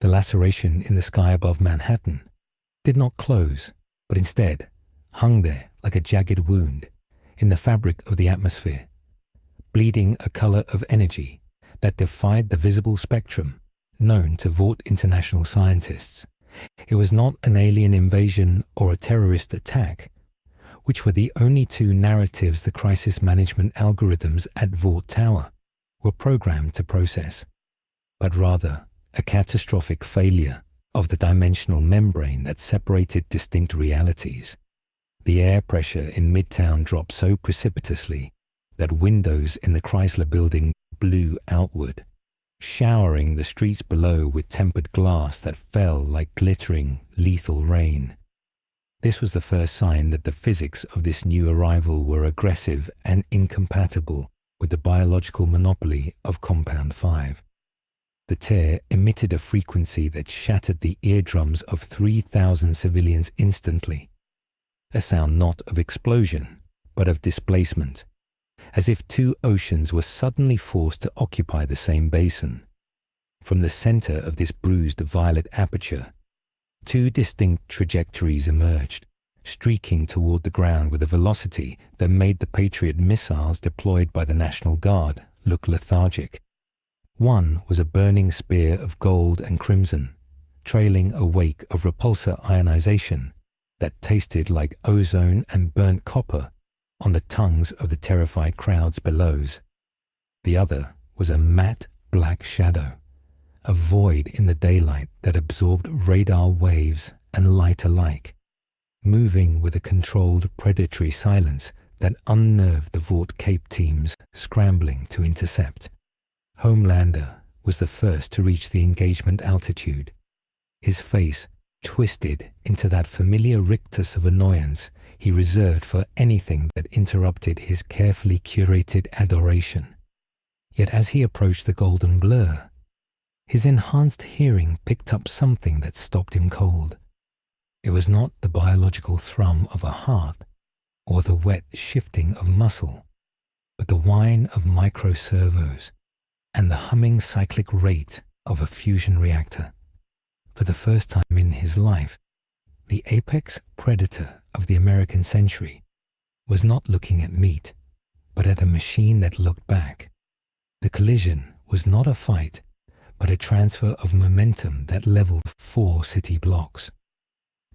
The laceration in the sky above Manhattan did not close, but instead hung there like a jagged wound in the fabric of the atmosphere, bleeding a color of energy that defied the visible spectrum known to Vought international scientists. It was not an alien invasion or a terrorist attack, which were the only two narratives the crisis management algorithms at Vought Tower were programmed to process, but rather a catastrophic failure of the dimensional membrane that separated distinct realities. The air pressure in Midtown dropped so precipitously that windows in the Chrysler building blew outward, showering the streets below with tempered glass that fell like glittering, lethal rain. This was the first sign that the physics of this new arrival were aggressive and incompatible with the biological monopoly of Compound 5. The tear emitted a frequency that shattered the eardrums of 3,000 civilians instantly, a sound not of explosion, but of displacement, as if two oceans were suddenly forced to occupy the same basin. From the center of this bruised violet aperture, two distinct trajectories emerged, streaking toward the ground with a velocity that made the Patriot missiles deployed by the National Guard look lethargic. One was a burning spear of gold and crimson, trailing a wake of repulsor ionization that tasted like ozone and burnt copper on the tongues of the terrified crowds below. The other was a matte black shadow, a void in the daylight that absorbed radar waves and light alike, moving with a controlled predatory silence that unnerved the Vought Cape teams scrambling to intercept. Homelander was the first to reach the engagement altitude, his face twisted into that familiar rictus of annoyance he reserved for anything that interrupted his carefully curated adoration. Yet as he approached the golden blur, his enhanced hearing picked up something that stopped him cold. It was not the biological thrum of a heart or the wet shifting of muscle, but the whine of microservos and the humming cyclic rate of a fusion reactor. For the first time in his life, the apex predator of the American century was not looking at meat, but at a machine that looked back. The collision was not a fight, but a transfer of momentum that leveled 4 city blocks.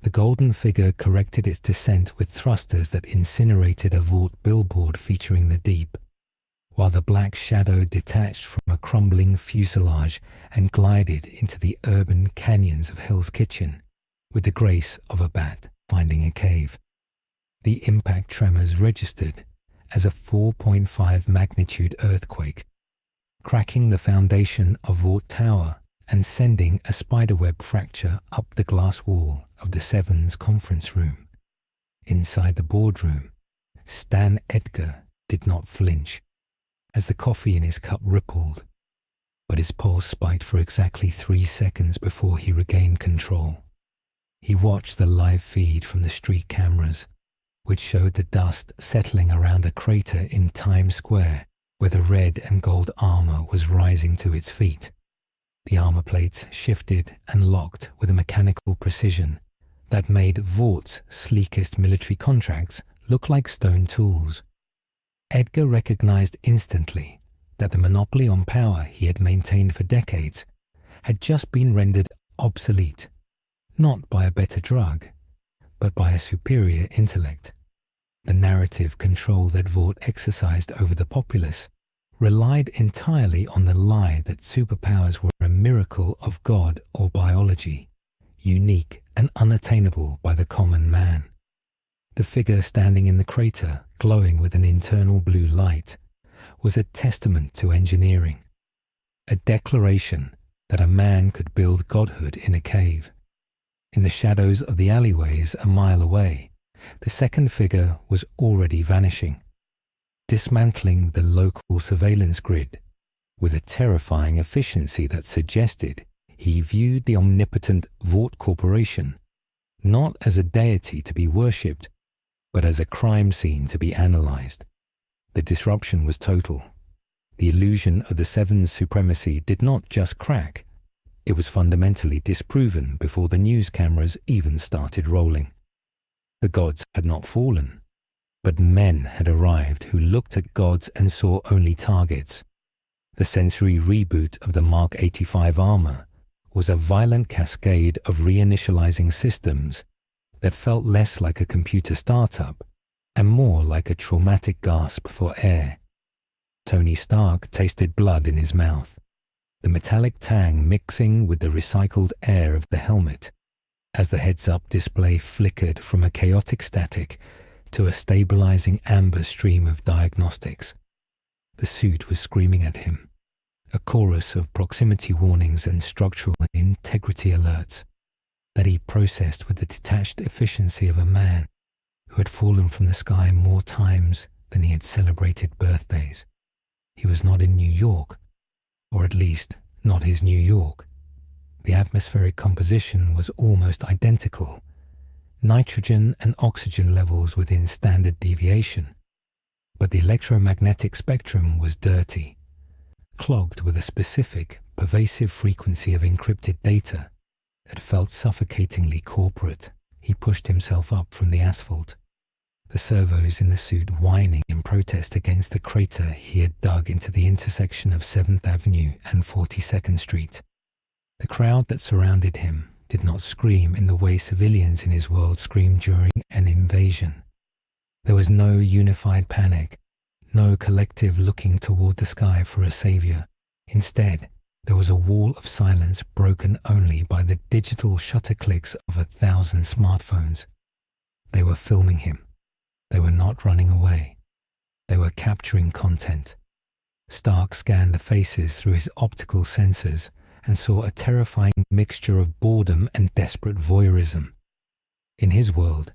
The golden figure corrected its descent with thrusters that incinerated a Vought billboard featuring the deep, while the black shadow detached from a crumbling fuselage and glided into the urban canyons of Hell's Kitchen with the grace of a bat finding a cave. The impact tremors registered as a 4.5 magnitude earthquake, cracking the foundation of Vought Tower and sending a spiderweb fracture up the glass wall of the Sevens conference room. Inside the boardroom, Stan Edgar did not flinch as the coffee in his cup rippled, but his pulse spiked for exactly 3 seconds before he regained control. He watched the live feed from the street cameras, which showed the dust settling around a crater in Times Square where the red and gold armor was rising to its feet. The armor plates shifted and locked with a mechanical precision that made Vaught's sleekest military contracts look like stone tools. Edgar recognized instantly that the monopoly on power he had maintained for decades had just been rendered obsolete, not by a better drug, but by a superior intellect. The narrative control that Vought exercised over the populace relied entirely on the lie that superpowers were a miracle of God or biology, unique and unattainable by the common man. The figure standing in the crater, glowing with an internal blue light, was a testament to engineering, a declaration that a man could build godhood in a cave. In the shadows of the alleyways a mile away, the second figure was already vanishing, dismantling the local surveillance grid with a terrifying efficiency that suggested he viewed the omnipotent Vought Corporation not as a deity to be worshipped, but as a crime scene to be analyzed. The disruption was total. The illusion of the Seven's supremacy did not just crack, It was fundamentally disproven before the news cameras even started rolling. The gods had not fallen, but men had arrived who looked at gods and saw only targets. The sensory reboot of the Mark 85 armor was a violent cascade of reinitializing systems that felt less like a computer startup and more like a traumatic gasp for air. Tony Stark tasted blood in his mouth, the metallic tang mixing with the recycled air of the helmet, as the heads-up display flickered from a chaotic static to a stabilizing amber stream of diagnostics. The suit was screaming at him, a chorus of proximity warnings and structural integrity alerts that he processed with the detached efficiency of a man who had fallen from the sky more times than he had celebrated birthdays. He was not in New York, or at least not his New York. The atmospheric composition was almost identical, nitrogen and oxygen levels within standard deviation, but the electromagnetic spectrum was dirty, clogged with a specific, pervasive frequency of encrypted data that felt suffocatingly corporate. He pushed himself up from the asphalt, the servos in the suit whining in protest against the crater he had dug into the intersection of 7th Avenue and 42nd Street. The crowd that surrounded him did not scream in the way civilians in his world screamed during an invasion. There was no unified panic, no collective looking toward the sky for a savior. Instead, there was a wall of silence broken only by the digital shutter clicks of 1,000 smartphones. They were filming him. They were not running away. They were capturing content. Stark scanned the faces through his optical sensors and saw a terrifying mixture of boredom and desperate voyeurism. In his world,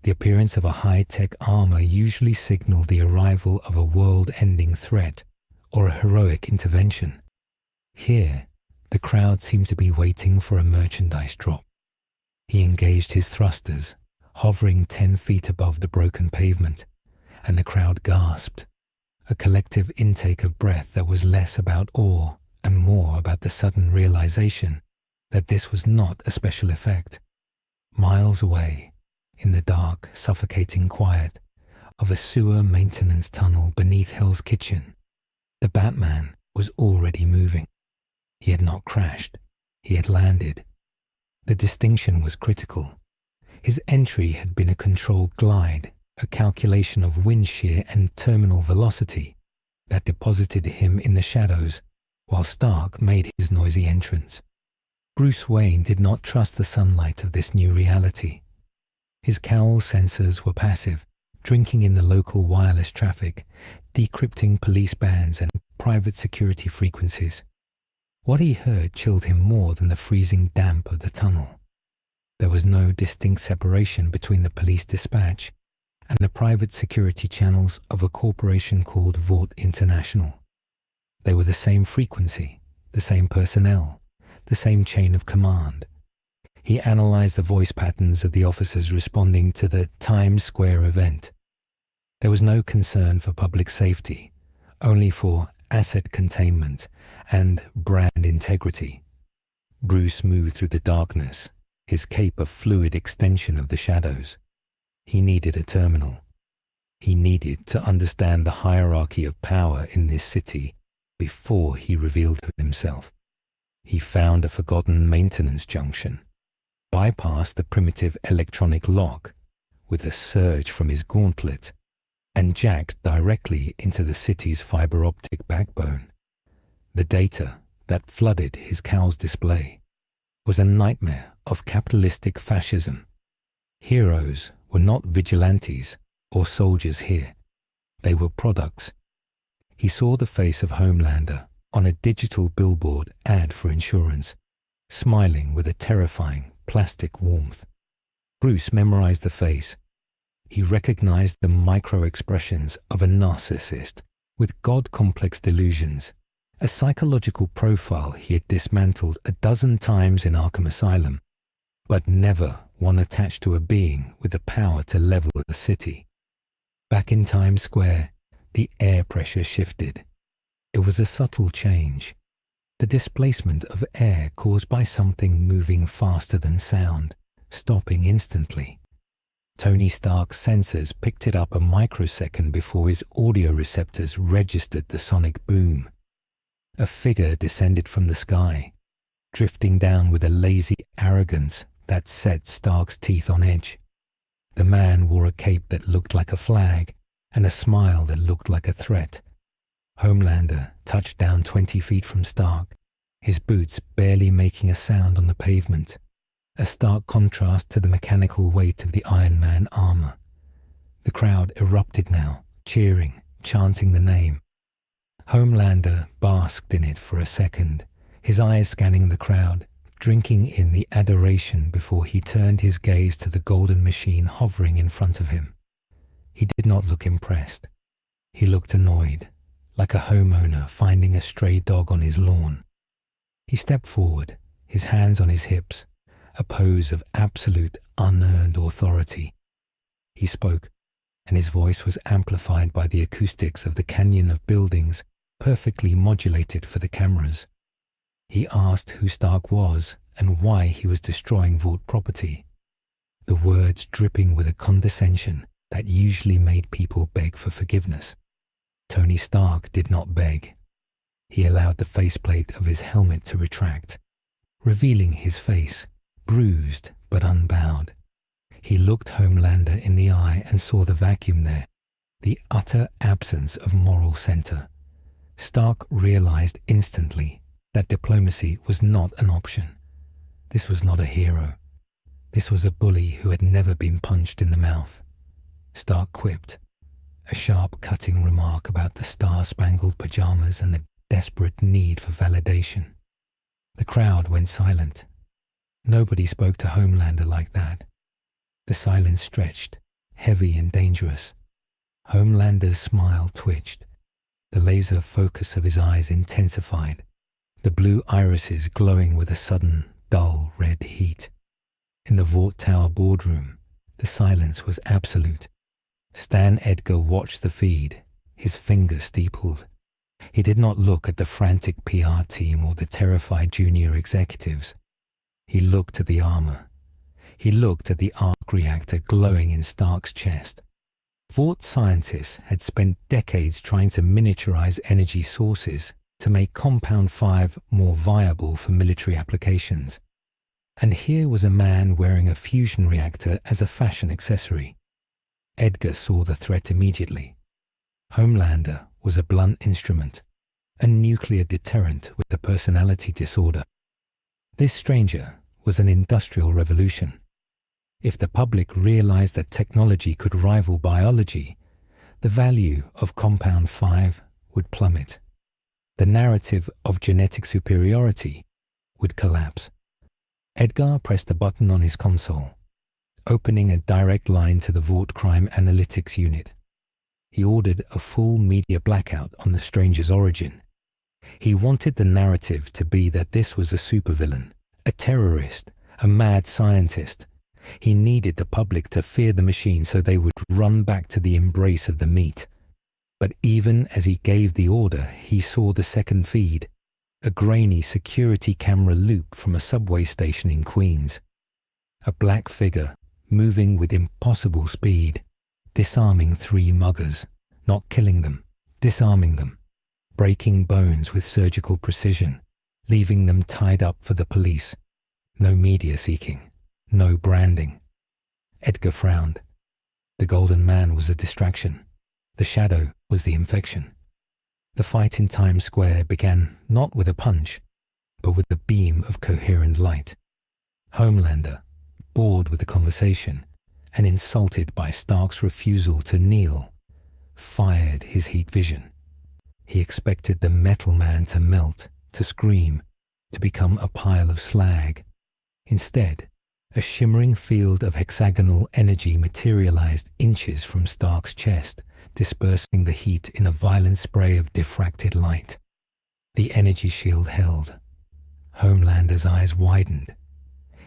the appearance of a high-tech armor usually signaled the arrival of a world-ending threat or a heroic intervention. Here, the crowd seemed to be waiting for a merchandise drop. He engaged his thrusters, hovering 10 feet above the broken pavement, and the crowd gasped, a collective intake of breath that was less about awe and more about the sudden realization that this was not a special effect. Miles away, in the dark, suffocating quiet of a sewer maintenance tunnel beneath Hell's Kitchen, the Batman was already moving. He had not crashed. He had landed. The distinction was critical. His entry had been a controlled glide, a calculation of wind shear and terminal velocity that deposited him in the shadows while Stark made his noisy entrance. Bruce Wayne did not trust the sunlight of this new reality. His cowl sensors were passive, drinking in the local wireless traffic, decrypting police bands and private security frequencies. What he heard chilled him more than the freezing damp of the tunnel. There was no distinct separation between the police dispatch and the private security channels of a corporation called Vought International. They were the same frequency, the same personnel, the same chain of command. He analyzed the voice patterns of the officers responding to the Times Square event. There was no concern for public safety, only for asset containment and brand integrity. Bruce moved through the darkness, his cape a fluid extension of the shadows. He needed a terminal. He needed to understand the hierarchy of power in this city before he revealed himself. He found a forgotten maintenance junction, bypassed the primitive electronic lock with a surge from his gauntlet, and jacked directly into the city's fiber optic backbone. The data that flooded his cowl's display was a nightmare of capitalistic fascism. Heroes were not vigilantes or soldiers here. They were products. He saw the face of Homelander on a digital billboard ad for insurance, smiling with a terrifying plastic warmth. Bruce memorized the face. He recognized the micro-expressions of a narcissist with God-complex delusions, a psychological profile he had dismantled a dozen times in Arkham Asylum, but never one attached to a being with the power to level the city. Back in Times Square, the air pressure shifted. It was a subtle change. the displacement of air caused by something moving faster than sound, stopping instantly. Tony Stark's sensors picked it up a microsecond before his audio receptors registered the sonic boom. A figure descended from the sky, drifting down with a lazy arrogance that set Stark's teeth on edge. The man wore a cape that looked like a flag and a smile that looked like a threat. Homelander touched down 20 feet from Stark, his boots barely making a sound on the pavement, a stark contrast to the mechanical weight of the Iron Man armor. The crowd erupted now, cheering, chanting the name. Homelander basked in it for a second, his eyes scanning the crowd, drinking in the adoration before he turned his gaze to the golden machine hovering in front of him. He did not look impressed. He looked annoyed, like a homeowner finding a stray dog on his lawn. He stepped forward, his hands on his hips, a pose of absolute, unearned authority. He spoke, and his voice was amplified by the acoustics of the canyon of buildings, perfectly modulated for the cameras. He asked who Stark was and why he was destroying Vought property, the words dripping with a condescension that usually made people beg for forgiveness. Tony Stark did not beg. He allowed the faceplate of his helmet to retract, revealing his face, bruised but unbowed. He looked Homelander in the eye and saw the vacuum there, the utter absence of moral center. Stark realized instantly that diplomacy was not an option. This was not a hero. This was a bully who had never been punched in the mouth. Stark quipped, a sharp cutting remark about the star-spangled pajamas and the desperate need for validation. The crowd went silent. Nobody spoke to Homelander like that. The silence stretched, heavy and dangerous. Homelander's smile twitched. The laser focus of his eyes intensified, the blue irises glowing with a sudden, dull red heat. In the Vought Tower boardroom, the silence was absolute. Stan Edgar watched the feed, his fingers steepled. He did not look at the frantic PR team or the terrified junior executives. He looked at the armor. He looked at the arc reactor glowing in Stark's chest. Vought scientists had spent decades trying to miniaturize energy sources to make Compound 5 more viable for military applications. And here was a man wearing a fusion reactor as a fashion accessory. Edgar saw the threat immediately. Homelander was a blunt instrument, a nuclear deterrent with a personality disorder. This stranger was an industrial revolution. If the public realized that technology could rival biology, the value of Compound 5 would plummet. The narrative of genetic superiority would collapse. Edgar pressed a button on his console, opening a direct line to the Vought Crime Analytics Unit. He ordered a full media blackout on the stranger's origin. He wanted the narrative to be that this was a supervillain, a terrorist, a mad scientist. He needed the public to fear the machine so they would run back to the embrace of the meat. But even as he gave the order, he saw the second feed, a grainy security camera loop from a subway station in Queens. A black figure, moving with impossible speed, disarming 3 muggers, not killing them, disarming them, breaking bones with surgical precision, leaving them tied up for the police. No media seeking, no branding. Edgar frowned. The Golden Man was a distraction. The shadow was the infection. The fight in Times Square began not with a punch, but with a beam of coherent light. Homelander, bored with the conversation and insulted by Stark's refusal to kneel, fired his heat vision. He expected the metal man to melt, to scream, to become a pile of slag. Instead, a shimmering field of hexagonal energy materialized inches from Stark's chest, dispersing the heat in a violent spray of diffracted light. The energy shield held. Homelander's eyes widened.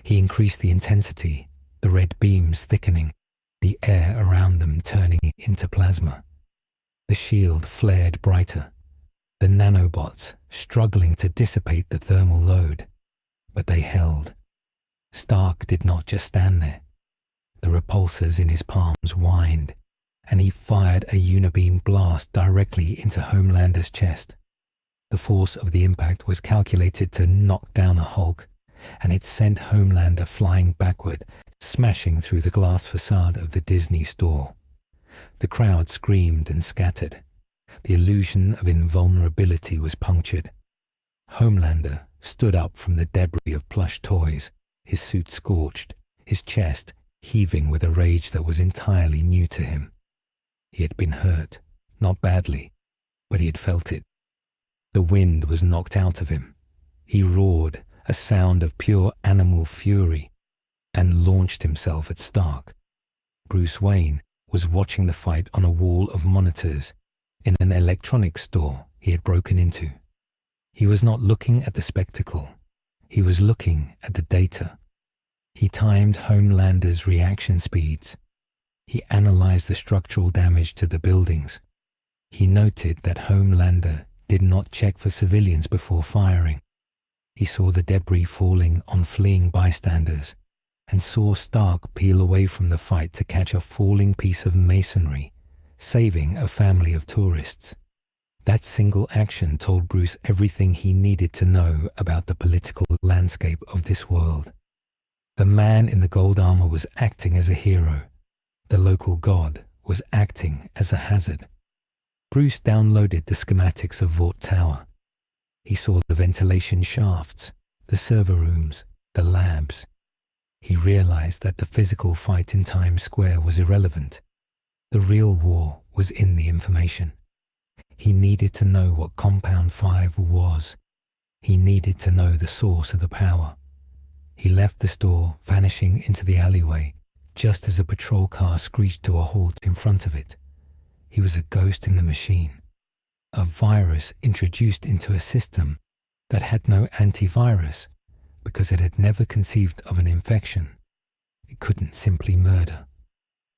He increased the intensity, the red beams thickening, the air around them turning into plasma. The shield flared brighter. the nanobots struggling to dissipate the thermal load. But they held. Stark did not just stand there. The repulsors in his palms whined, and he fired a unibeam blast directly into Homelander's chest. The force of the impact was calculated to knock down a Hulk, and it sent Homelander flying backward, smashing through the glass facade of the Disney store. The crowd screamed and scattered. The illusion of invulnerability was punctured. Homelander stood up from the debris of plush toys, his suit scorched, his chest heaving with a rage that was entirely new to him. He had been hurt, not badly, but he had felt it. The wind was knocked out of him. He roared, a sound of pure animal fury, and launched himself at Stark. Bruce Wayne was watching the fight on a wall of monitors in an electronics store he had broken into. He was not looking at the spectacle. He was looking at the data. He timed Homelander's reaction speeds. He analyzed the structural damage to the buildings. He noted that Homelander did not check for civilians before firing. He saw the debris falling on fleeing bystanders and saw Stark peel away from the fight to catch a falling piece of masonry, saving a family of tourists. That single action told Bruce everything he needed to know about the political landscape of this world. The man in the gold armor was acting as a hero. The local god was acting as a hazard. Bruce downloaded the schematics of Vought Tower. He saw the ventilation shafts, the server rooms, the labs. He realized that the physical fight in Times Square was irrelevant. The real war was in the information. He needed to know what Compound 5 was. He needed to know the source of the power. He left the store, vanishing into the alleyway, just as a patrol car screeched to a halt in front of it. He was a ghost in the machine, a virus introduced into a system that had no antivirus because it had never conceived of an infection. It couldn't simply murder.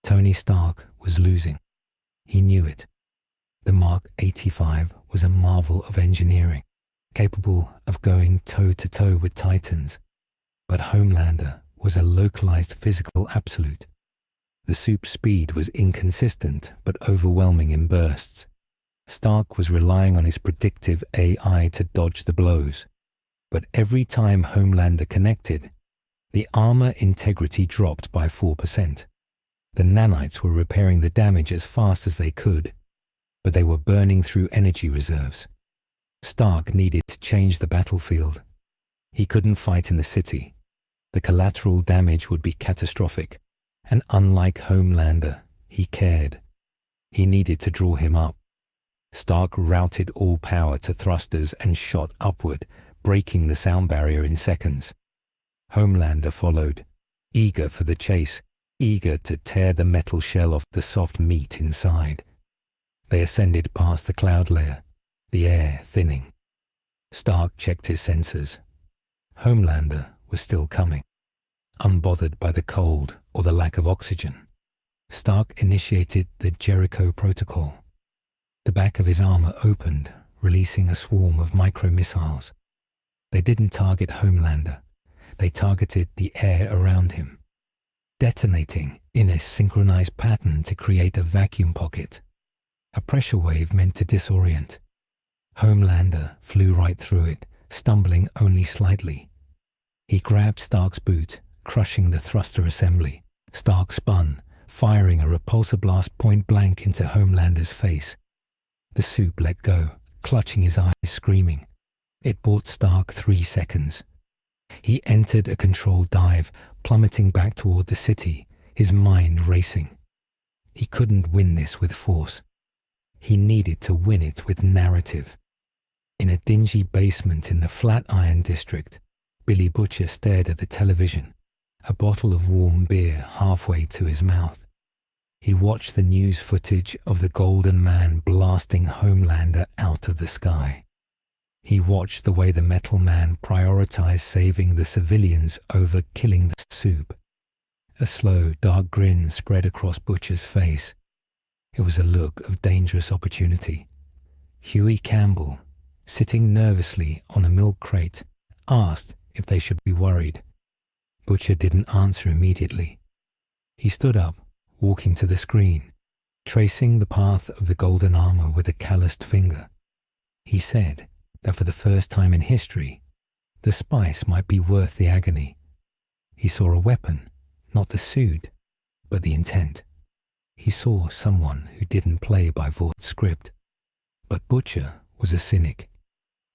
Tony Stark was losing. He knew it. The Mark 85 was a marvel of engineering, capable of going toe-to-toe with Titans. But Homelander was a localized physical absolute. The soup's speed was inconsistent but overwhelming in bursts. Stark was relying on his predictive AI to dodge the blows. But every time Homelander connected, the armor integrity dropped by 4%. The nanites were repairing the damage as fast as they could, but they were burning through energy reserves. Stark needed to change the battlefield. He couldn't fight in the city. The collateral damage would be catastrophic, and unlike Homelander, he cared. He needed to draw him up. Stark routed all power to thrusters and shot upward, breaking the sound barrier in seconds. Homelander followed, eager for the chase, eager to tear the metal shell off the soft meat inside. They ascended past the cloud layer, the air thinning. Stark checked his sensors. Homelander was still coming, unbothered by the cold or the lack of oxygen. Stark initiated the Jericho Protocol. The back of his armor opened, releasing a swarm of micro-missiles. They didn't target Homelander. They targeted the air around him, detonating in a synchronized pattern to create a vacuum pocket, a pressure wave meant to disorient. Homelander flew right through it, stumbling only slightly. He grabbed Stark's boot, crushing the thruster assembly. Stark spun, firing a repulsor blast point blank into Homelander's face. The soup let go, clutching his eyes, screaming. It bought Stark 3 seconds. He entered a controlled dive, plummeting back toward the city, his mind racing. He couldn't win this with force. He needed to win it with narrative. In a dingy basement in the Flatiron district, Billy Butcher stared at the television, a bottle of warm beer halfway to his mouth. He watched the news footage of the Golden Man blasting Homelander out of the sky. He watched the way the Metal Man prioritized saving the civilians over killing the soup. A slow, dark grin spread across Butcher's face. It was a look of dangerous opportunity. Huey Campbell, sitting nervously on a milk crate, asked if they should be worried. Butcher didn't answer immediately. He stood up, walking to the screen, tracing the path of the golden armor with a calloused finger. He said that for the first time in history, the spice might be worth the agony. He saw a weapon, not the suit, but the intent. He saw someone who didn't play by Vaught's script. But Butcher was a cynic.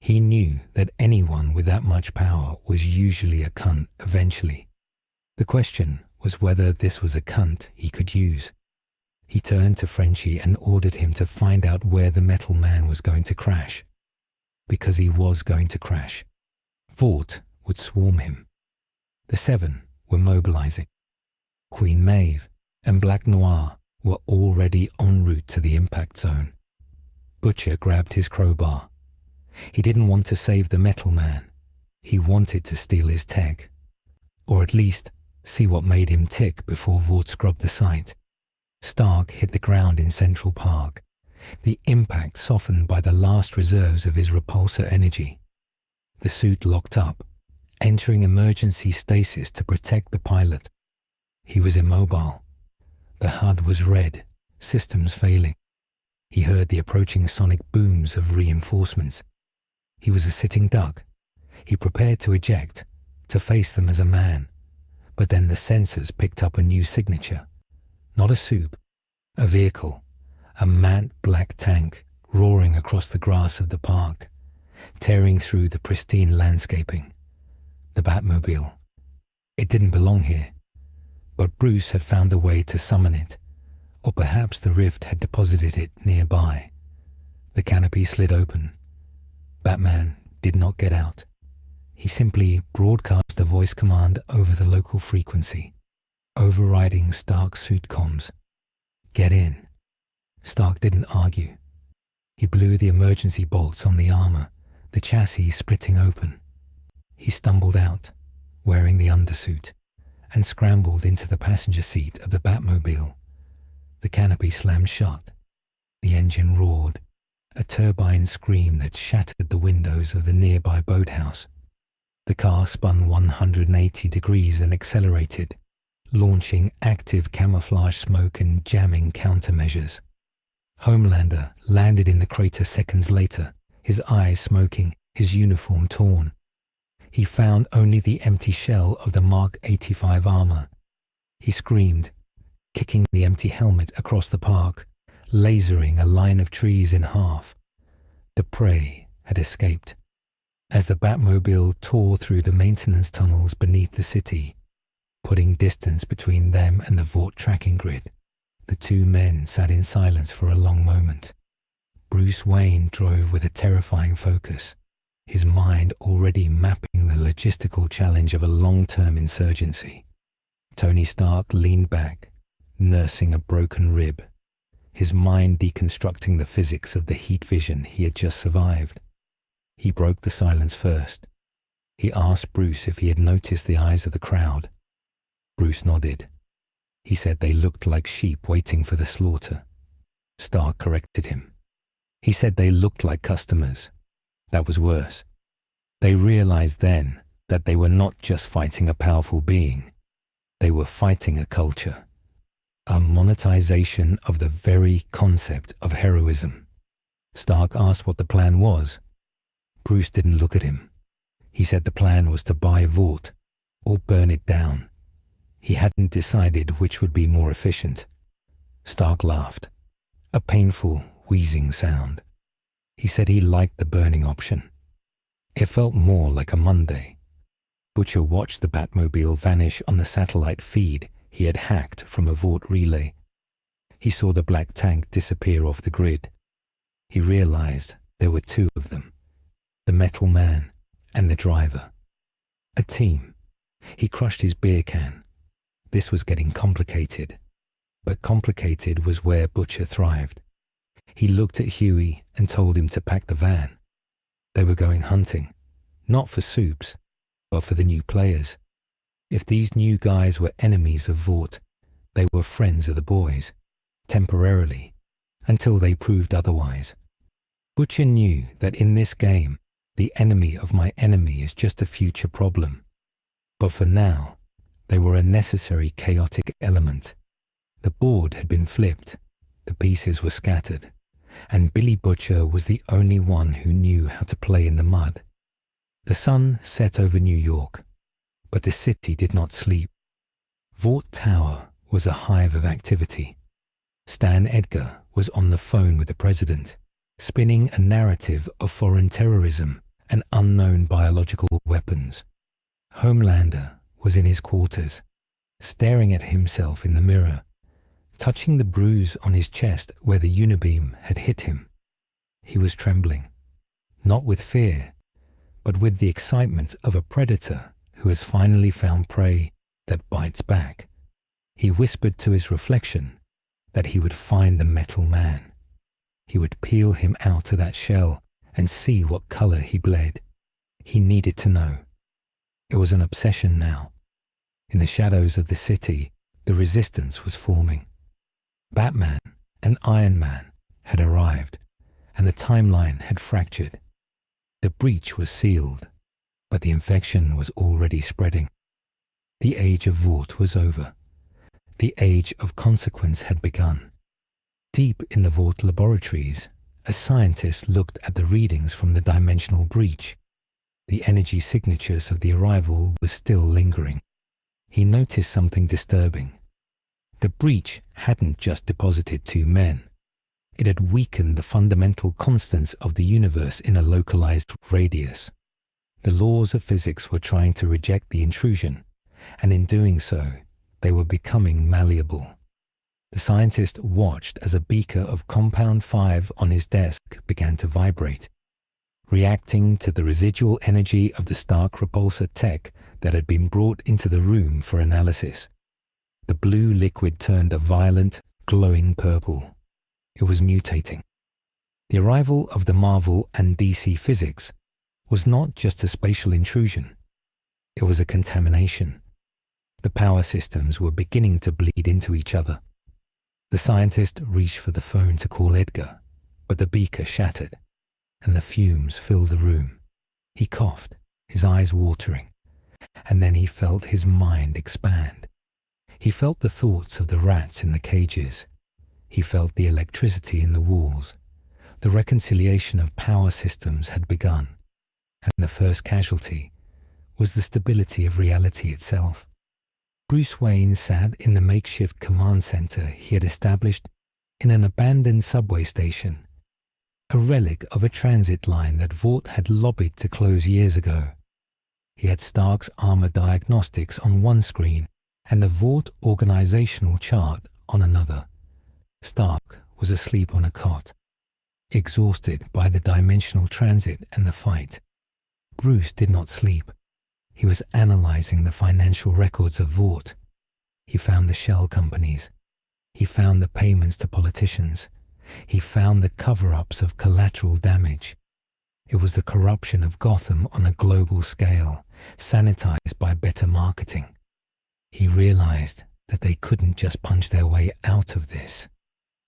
He knew that anyone with that much power was usually a cunt eventually. The question was whether this was a cunt he could use. He turned to Frenchie and ordered him to find out where the metal man was going to crash. Because he was going to crash. Vought would swarm him. The 7 were mobilizing. Queen Maeve and Black Noir were already en route to the impact zone. Butcher grabbed his crowbar. He didn't want to save the metal man. He wanted to steal his tech. Or at least see what made him tick before Vought scrubbed the site. Stark hit the ground in Central Park, the impact softened by the last reserves of his repulsor energy. The suit locked up, entering emergency stasis to protect the pilot. He was immobile. The HUD was red, systems failing. He heard the approaching sonic booms of reinforcements. He was a sitting duck. He prepared to eject, to face them as a man. But then the sensors picked up a new signature. Not a soup, a vehicle, a matte black tank roaring across the grass of the park, tearing through the pristine landscaping. The Batmobile. It didn't belong here, but Bruce had found a way to summon it, or perhaps the Rift had deposited it nearby. The canopy slid open. Batman did not get out. He simply broadcast a voice command over the local frequency, overriding Stark's suit comms. Get in. Stark didn't argue. He blew the emergency bolts on the armor, the chassis splitting open. He stumbled out, wearing the undersuit, and scrambled into the passenger seat of the Batmobile. The canopy slammed shut. The engine roared, a turbine scream that shattered the windows of the nearby boathouse. The car spun 180 degrees and accelerated, launching active camouflage smoke and jamming countermeasures. Homelander landed in the crater seconds later, his eyes smoking, his uniform torn. He found only the empty shell of the Mark 85 armor. He screamed, kicking the empty helmet across the park, lasering a line of trees in half. The prey had escaped. As the Batmobile tore through the maintenance tunnels beneath the city, putting distance between them and the Vought tracking grid, the two men sat in silence for a long moment. Bruce Wayne drove with a terrifying focus, his mind already mapping the logistical challenge of a long-term insurgency. Tony Stark leaned back, nursing a broken rib, his mind deconstructing the physics of the heat vision he had just survived. He broke the silence first. He asked Bruce if he had noticed the eyes of the crowd. Bruce nodded. He said they looked like sheep waiting for the slaughter. Stark corrected him. He said they looked like customers. That was worse. They realized then that they were not just fighting a powerful being. They were fighting a culture. A monetization of the very concept of heroism. Stark asked what the plan was. Bruce didn't look at him. He said the plan was to buy Vought or burn it down. He hadn't decided which would be more efficient. Stark laughed, a painful, wheezing sound. He said he liked the burning option. It felt more like a Monday. Butcher watched the Batmobile vanish on the satellite feed he had hacked from a Vought relay. He saw the black tank disappear off the grid. He realized there were two of them. The metal man and the driver. A team. He crushed his beer can. This was getting complicated. But complicated was where Butcher thrived. He looked at Huey and told him to pack the van. They were going hunting, not for soups, but for the new players. If these new guys were enemies of Vought, they were friends of the boys, temporarily, until they proved otherwise. Butcher knew that in this game, the enemy of my enemy is just a future problem. But for now, they were a necessary chaotic element. The board had been flipped, the pieces were scattered, and Billy Butcher was the only one who knew how to play in the mud. The sun set over New York, but the city did not sleep. Vought Tower was a hive of activity. Stan Edgar was on the phone with the president, spinning a narrative of foreign terrorism and unknown biological weapons. Homelander was in his quarters, staring at himself in the mirror, touching the bruise on his chest where the unibeam had hit him. He was trembling, not with fear, but with the excitement of a predator who has finally found prey that bites back. He whispered to his reflection that he would find the metal man. He would peel him out of that shell and see what color he bled. He needed to know. It was an obsession now. In the shadows of the city, the resistance was forming. Batman and Iron Man had arrived, and the timeline had fractured. The breach was sealed, but the infection was already spreading. The age of Vought was over. The age of consequence had begun. Deep in the Vought laboratories, a scientist looked at the readings from the dimensional breach. The energy signatures of the arrival were still lingering. He noticed something disturbing. The breach hadn't just deposited 2 men. It had weakened the fundamental constants of the universe in a localized radius. The laws of physics were trying to reject the intrusion, and in doing so, they were becoming malleable. The scientist watched as a beaker of compound 5 on his desk began to vibrate, reacting to the residual energy of the Stark repulsor tech that had been brought into the room for analysis. The blue liquid turned a violent, glowing purple. It was mutating. The arrival of the Marvel and DC physics was not just a spatial intrusion. It was a contamination. The power systems were beginning to bleed into each other. The scientist reached for the phone to call Edgar, but the beaker shattered, and the fumes filled the room. He coughed, his eyes watering, and then he felt his mind expand. He felt the thoughts of the rats in the cages. He felt the electricity in the walls. The reconciliation of power systems had begun, and the first casualty was the stability of reality itself. Bruce Wayne sat in the makeshift command center he had established in an abandoned subway station, a relic of a transit line that Vought had lobbied to close years ago. He had Stark's armor diagnostics on one screen and the Vought organizational chart on another. Stark was asleep on a cot, exhausted by the dimensional transit and the fight. Bruce did not sleep. He was analyzing the financial records of Vought. He found the shell companies. He found the payments to politicians. He found the cover-ups of collateral damage. It was the corruption of Gotham on a global scale, sanitized by better marketing. He realized that they couldn't just punch their way out of this.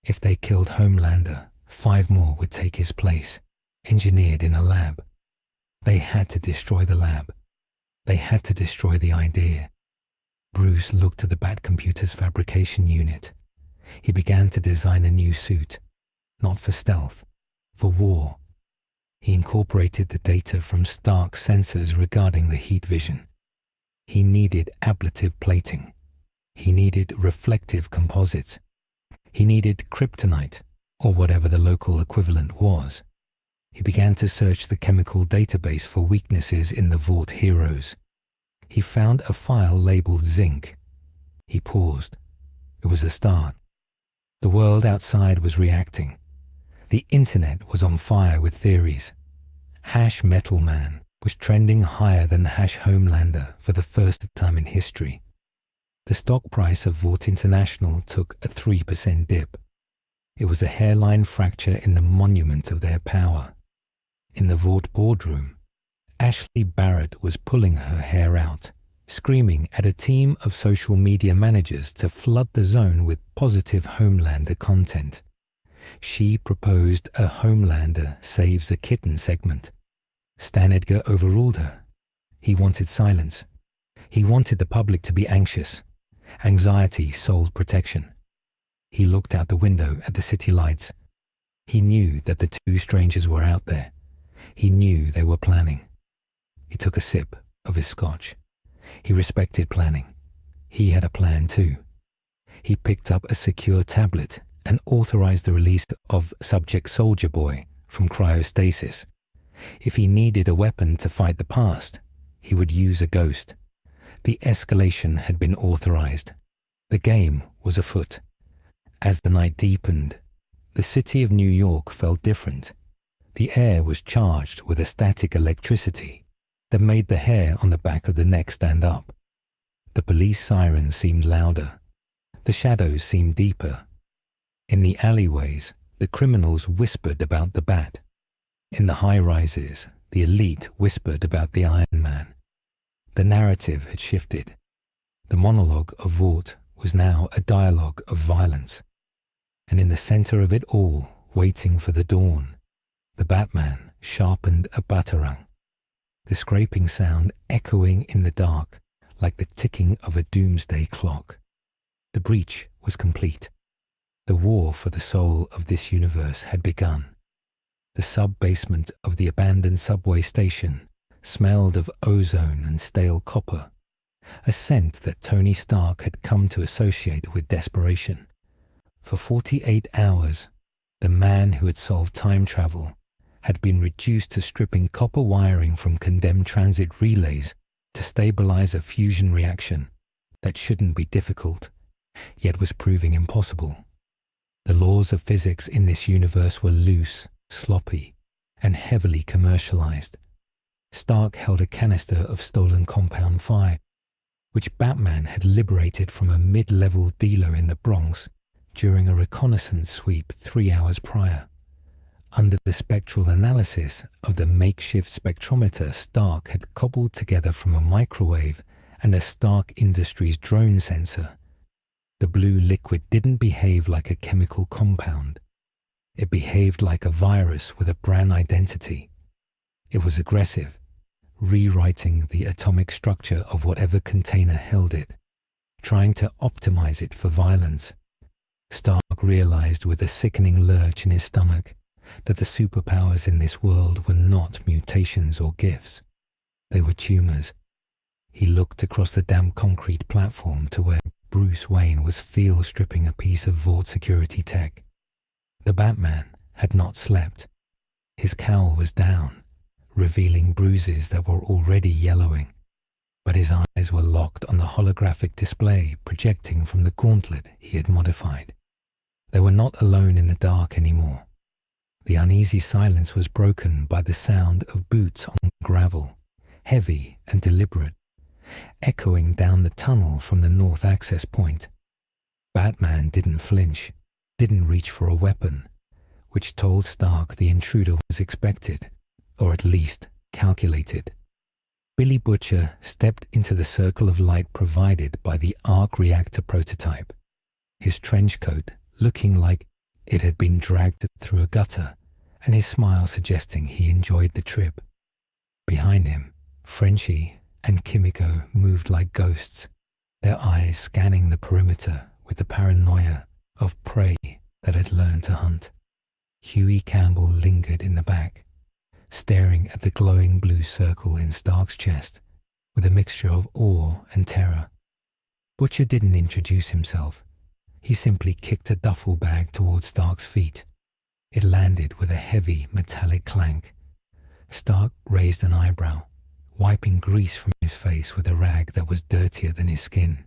If they killed Homelander, 5 more would take his place, engineered in a lab. They had to destroy the lab. They had to destroy the idea. Bruce looked at the Batcomputer's fabrication unit. He began to design a new suit, not for stealth, for war. He incorporated the data from Stark's sensors regarding the heat vision. He needed ablative plating. He needed reflective composites. He needed kryptonite, or whatever the local equivalent was. He began to search the chemical database for weaknesses in the Vought heroes. He found a file labeled zinc. He paused. It was a start. The world outside was reacting. The internet was on fire with theories. Hash Metal Man was trending higher than Hash Homelander for the first time in history. The stock price of Vought International took a 3% dip. It was a hairline fracture in the monument of their power. In the Vought boardroom, Ashley Barrett was pulling her hair out, screaming at a team of social media managers to flood the zone with positive Homelander content. She proposed a Homelander saves a kitten segment. Stan Edgar overruled her. He wanted silence. He wanted the public to be anxious. Anxiety sold protection. He looked out the window at the city lights. He knew that the two strangers were out there. He knew they were planning. He took a sip of his scotch. He respected planning. He had a plan too. He picked up a secure tablet and authorized the release of Subject Soldier Boy from cryostasis. If he needed a weapon to fight the past, he would use a ghost. The escalation had been authorized. The game was afoot. As the night deepened, the city of New York felt different. The air was charged with a static electricity that made the hair on the back of the neck stand up. The police sirens seemed louder. The shadows seemed deeper. In the alleyways, the criminals whispered about the Bat. In the high-rises, the elite whispered about the Iron Man. The narrative had shifted. The monologue of Vought was now a dialogue of violence. And in the center of it all, waiting for the dawn, the Batman sharpened a batarang, the scraping sound echoing in the dark like the ticking of a doomsday clock. The breach was complete. The war for the soul of this universe had begun. The sub-basement of the abandoned subway station smelled of ozone and stale copper, a scent that Tony Stark had come to associate with desperation. For 48 hours, the man who had solved time travel had been reduced to stripping copper wiring from condemned transit relays to stabilize a fusion reaction that shouldn't be difficult, yet was proving impossible. The laws of physics in this universe were loose, sloppy, and heavily commercialized. Stark held a canister of stolen compound 5, which Batman had liberated from a mid-level dealer in the Bronx during a reconnaissance sweep 3 hours prior. Under the spectral analysis of the makeshift spectrometer Stark had cobbled together from a microwave and a Stark Industries drone sensor, the blue liquid didn't behave like a chemical compound. It behaved like a virus with a brand identity. It was aggressive, rewriting the atomic structure of whatever container held it, trying to optimize it for violence. Stark realized with a sickening lurch in his stomach that the superpowers in this world were not mutations or gifts. They were tumors. He looked across the damp concrete platform to where Bruce Wayne was field stripping a piece of Vought security tech. The Batman had not slept. His cowl was down, revealing bruises that were already yellowing, but his eyes were locked on the holographic display projecting from the gauntlet he had modified. They were not alone in the dark anymore. The uneasy silence was broken by the sound of boots on gravel, heavy and deliberate, echoing down the tunnel from the north access point. Batman didn't flinch, didn't reach for a weapon, which told Stark the intruder was expected, or at least calculated. Billy Butcher stepped into the circle of light provided by the arc reactor prototype, his trench coat looking like it had been dragged through a gutter, and his smile suggesting he enjoyed the trip. Behind him, Frenchie and Kimiko moved like ghosts, their eyes scanning the perimeter with the paranoia of prey that had learned to hunt. Huey Campbell lingered in the back, staring at the glowing blue circle in Stark's chest with a mixture of awe and terror. Butcher didn't introduce himself. He simply kicked a duffel bag towards Stark's feet. It landed with a heavy metallic clank. Stark raised an eyebrow, wiping grease from his face with a rag that was dirtier than his skin.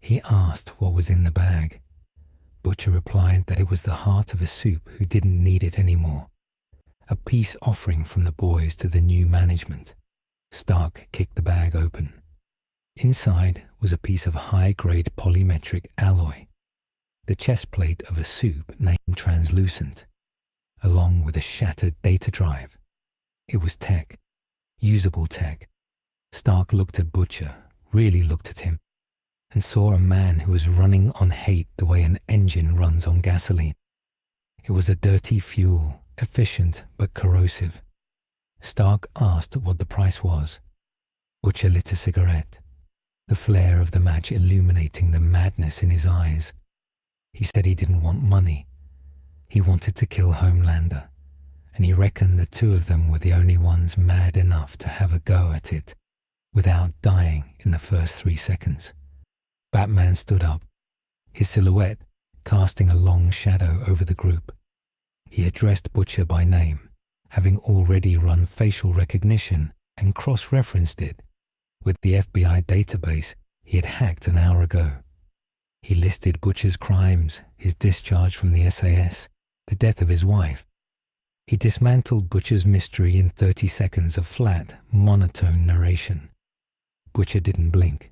He asked what was in the bag. Butcher replied that it was the heart of a soup who didn't need it anymore. A peace offering from the boys to the new management. Stark kicked the bag open. Inside was a piece of high-grade polymetric alloy, the chest plate of a soup named Translucent, along with a shattered data drive. It was tech, usable tech. Stark looked at Butcher, really looked at him, and saw a man who was running on hate the way an engine runs on gasoline. It was a dirty fuel, efficient but corrosive. Stark asked what the price was. Butcher lit a cigarette, the flare of the match illuminating the madness in his eyes. He said he didn't want money. He wanted to kill Homelander, and he reckoned the two of them were the only ones mad enough to have a go at it without dying in the first 3 seconds. Batman stood up, his silhouette casting a long shadow over the group. He addressed Butcher by name, having already run facial recognition and cross-referenced it with the FBI database he had hacked an hour ago. He listed Butcher's crimes, his discharge from the SAS, the death of his wife. He dismantled Butcher's mystery in 30 seconds of flat, monotone narration. Butcher didn't blink.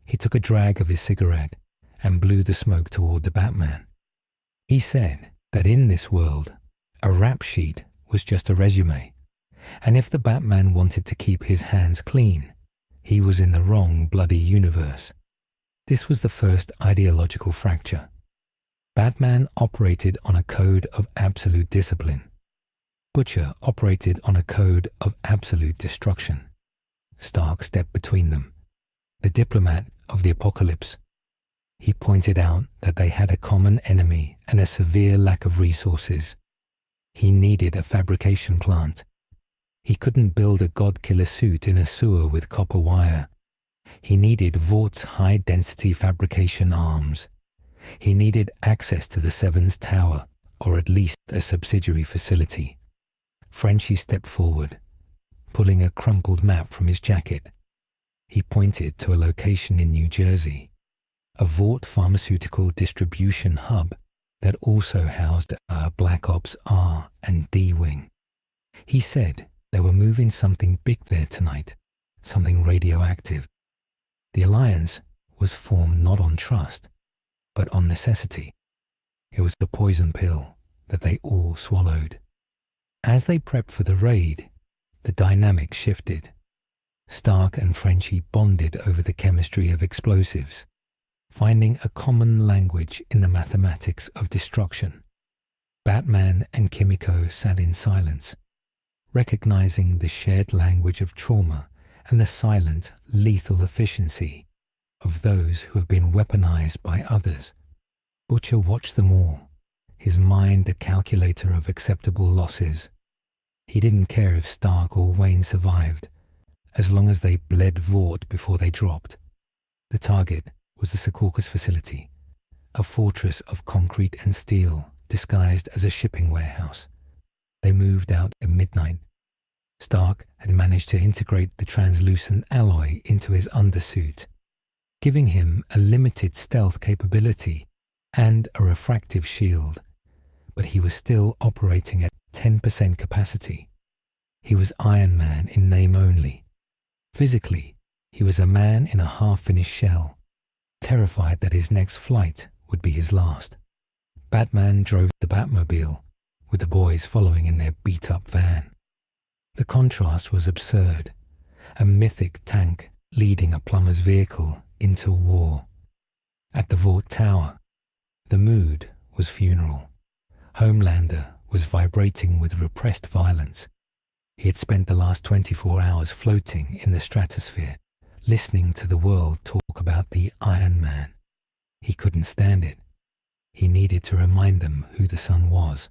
He took a drag of his cigarette and blew the smoke toward the Batman. He said that in this world, a rap sheet was just a resume, and if the Batman wanted to keep his hands clean, he was in the wrong bloody universe. This was the first ideological fracture. Batman operated on a code of absolute discipline. Butcher operated on a code of absolute destruction. Stark stepped between them, the diplomat of the apocalypse. He pointed out that they had a common enemy and a severe lack of resources. He needed a fabrication plant. He couldn't build a god-killer suit in a sewer with copper wire. He needed Vaught's high-density fabrication arms. He needed access to the Seven's Tower, or at least a subsidiary facility. Frenchie stepped forward, pulling a crumpled map from his jacket. He pointed to a location in New Jersey, a Vought pharmaceutical distribution hub that also housed a Black Ops R and D wing. He said they were moving something big there tonight, something radioactive. The alliance was formed not on trust, but on necessity. It was the poison pill that they all swallowed. As they prepped for the raid, the dynamic shifted. Stark and Frenchie bonded over the chemistry of explosives, finding a common language in the mathematics of destruction. Batman and Kimiko sat in silence, recognizing the shared language of trauma and the silent, lethal efficiency of those who have been weaponized by others. Butcher watched them all, his mind a calculator of acceptable losses. He didn't care if Stark or Wayne survived, as long as they bled Vought before they dropped. The target was the Saucus facility, a fortress of concrete and steel disguised as a shipping warehouse. They moved out at midnight. Stark had managed to integrate the translucent alloy into his undersuit, giving him a limited stealth capability and a refractive shield, but he was still operating at 10% capacity. He was Iron Man in name only. Physically, he was a man in a half-finished shell, terrified that his next flight would be his last. Batman drove the Batmobile, with the boys following in their beat-up van. The contrast was absurd, a mythic tank leading a plumber's vehicle into war. At the Vought Tower, the mood was funeral. Homelander was vibrating with repressed violence. He had spent the last 24 hours floating in the stratosphere, listening to the world talk about the Iron Man. He couldn't stand it. He needed to remind them who the Sun was.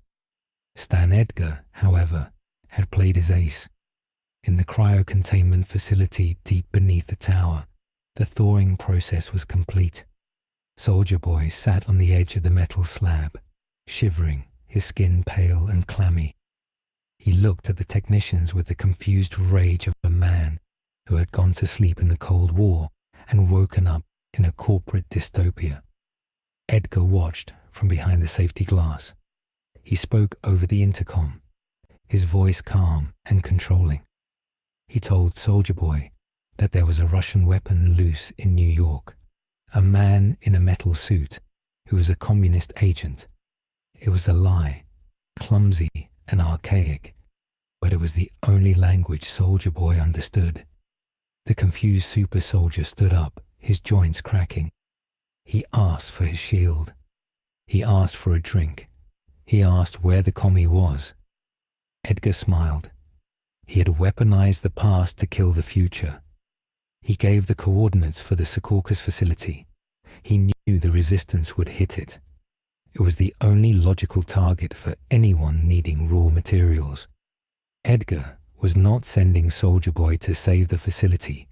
Stan Edgar, however, had played his ace. In the cryo-containment facility deep beneath the tower, the thawing process was complete. Soldier Boy sat on the edge of the metal slab, shivering, his skin pale and clammy. He looked at the technicians with the confused rage of a man who had gone to sleep in the Cold War and woken up in a corporate dystopia. Edgar watched from behind the safety glass. He spoke over the intercom, his voice calm and controlling. He told Soldier Boy that there was a Russian weapon loose in New York, a man in a metal suit who was a communist agent. It was a lie, clumsy and archaic, but it was the only language Soldier Boy understood. The confused super soldier stood up, his joints cracking. He asked for his shield. He asked for a drink. He asked where the commie was. Edgar smiled. He had weaponized the past to kill the future. He gave the coordinates for the Saucus facility. He knew the resistance would hit it. It was the only logical target for anyone needing raw materials. Edgar was not sending Soldier Boy to save the facility.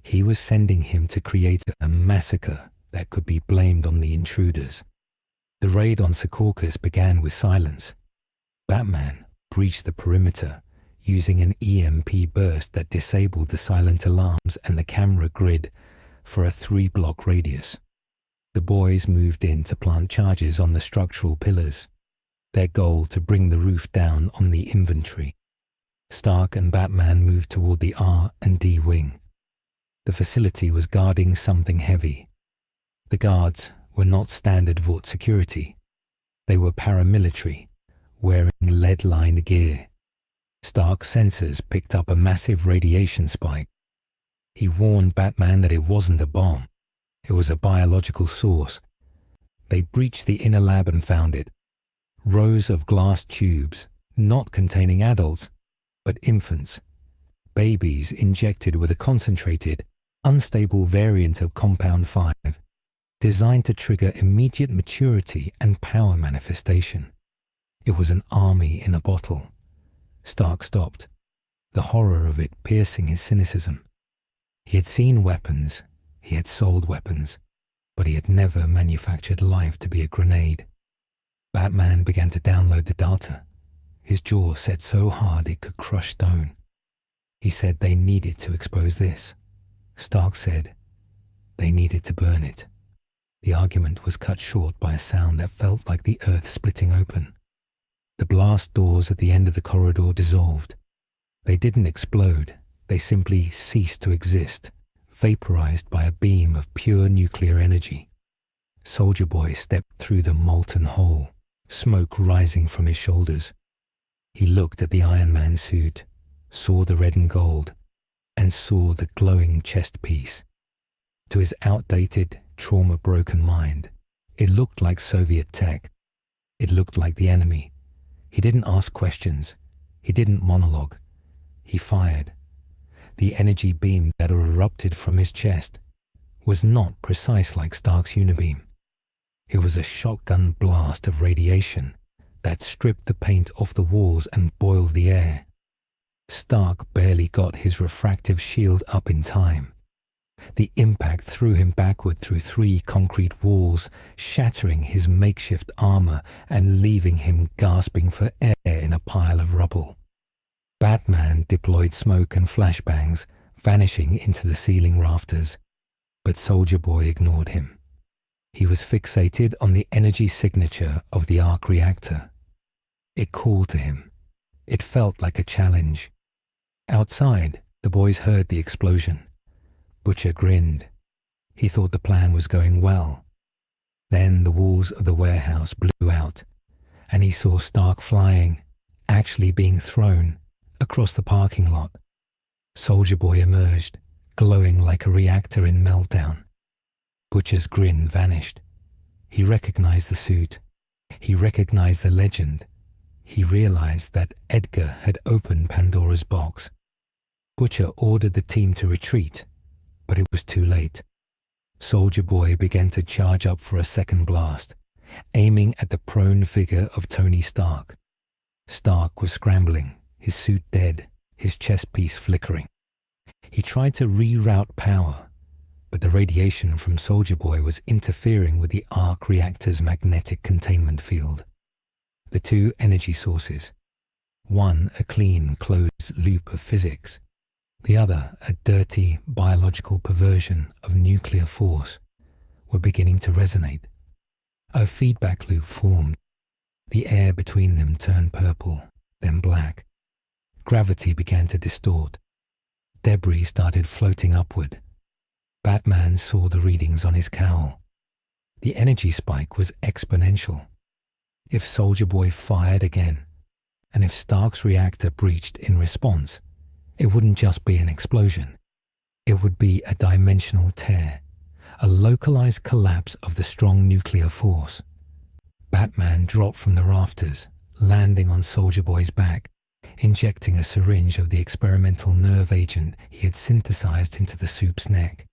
He was sending him to create a massacre that could be blamed on the intruders. The raid on Saucus began with silence. Batman breached the perimeter using an EMP burst that disabled the silent alarms and the camera grid for a 3-block radius. The boys moved in to plant charges on the structural pillars, their goal to bring the roof down on the inventory. Stark and Batman moved toward the R&D wing. The facility was guarding something heavy. The guards were not standard Vought security. They were paramilitary, wearing lead-lined gear. Stark's sensors picked up a massive radiation spike. He warned Batman that it wasn't a bomb. It was a biological source. They breached the inner lab and found it. Rows of glass tubes, not containing adults, but infants. Babies injected with a concentrated, unstable variant of Compound 5, designed to trigger immediate maturity and power manifestation. It was an army in a bottle. Stark stopped, the horror of it piercing his cynicism. He had seen weapons, he had sold weapons, but he had never manufactured life to be a grenade. Batman began to download the data. His jaw set so hard it could crush stone. He said they needed to expose this. Stark said they needed to burn it. The argument was cut short by a sound that felt like the earth splitting open. The blast doors at the end of the corridor dissolved. They didn't explode, they simply ceased to exist, vaporized by a beam of pure nuclear energy. Soldier Boy stepped through the molten hole, smoke rising from his shoulders. He looked at the Iron Man suit, saw the red and gold, and saw the glowing chest piece. To his outdated, trauma-broken mind, it looked like Soviet tech. It looked like the enemy. He didn't ask questions. He didn't monologue. He fired. The energy beam that erupted from his chest was not precise like Stark's unibeam. It was a shotgun blast of radiation that stripped the paint off the walls and boiled the air. Stark barely got his refractive shield up in time. The impact threw him backward through 3 concrete walls, shattering his makeshift armor and leaving him gasping for air in a pile of rubble. Batman deployed smoke and flashbangs, vanishing into the ceiling rafters, but Soldier Boy ignored him. He was fixated on the energy signature of the arc reactor. It called to him. It felt like a challenge. Outside, the boys heard the explosion. Butcher grinned. He thought the plan was going well. Then the walls of the warehouse blew out, and he saw Stark flying, actually being thrown, across the parking lot. Soldier Boy emerged, glowing like a reactor in meltdown. Butcher's grin vanished. He recognized the suit. He recognized the legend. He realized that Edgar had opened Pandora's box. Butcher ordered the team to retreat, but it was too late. Soldier Boy began to charge up for a second blast, aiming at the prone figure of Tony Stark. Stark was scrambling, his suit dead, his chest piece flickering. He tried to reroute power, but the radiation from Soldier Boy was interfering with the arc reactor's magnetic containment field. The 2 energy sources, one a clean, closed loop of physics, the other a dirty, biological perversion of nuclear force, were beginning to resonate. A feedback loop formed. The air between them turned purple, then black. Gravity began to distort. Debris started floating upward. Batman saw the readings on his cowl. The energy spike was exponential. If Soldier Boy fired again, and if Stark's reactor breached in response, it wouldn't just be an explosion. It would be a dimensional tear, a localized collapse of the strong nuclear force. Batman dropped from the rafters, landing on Soldier Boy's back, injecting a syringe of the experimental nerve agent he had synthesized into the soup's neck.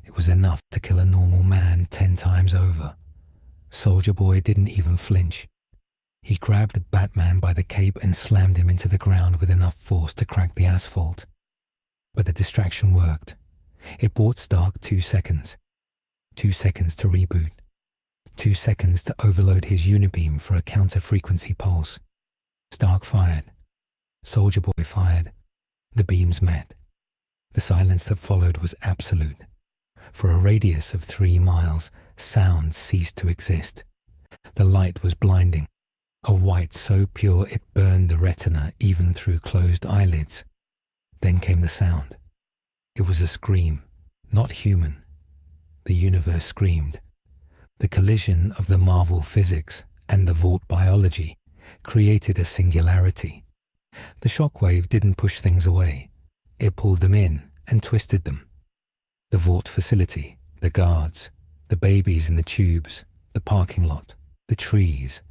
It was enough to kill a normal man 10 times over. Soldier Boy didn't even flinch. He grabbed Batman by the cape and slammed him into the ground with enough force to crack the asphalt. But the distraction worked. It bought Stark 2 seconds. 2 seconds to reboot. 2 seconds to overload his unibeam for a counter-frequency pulse. Stark fired. Soldier Boy fired. The beams met. The silence that followed was absolute. For a radius of 3 miles, sound ceased to exist. The light was blinding, a white so pure it burned the retina even through closed eyelids. Then came the sound. It was a scream, not human. The universe screamed. The collision of the Marvel physics and the Vought biology created a singularity. The shockwave didn't push things away. It pulled them in and twisted them. The Vought facility, the guards, the babies in the tubes, the parking lot, the trees,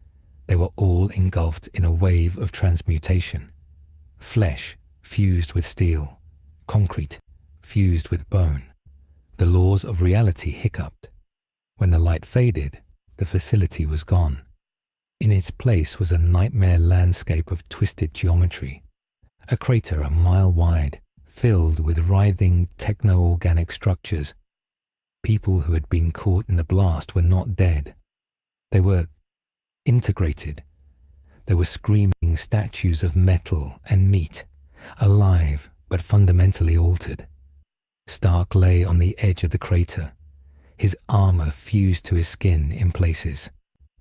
they were all engulfed in a wave of transmutation. Flesh fused with steel, concrete fused with bone. The laws of reality hiccuped. When the light faded, the facility was gone. In its place was a nightmare landscape of twisted geometry, a crater a mile wide, filled with writhing techno-organic structures. People who had been caught in the blast were not dead. They were integrated. They were screaming statues of metal and meat, alive but fundamentally altered. Stark lay on the edge of the crater, his armor fused to his skin in places,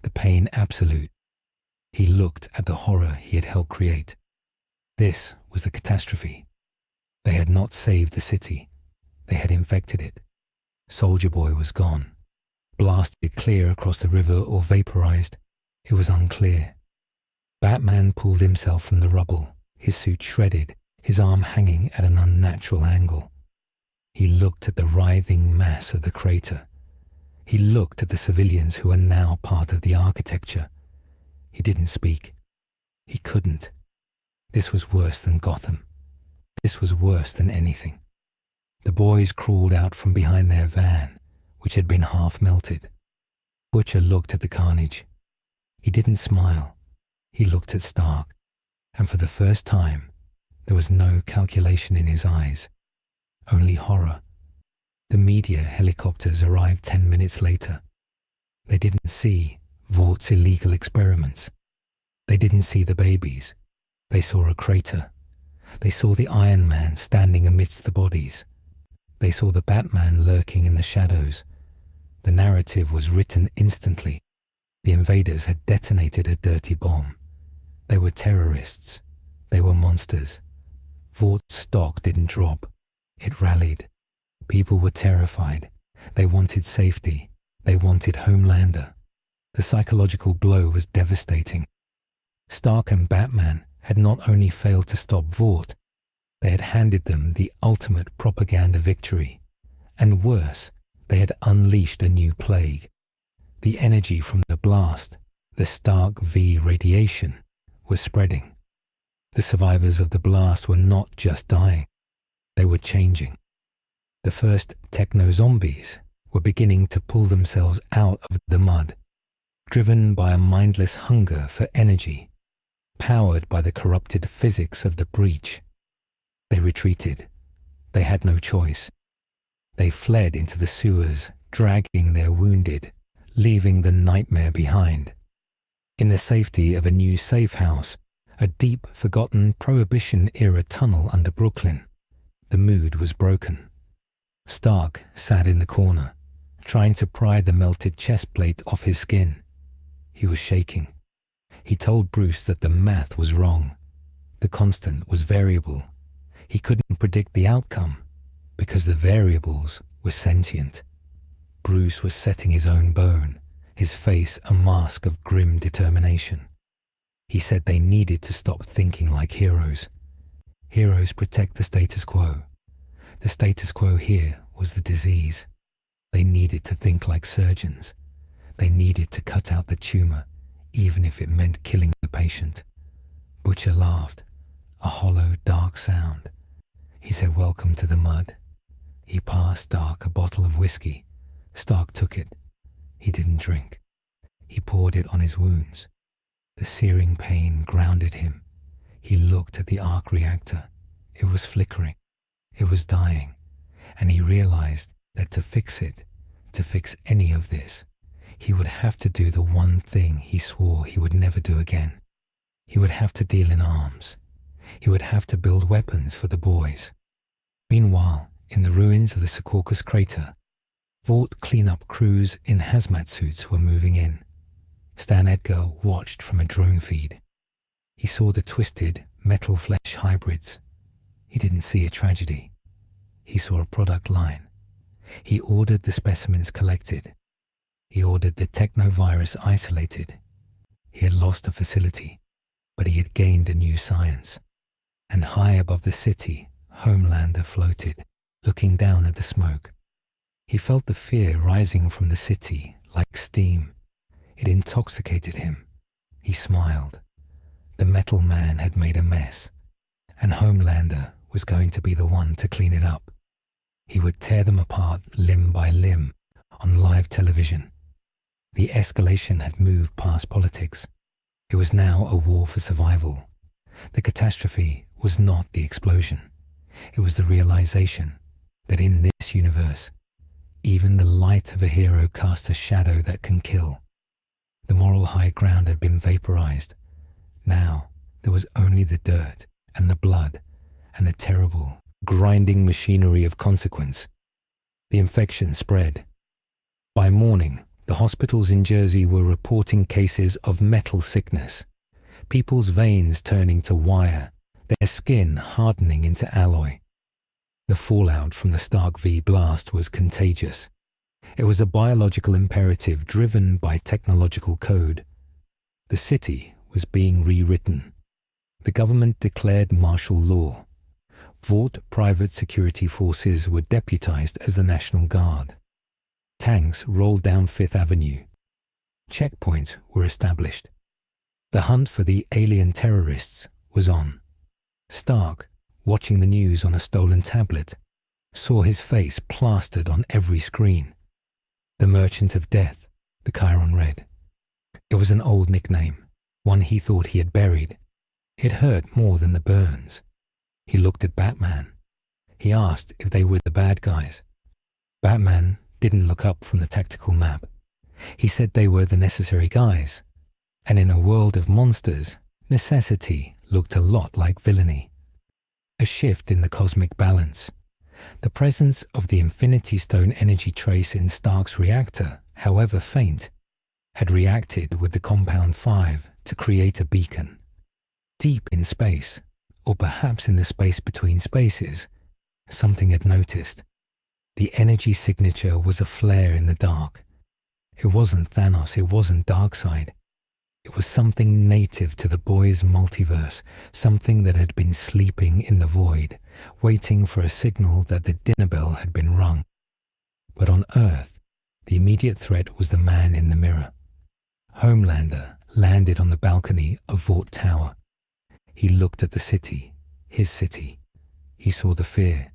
the pain absolute. He looked at the horror he had helped create. This was the catastrophe. They had not saved the city. They had infected it. Soldier Boy was gone. Blasted clear across the river or vaporized. It was unclear. Batman pulled himself from the rubble, his suit shredded, his arm hanging at an unnatural angle. He looked at the writhing mass of the crater. He looked at the civilians who were now part of the architecture. He didn't speak. He couldn't. This was worse than Gotham. This was worse than anything. The boys crawled out from behind their van, which had been half melted. Butcher looked at the carnage. He didn't smile. He looked at Stark, and for the first time, there was no calculation in his eyes, only horror. The media helicopters arrived 10 minutes later. They didn't see Vaught's illegal experiments. They didn't see the babies. They saw a crater. They saw the Iron Man standing amidst the bodies. They saw the Batman lurking in the shadows. The narrative was written instantly. The invaders had detonated a dirty bomb. They were terrorists. They were monsters. Vaught's stock didn't drop. It rallied. People were terrified. They wanted safety. They wanted Homelander. The psychological blow was devastating. Stark and Batman had not only failed to stop Vought, they had handed them the ultimate propaganda victory. And worse, they had unleashed a new plague. The energy from the blast, the Stark V radiation, was spreading. The survivors of the blast were not just dying, they were changing. The first techno-zombies were beginning to pull themselves out of the mud, driven by a mindless hunger for energy, powered by the corrupted physics of the breach. They retreated. They had no choice. They fled into the sewers, dragging their wounded, leaving the nightmare behind. In the safety of a new safe house, a deep, forgotten Prohibition-era tunnel under Brooklyn, the mood was broken. Stark sat in the corner, trying to pry the melted chest plate off his skin. He was shaking. He told Bruce that the math was wrong. The constant was variable. He couldn't predict the outcome because the variables were sentient. Bruce was setting his own bone, his face a mask of grim determination. He said they needed to stop thinking like heroes. Heroes protect the status quo. The status quo here was the disease. They needed to think like surgeons. They needed to cut out the tumor even if it meant killing the patient. Butcher laughed, a hollow, dark sound. He said, "Welcome to the mud." He passed Stark a bottle of whiskey. Stark took it. He didn't drink. He poured it on his wounds. The searing pain grounded him. He looked at the arc reactor. It was flickering. It was dying. And he realized that to fix it, to fix any of this, he would have to do the one thing he swore he would never do again. He would have to deal in arms. He would have to build weapons for the boys. Meanwhile, in the ruins of the Saucus crater, Vought cleanup crews in hazmat suits were moving in. Stan Edgar watched from a drone feed. He saw the twisted, metal-flesh hybrids. He didn't see a tragedy. He saw a product line. He ordered the specimens collected. He ordered the technovirus isolated. He had lost a facility, but he had gained a new science. And high above the city, Homelander floated, looking down at the smoke. He felt the fear rising from the city like steam. It intoxicated him. He smiled. The metal man had made a mess, and Homelander was going to be the one to clean it up. He would tear them apart limb by limb on live television. The escalation had moved past politics. It was now a war for survival. The catastrophe was not the explosion. It was the realization that in this universe, even the light of a hero casts a shadow that can kill. The moral high ground had been vaporized. Now there was only the dirt and the blood and the terrible, grinding machinery of consequence. The infection spread. By morning, the hospitals in Jersey were reporting cases of metal sickness, people's veins turning to wire, their skin hardening into alloy. The fallout from the Stark V blast was contagious. It was a biological imperative driven by technological code. The city was being rewritten. The government declared martial law. Vought private security forces were deputized as the National Guard. Tanks rolled down Fifth Avenue. Checkpoints were established. The hunt for the alien terrorists was on. Stark, watching the news on a stolen tablet, saw his face plastered on every screen. The Merchant of Death, the Chiron read. It was an old nickname, one he thought he had buried. It hurt more than the burns. He looked at Batman. He asked if they were the bad guys. Batman didn't look up from the tactical map. He said they were the necessary guys. And in a world of monsters, necessity looked a lot like villainy. A shift in the cosmic balance. The presence of the Infinity Stone energy trace in Stark's reactor, however faint, had reacted with the Compound 5 to create a beacon. Deep in space, or perhaps in the space between spaces, something had noticed. The energy signature was a flare in the dark. It wasn't Thanos, it wasn't Darkseid. It was something native to the boys' multiverse, something that had been sleeping in the void, waiting for a signal that the dinner bell had been rung. But on Earth, the immediate threat was the man in the mirror. Homelander landed on the balcony of Vought Tower. He looked at the city, his city. He saw the fear,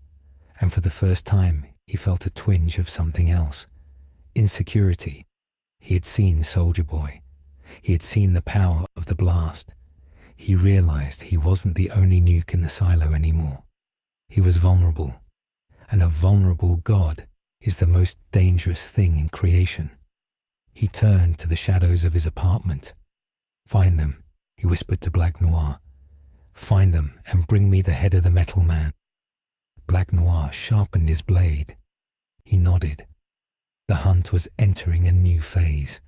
and for the first time he felt a twinge of something else. Insecurity. He had seen Soldier Boy. He had seen the power of the blast. He realized he wasn't the only nuke in the silo anymore. He was vulnerable, and a vulnerable god is the most dangerous thing in creation. He turned to the shadows of his apartment. "Find them," he whispered to Black Noir. "Find them and bring me the head of the metal man." Black Noir sharpened his blade. He nodded. The hunt was entering a new phase.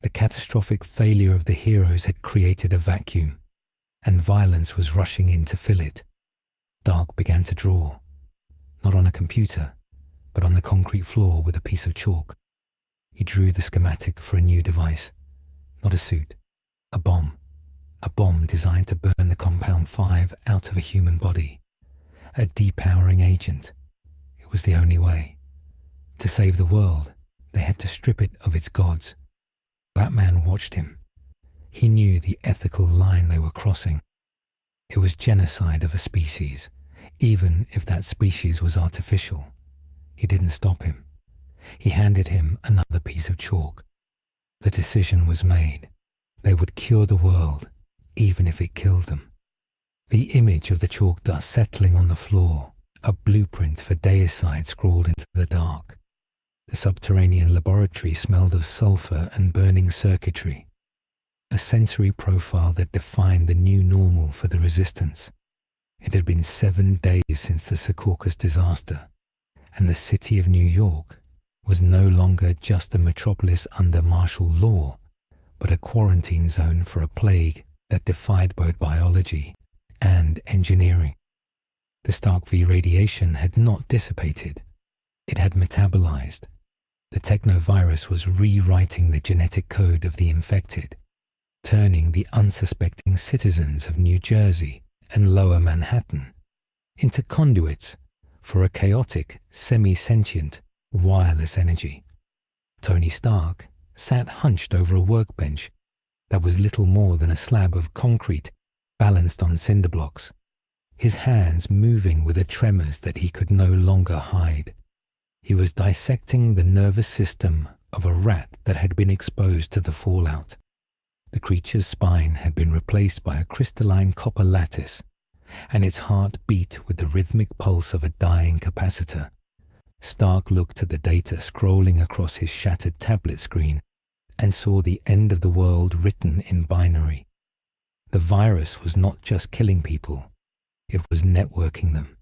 The catastrophic failure of the heroes had created a vacuum, and violence was rushing in to fill it. Dark began to draw, not on a computer, but on the concrete floor with a piece of chalk. He drew the schematic for a new device, not a suit, a bomb designed to burn the Compound 5 out of a human body, a depowering agent. It was the only way. To save the world, they had to strip it of its gods. Batman watched him. He knew the ethical line they were crossing. It was genocide of a species, even if that species was artificial. He didn't stop him. He handed him another piece of chalk. The decision was made. They would cure the world, even if it killed them. The image of the chalk dust settling on the floor, a blueprint for deicide scrawled into the dark. The subterranean laboratory smelled of sulfur and burning circuitry. A sensory profile that defined the new normal for the resistance. It had been 7 days since the Saucus disaster, and the city of New York was no longer just a metropolis under martial law, but a quarantine zone for a plague that defied both biology and engineering. The Stark V radiation had not dissipated. It had metabolized. The technovirus was rewriting the genetic code of the infected, turning the unsuspecting citizens of New Jersey and Lower Manhattan into conduits for a chaotic, semi-sentient, wireless energy. Tony Stark sat hunched over a workbench that was little more than a slab of concrete balanced on cinder blocks, his hands moving with a tremors that he could no longer hide. He was dissecting the nervous system of a rat that had been exposed to the fallout. The creature's spine had been replaced by a crystalline copper lattice, and its heart beat with the rhythmic pulse of a dying capacitor. Stark looked at the data scrolling across his shattered tablet screen and saw the end of the world written in binary. The virus was not just killing people, it was networking them.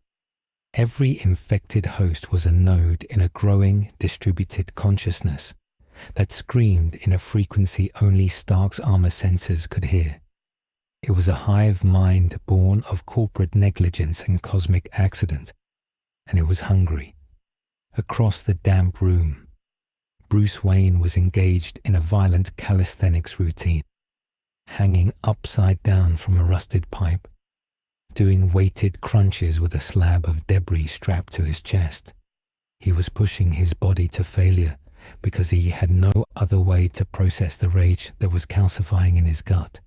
Every infected host was a node in a growing, distributed consciousness that screamed in a frequency only Stark's armor sensors could hear. It was a hive mind born of corporate negligence and cosmic accident, and it was hungry. Across the damp room, Bruce Wayne was engaged in a violent calisthenics routine, hanging upside down from a rusted pipe, doing weighted crunches with a slab of debris strapped to his chest. He was pushing his body to failure because he had no other way to process the rage that was calcifying in his gut.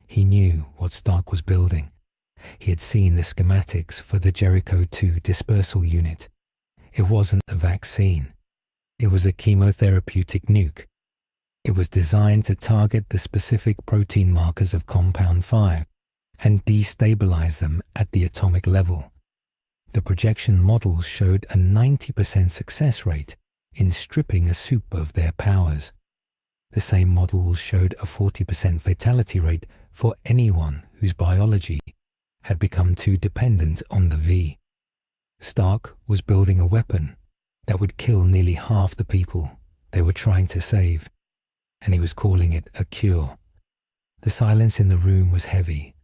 He knew what Stark was building. He had seen the schematics for the Jericho 2 dispersal unit. It wasn't a vaccine. It was a chemotherapeutic nuke. It was designed to target the specific protein markers of Compound 5 and destabilize them at the atomic level. The projection models showed a 90% success rate in stripping a soup of their powers. The same models showed a 40% fatality rate for anyone whose biology had become too dependent on the V. Stark was building a weapon that would kill nearly half the people they were trying to save, and he was calling it a cure. The silence in the room was heavy,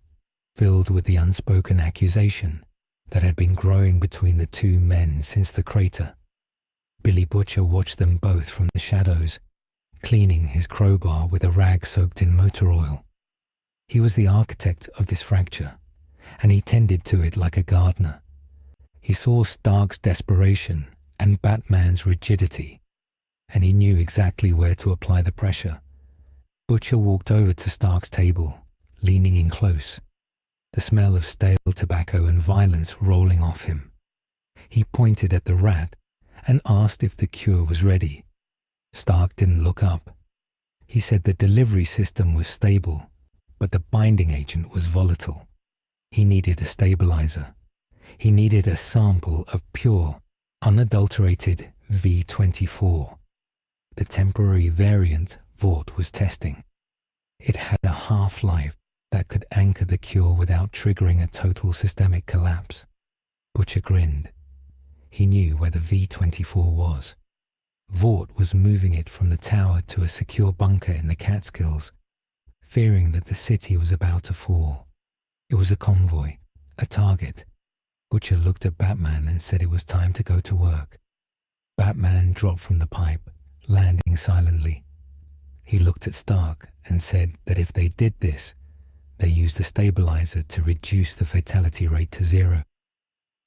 filled with the unspoken accusation that had been growing between the two men since the crater. Billy Butcher watched them both from the shadows, cleaning his crowbar with a rag soaked in motor oil. He was the architect of this fracture, and he tended to it like a gardener. He saw Stark's desperation and Batman's rigidity, and he knew exactly where to apply the pressure. Butcher walked over to Stark's table, leaning in close, the smell of stale tobacco and violence rolling off him. He pointed at the rat and asked if the cure was ready. Stark didn't look up. He said the delivery system was stable, but the binding agent was volatile. He needed a stabilizer. He needed a sample of pure, unadulterated V24. The temporary variant Vought was testing. It had a half-life that could anchor the cure without triggering a total systemic collapse. Butcher grinned. He knew where the V24 was. Vought was moving it from the tower to a secure bunker in the Catskills, fearing that the city was about to fall. It was a convoy, a target. Butcher looked at Batman and said it was time to go to work. Batman dropped from the pipe, landing silently. He looked at Stark and said that if they did this, they used the stabilizer to reduce the fatality rate to 0.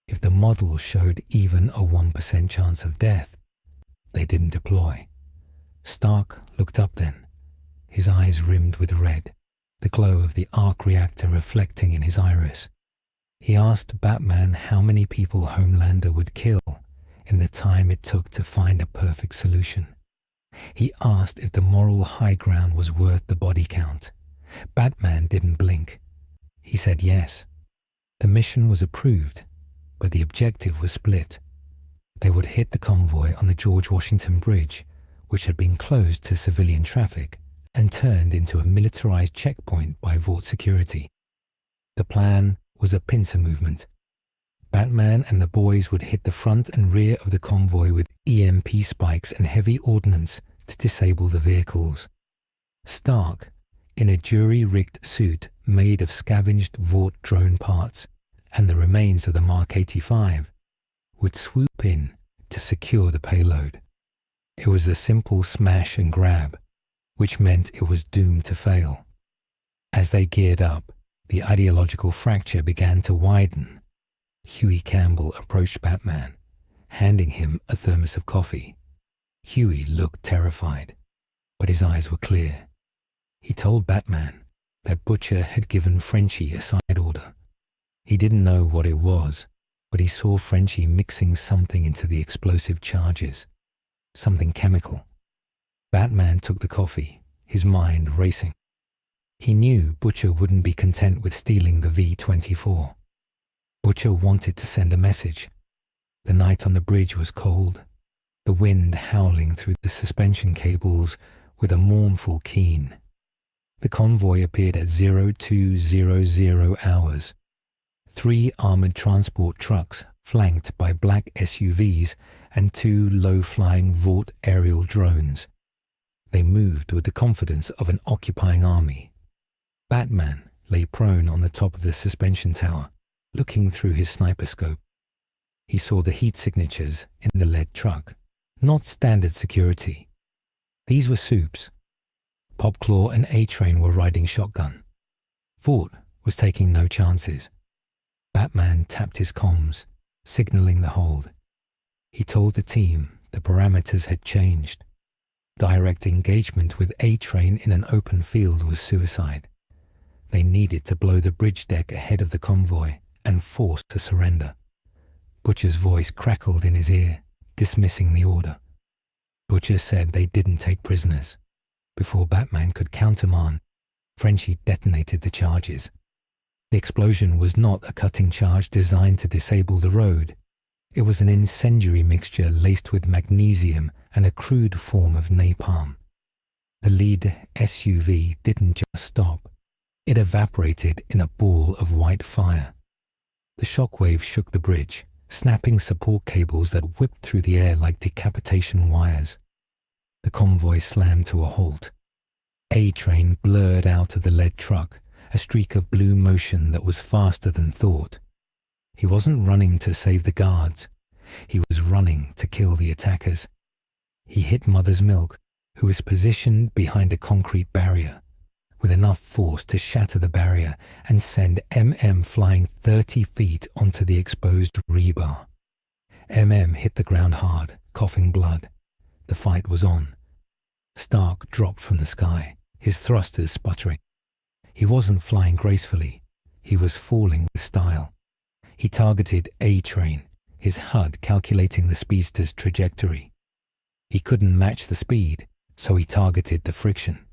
If the model showed even a 1% chance of death, they didn't deploy. Stark looked up then, his eyes rimmed with red. the glow of the arc reactor reflecting in his iris. He asked Batman how many people Homelander would kill in the time it took to find a perfect solution. He asked if the moral high ground was worth the body count. Batman didn't blink. He said yes. The mission was approved, but the objective was split. They would hit the convoy on the George Washington Bridge, which had been closed to civilian traffic and turned into a militarized checkpoint by Vought security. The plan was a pincer movement. Batman and the boys would hit the front and rear of the convoy with EMP spikes and heavy ordnance to disable the vehicles. Stark, in a jury-rigged suit made of scavenged Vought drone parts and the remains of the Mark 85, would swoop in to secure the payload. It was a simple smash and grab, which meant it was doomed to fail. As they geared up, the ideological fracture began to widen. Huey Campbell approached Batman, handing him a thermos of coffee. Huey looked terrified, but his eyes were clear. He told Batman that Butcher had given Frenchie a side order. He didn't know what it was, but he saw Frenchie mixing something into the explosive charges, something chemical. Batman took the coffee, his mind racing. He knew Butcher wouldn't be content with stealing the V-24. Butcher wanted to send a message. The night on the bridge was cold, the wind howling through the suspension cables with a mournful keen. The convoy appeared at 0200 hours. 3 armored transport trucks flanked by black SUVs and 2 low-flying Vought aerial drones. They moved with the confidence of an occupying army. Batman lay prone on the top of the suspension tower, looking through his sniper scope. He saw the heat signatures in the lead truck, not standard security. These were supes. Popclaw and A-Train were riding shotgun. Vought was taking no chances. Batman tapped his comms, signaling the hold. He told the team the parameters had changed. Direct engagement with A-Train in an open field was suicide. They needed to blow the bridge deck ahead of the convoy and force a surrender. Butcher's voice crackled in his ear, dismissing the order. Butcher said they didn't take prisoners. Before Batman could countermand, Frenchie detonated the charges. The explosion was not a cutting charge designed to disable the road. It was an incendiary mixture laced with magnesium and a crude form of napalm. The lead SUV didn't just stop. It evaporated in a ball of white fire. The shockwave shook the bridge, snapping support cables that whipped through the air like decapitation wires. The convoy slammed to a halt. A-Train blurred out of the lead truck, a streak of blue motion that was faster than thought. He wasn't running to save the guards. He was running to kill the attackers. He hit Mother's Milk, who was positioned behind a concrete barrier, with enough force to shatter the barrier and send MM flying 30 feet onto the exposed rebar. MM hit the ground hard, coughing blood. The fight was on. Stark dropped from the sky, his thrusters sputtering. He wasn't flying gracefully. He was falling with style. He targeted A-Train, his HUD calculating the speedster's trajectory. He couldn't match the speed, so he targeted the friction.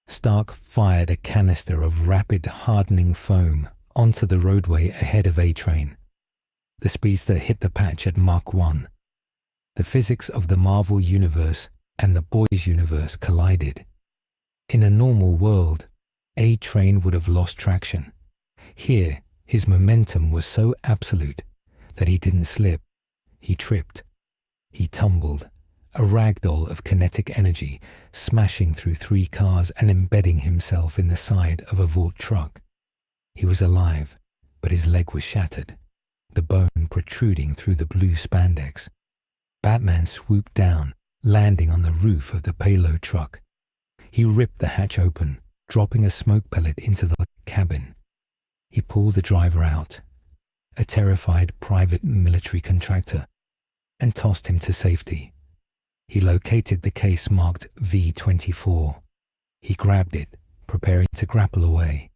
Stark fired a canister of rapid hardening foam onto the roadway ahead of A-Train. The speedster hit the patch at Mach 1. The physics of the Marvel universe and the boys' universe collided. In a normal world, A-Train would have lost traction. Here, his momentum was so absolute that he didn't slip. He tripped. He tumbled, a ragdoll of kinetic energy, smashing through 3 cars and embedding himself in the side of a Vought truck. He was alive, but his leg was shattered, the bone protruding through the blue spandex. Batman swooped down, landing on the roof of the payload truck. He ripped the hatch open, dropping a smoke pellet into the cabin. He pulled the driver out, a terrified private military contractor, and tossed him to safety. He located the case marked V-24. He grabbed it, preparing to grapple away.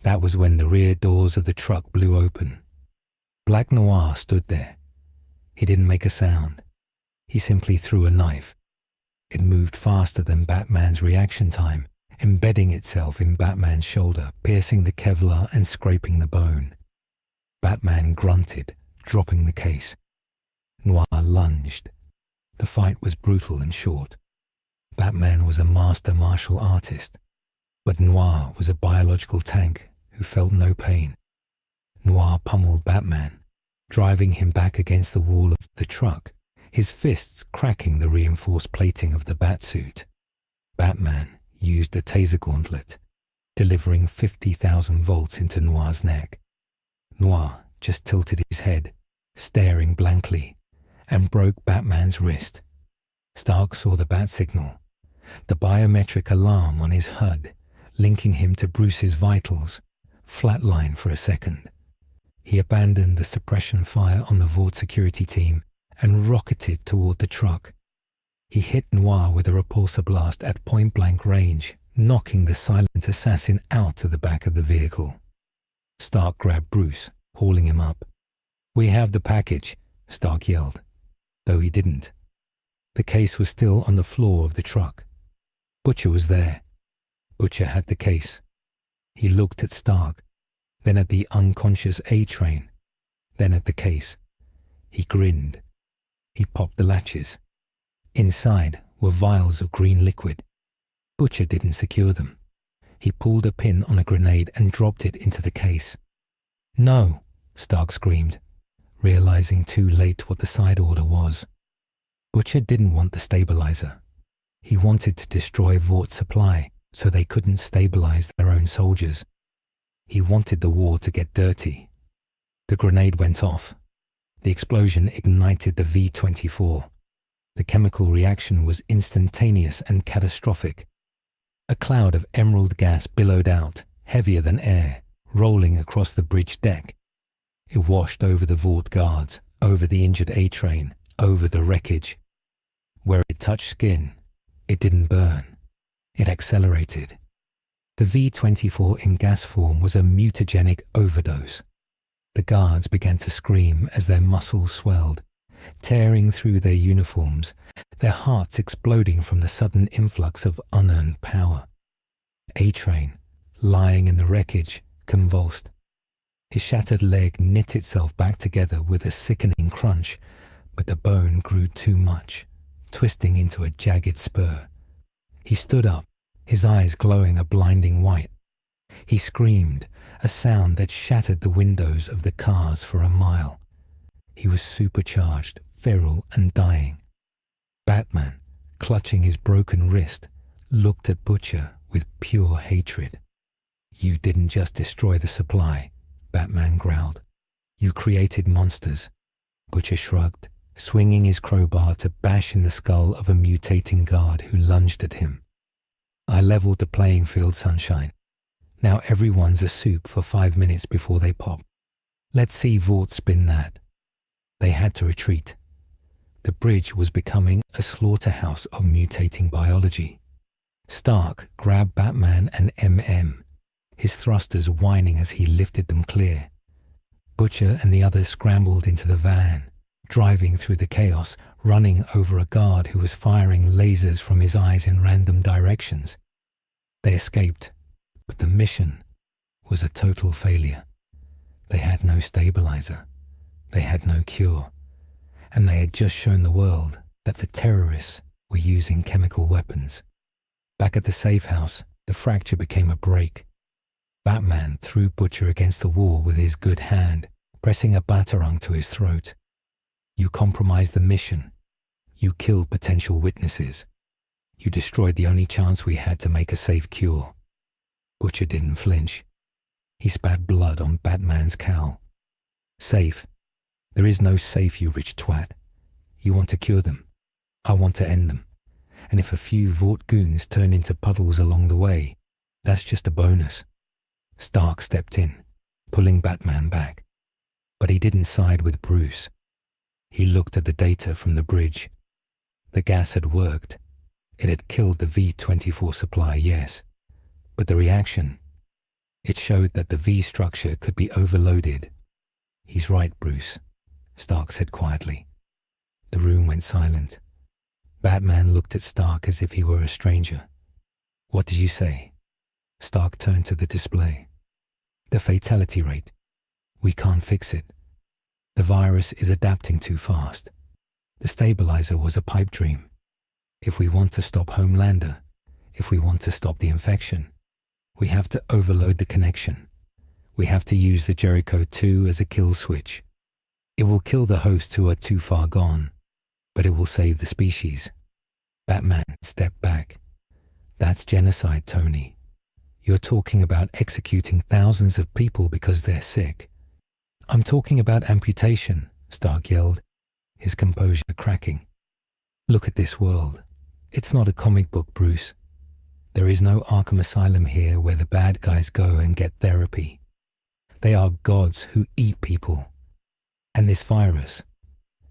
That was when the rear doors of the truck blew open. Black Noir stood there. He didn't make a sound. He simply threw a knife. It moved faster than Batman's reaction time, embedding itself in Batman's shoulder, piercing the Kevlar and scraping the bone. Batman grunted, dropping the case. Noir lunged. The fight was brutal and short. Batman was a master martial artist, but Noir was a biological tank who felt no pain. Noir pummeled Batman, driving him back against the wall of the truck, his fists cracking the reinforced plating of the Batsuit. Batman used the taser gauntlet, delivering 50,000 volts into Noir's neck. Noir just tilted his head, staring blankly, and broke Batman's wrist. Stark saw the bat signal, the biometric alarm on his HUD, linking him to Bruce's vitals, flatlined for a second. He abandoned the suppression fire on the Vought security team and rocketed toward the truck. He hit Noir with a repulsor blast at point-blank range, knocking the silent assassin out of the back of the vehicle. Stark grabbed Bruce, hauling him up. "We have the package," Stark yelled, though he didn't. The case was still on the floor of the truck. Butcher was there. Butcher had the case. He looked at Stark, then at the unconscious A-Train, then at the case. He grinned. He popped the latches. Inside were vials of green liquid. Butcher didn't secure them. He pulled a pin on a grenade and dropped it into the case. "No!" Stark screamed, realizing too late what the side order was. Butcher didn't want the stabilizer. He wanted to destroy Vaught's supply so they couldn't stabilize their own soldiers. He wanted the war to get dirty. The grenade went off. The explosion ignited the V-24. The chemical reaction was instantaneous and catastrophic. A cloud of emerald gas billowed out, heavier than air, rolling across the bridge deck. It washed over the Vought guards, over the injured A-Train, over the wreckage. Where it touched skin, it didn't burn. It accelerated. The V-24 in gas form was a mutagenic overdose. The guards began to scream as their muscles swelled, tearing through their uniforms, their hearts exploding from the sudden influx of unearned power. A-Train, lying in the wreckage, convulsed. His shattered leg knit itself back together with a sickening crunch, but the bone grew too much, twisting into a jagged spur. He stood up, his eyes glowing a blinding white. He screamed, a sound that shattered the windows of the cars for a mile. He was supercharged, feral and dying. Batman, clutching his broken wrist, looked at Butcher with pure hatred. "You didn't just destroy the supply," Batman growled. "You created monsters." Butcher shrugged, swinging his crowbar to bash in the skull of a mutating guard who lunged at him. "I leveled the playing field, Sunshine. Now everyone's a soup for 5 minutes before they pop. Let's see Vought spin that." They had to retreat. The bridge was becoming a slaughterhouse of mutating biology. Stark grabbed Batman and MM, his thrusters whining as he lifted them clear. Butcher and the others scrambled into the van, driving through the chaos, running over a guard who was firing lasers from his eyes in random directions. They escaped, but the mission was a total failure. They had no stabilizer. They had no cure. And they had just shown the world that the terrorists were using chemical weapons. Back at the safe house, the fracture became a break. Batman threw Butcher against the wall with his good hand, pressing a batarang to his throat. "You compromised the mission. You killed potential witnesses. You destroyed the only chance we had to make a safe cure." Butcher didn't flinch. He spat blood on Batman's cowl. "Safe? There is no safe, you rich twat. You want to cure them. I want to end them. And if a few Vought goons turn into puddles along the way, that's just a bonus." Stark stepped in, pulling Batman back. But he didn't side with Bruce. He looked at the data from the bridge. The gas had worked. It had killed the V-24 supply, yes. But the reaction, it showed that the V structure could be overloaded. "He's right, Bruce," Stark said quietly. The room went silent. Batman looked at Stark as if he were a stranger. "What did you say?" Stark turned to the display. "The fatality rate. We can't fix it. The virus is adapting too fast. The stabilizer was a pipe dream. If we want to stop Homelander, if we want to stop the infection, we have to overload the connection. We have to use the Jericho 2 as a kill switch. It will kill the hosts who are too far gone, but it will save the species." Batman stepped back. "That's genocide, Tony. You're talking about executing thousands of people because they're sick." "I'm talking about amputation," Stark yelled, his composure cracking. "Look at this world. It's not a comic book, Bruce. There is no Arkham Asylum here where the bad guys go and get therapy. They are gods who eat people. And this virus,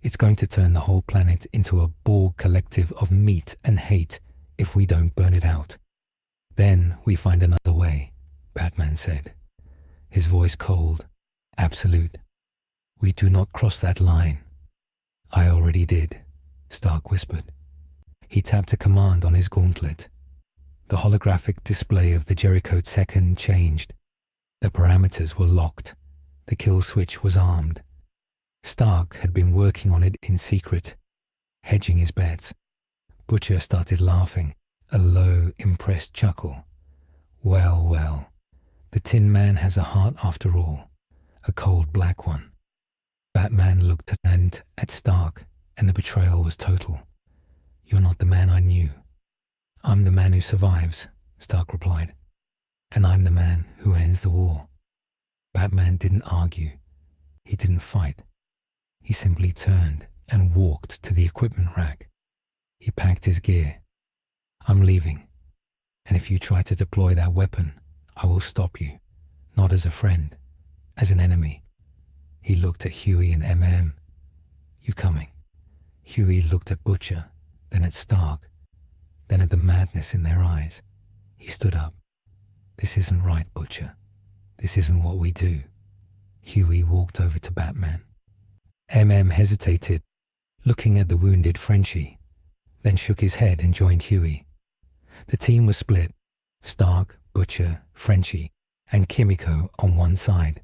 it's going to turn the whole planet into a Borg collective of meat and hate if we don't burn it out. Then we find another way," Batman said, his voice cold, absolute. "We do not cross that line." "I already did," Stark whispered. He tapped a command on his gauntlet. The holographic display of the Jericho 2 changed. The parameters were locked. The kill switch was armed. Stark had been working on it in secret, hedging his bets. Butcher started laughing, a low, impressed chuckle. "Well, well, the Tin Man has a heart after all, a cold black one." Batman looked at Stark, and the betrayal was total. "You're not the man I knew." "I'm the man who survives," Stark replied. "And I'm the man who ends the war." Batman didn't argue. He didn't fight. He simply turned and walked to the equipment rack. He packed his gear. "I'm leaving. And if you try to deploy that weapon, I will stop you. Not as a friend, as an enemy." He looked at Huey and MM. "You coming?" Huey looked at Butcher, then at Stark, then at the madness in their eyes. He stood up. "This isn't right, Butcher. This isn't what we do." Huey walked over to Batman. MM hesitated, looking at the wounded Frenchie, then shook his head and joined Huey. The team was split. Stark, Butcher, Frenchie, and Kimiko on one side.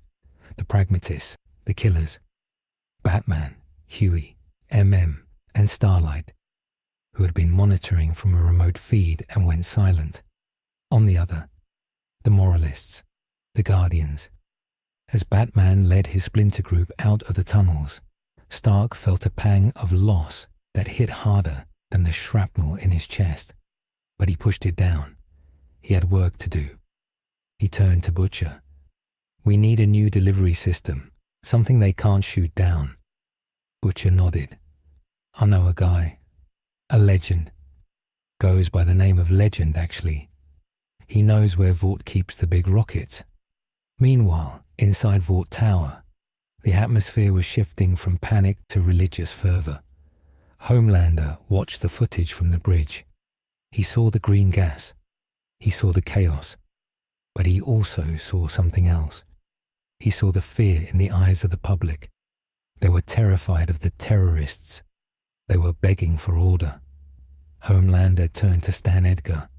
The pragmatists, the killers. Batman, Huey, MM, and Starlight, who had been monitoring from a remote feed and went silent. On the other, the moralists, the guardians. As Batman led his splinter group out of the tunnels, Stark felt a pang of loss that hit harder than the shrapnel in his chest. But he pushed it down. He had work to do. He turned to Butcher. "We need a new delivery system, something they can't shoot down." Butcher nodded. "I know a guy. A legend. Goes by the name of Legend, actually. He knows where Vought keeps the big rockets." Meanwhile, inside Vought Tower, the atmosphere was shifting from panic to religious fervor. Homelander watched the footage from the bridge. He saw the green gas. He saw the chaos. But he also saw something else. He saw the fear in the eyes of the public. They were terrified of the terrorists. They were begging for order. Homelander turned to Stan Edgar.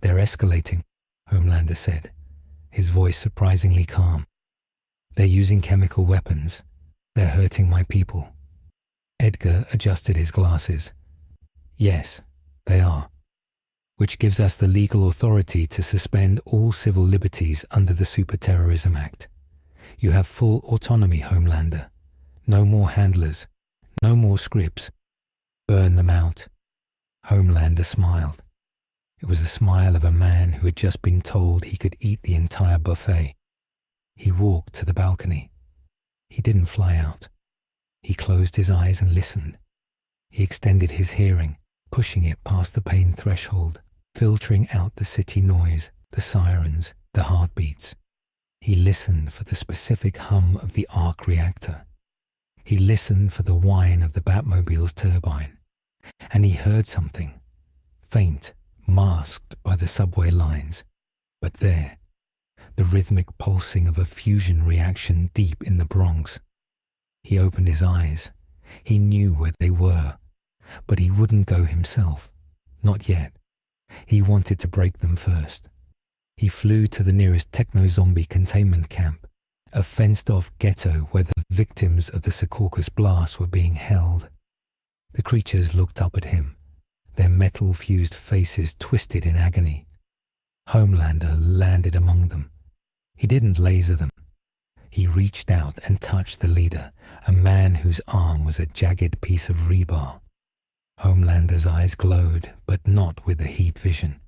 "They're escalating," Homelander said, his voice surprisingly calm. "They're using chemical weapons. They're hurting my people." Edgar adjusted his glasses. "Yes, they are. Which gives us the legal authority to suspend all civil liberties under the Super-Terrorism Act. You have full autonomy, Homelander. No more handlers. No more scripts. Burn them out." Homelander smiled. It was the smile of a man who had just been told he could eat the entire buffet. He walked to the balcony. He didn't fly out. He closed his eyes and listened. He extended his hearing, pushing it past the pain threshold, filtering out the city noise, the sirens, the heartbeats. He listened for the specific hum of the arc reactor. He listened for the whine of the Batmobile's turbine. And he heard something, faint, masked by the subway lines. But there, the rhythmic pulsing of a fusion reaction deep in the Bronx. He opened his eyes. He knew where they were, but he wouldn't go himself. Not yet. He wanted to break them first. He flew to the nearest techno-zombie containment camp, a fenced-off ghetto where the victims of the Saucus blast were being held. The creatures looked up at him, their metal-fused faces twisted in agony. Homelander landed among them. He didn't laser them. He reached out and touched the leader, a man whose arm was a jagged piece of rebar. Homelander's eyes glowed, but not with the heat vision.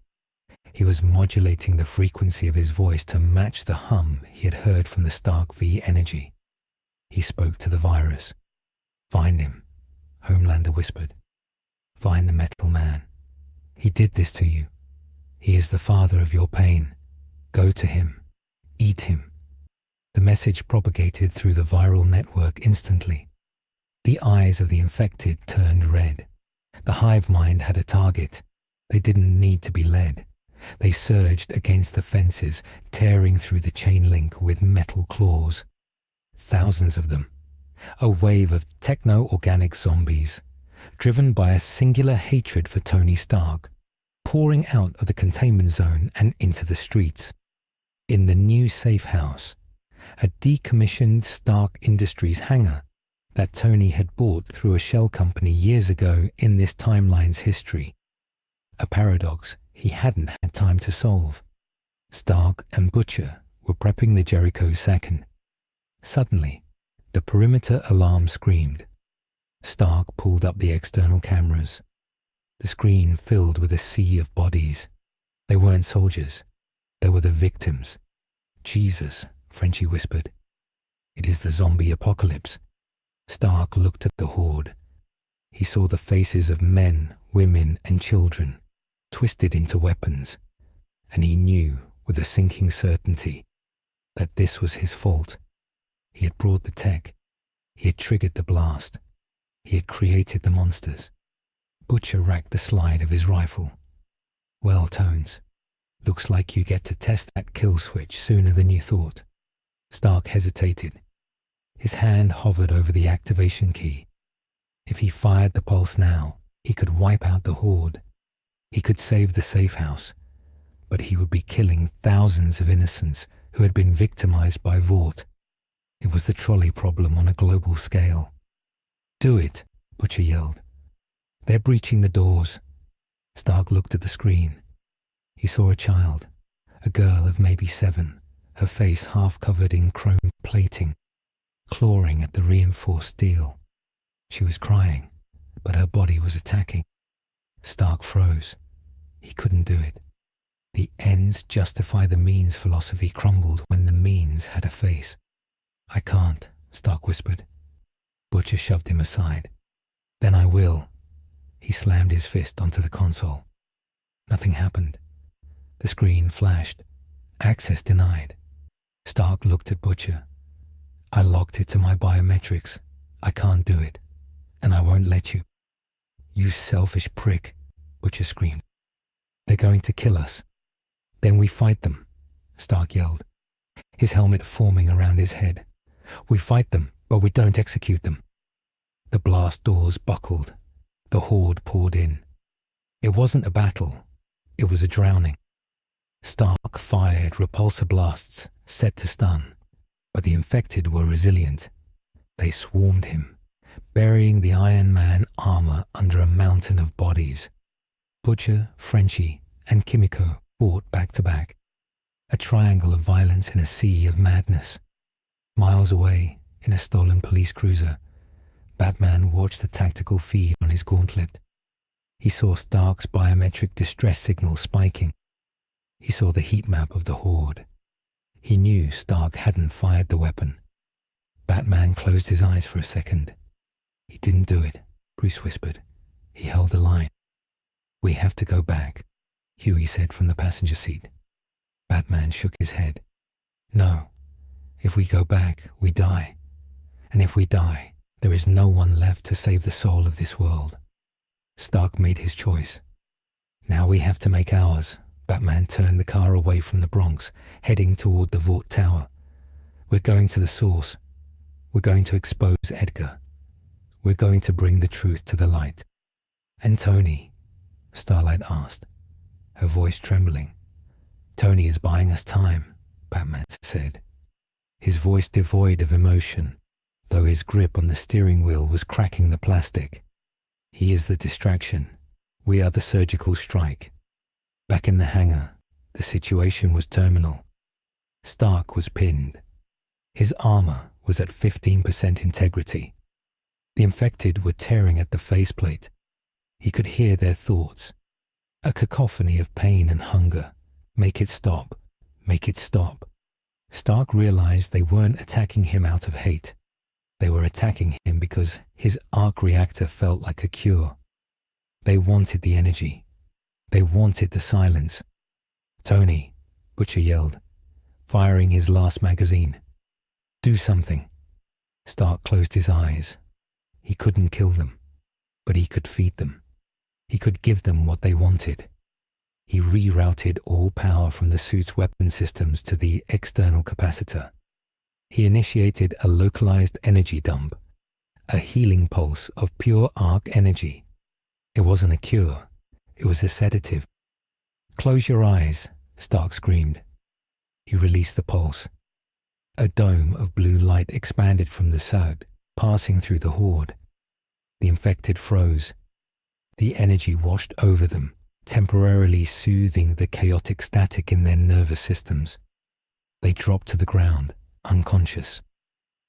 He was modulating the frequency of his voice to match the hum he had heard from the Stark V energy. He spoke to the virus. "Find him," Homelander whispered. "Find the metal man. He did this to you. He is the father of your pain. Go to him. Eat him." The message propagated through the viral network instantly. The eyes of the infected turned red. The hive mind had a target. They didn't need to be led. They surged against the fences, tearing through the chain link with metal claws. Thousands of them. A wave of techno-organic zombies, driven by a singular hatred for Tony Stark, pouring out of the containment zone and into the streets. In the new safe house, a decommissioned Stark Industries hangar that Tony had bought through a shell company years ago in this timeline's history. A paradox he hadn't had time to solve. Stark and Butcher were prepping the Jericho second. Suddenly, the perimeter alarm screamed. Stark pulled up the external cameras. The screen filled with a sea of bodies. They weren't soldiers. They were the victims. "Jesus," Frenchie whispered. "It is the zombie apocalypse." Stark looked at the horde. He saw the faces of men, women, and children, twisted into weapons, and he knew with a sinking certainty that this was his fault. He had brought the tech. He had triggered the blast. He had created the monsters. Butcher racked the slide of his rifle. "Well, Tones, looks like you get to test that kill switch sooner than you thought." Stark hesitated. His hand hovered over the activation key. If he fired the pulse now, he could wipe out the horde. He could save the safe house, but he would be killing thousands of innocents who had been victimized by Vought. It was the trolley problem on a global scale. "Do it," Butcher yelled. "They're breaching the doors." Stark looked at the screen. He saw a child, a girl of maybe 7, her face half covered in chrome plating, clawing at the reinforced steel. She was crying, but her body was attacking. Stark froze. He couldn't do it. The ends justify the means philosophy crumbled when the means had a face. "I can't," Stark whispered. Butcher shoved him aside. "Then I will." He slammed his fist onto the console. Nothing happened. The screen flashed. "Access denied." Stark looked at Butcher. "I locked it to my biometrics. I can't do it. And I won't let you." "You selfish prick," Butcher screamed. "They're going to kill us." "Then we fight them," Stark yelled, his helmet forming around his head. "We fight them, but we don't execute them." The blast doors buckled. The horde poured in. It wasn't a battle. It was a drowning. Stark fired repulsor blasts set to stun, but the infected were resilient. They swarmed him, burying the Iron Man armor under a mountain of bodies. Butcher, Frenchie, and Kimiko fought back to back, a triangle of violence in a sea of madness. Miles away, in a stolen police cruiser, Batman watched the tactical feed on his gauntlet. He saw Stark's biometric distress signal spiking. He saw the heat map of the horde. He knew Stark hadn't fired the weapon. Batman closed his eyes for a second. "He didn't do it," Bruce whispered. "He held the line." "We have to go back," Huey said from the passenger seat. Batman shook his head. "No. If we go back, we die. And if we die, there is no one left to save the soul of this world." Stark made his choice. "Now we have to make ours," Batman turned the car away from the Bronx, heading toward the Vought Tower. We're going to the source. We're going to expose Edgar. We're going to bring the truth to the light. And Tony? Starlight asked, her voice trembling. Tony is buying us time, Batman said, his voice devoid of emotion, though his grip on the steering wheel was cracking the plastic. He is the distraction. We are the surgical strike. Back in the hangar, the situation was terminal. Stark was pinned. His armor was at 15% integrity. The infected were tearing at the faceplate. He could hear their thoughts. A cacophony of pain and hunger. Make it stop. Make it stop. Stark realized they weren't attacking him out of hate. They were attacking him because his arc reactor felt like a cure. They wanted the energy. They wanted the silence. Tony, Butcher yelled, firing his last magazine. Do something. Stark closed his eyes. He couldn't kill them, but he could feed them. He could give them what they wanted. He rerouted all power from the suit's weapon systems to the external capacitor. He initiated a localized energy dump, a healing pulse of pure arc energy. It wasn't a cure. It was a sedative. Close your eyes, Stark screamed. He released the pulse. A dome of blue light expanded from the suit, passing through the horde. The infected froze. The energy washed over them, temporarily soothing the chaotic static in their nervous systems. They dropped to the ground, unconscious.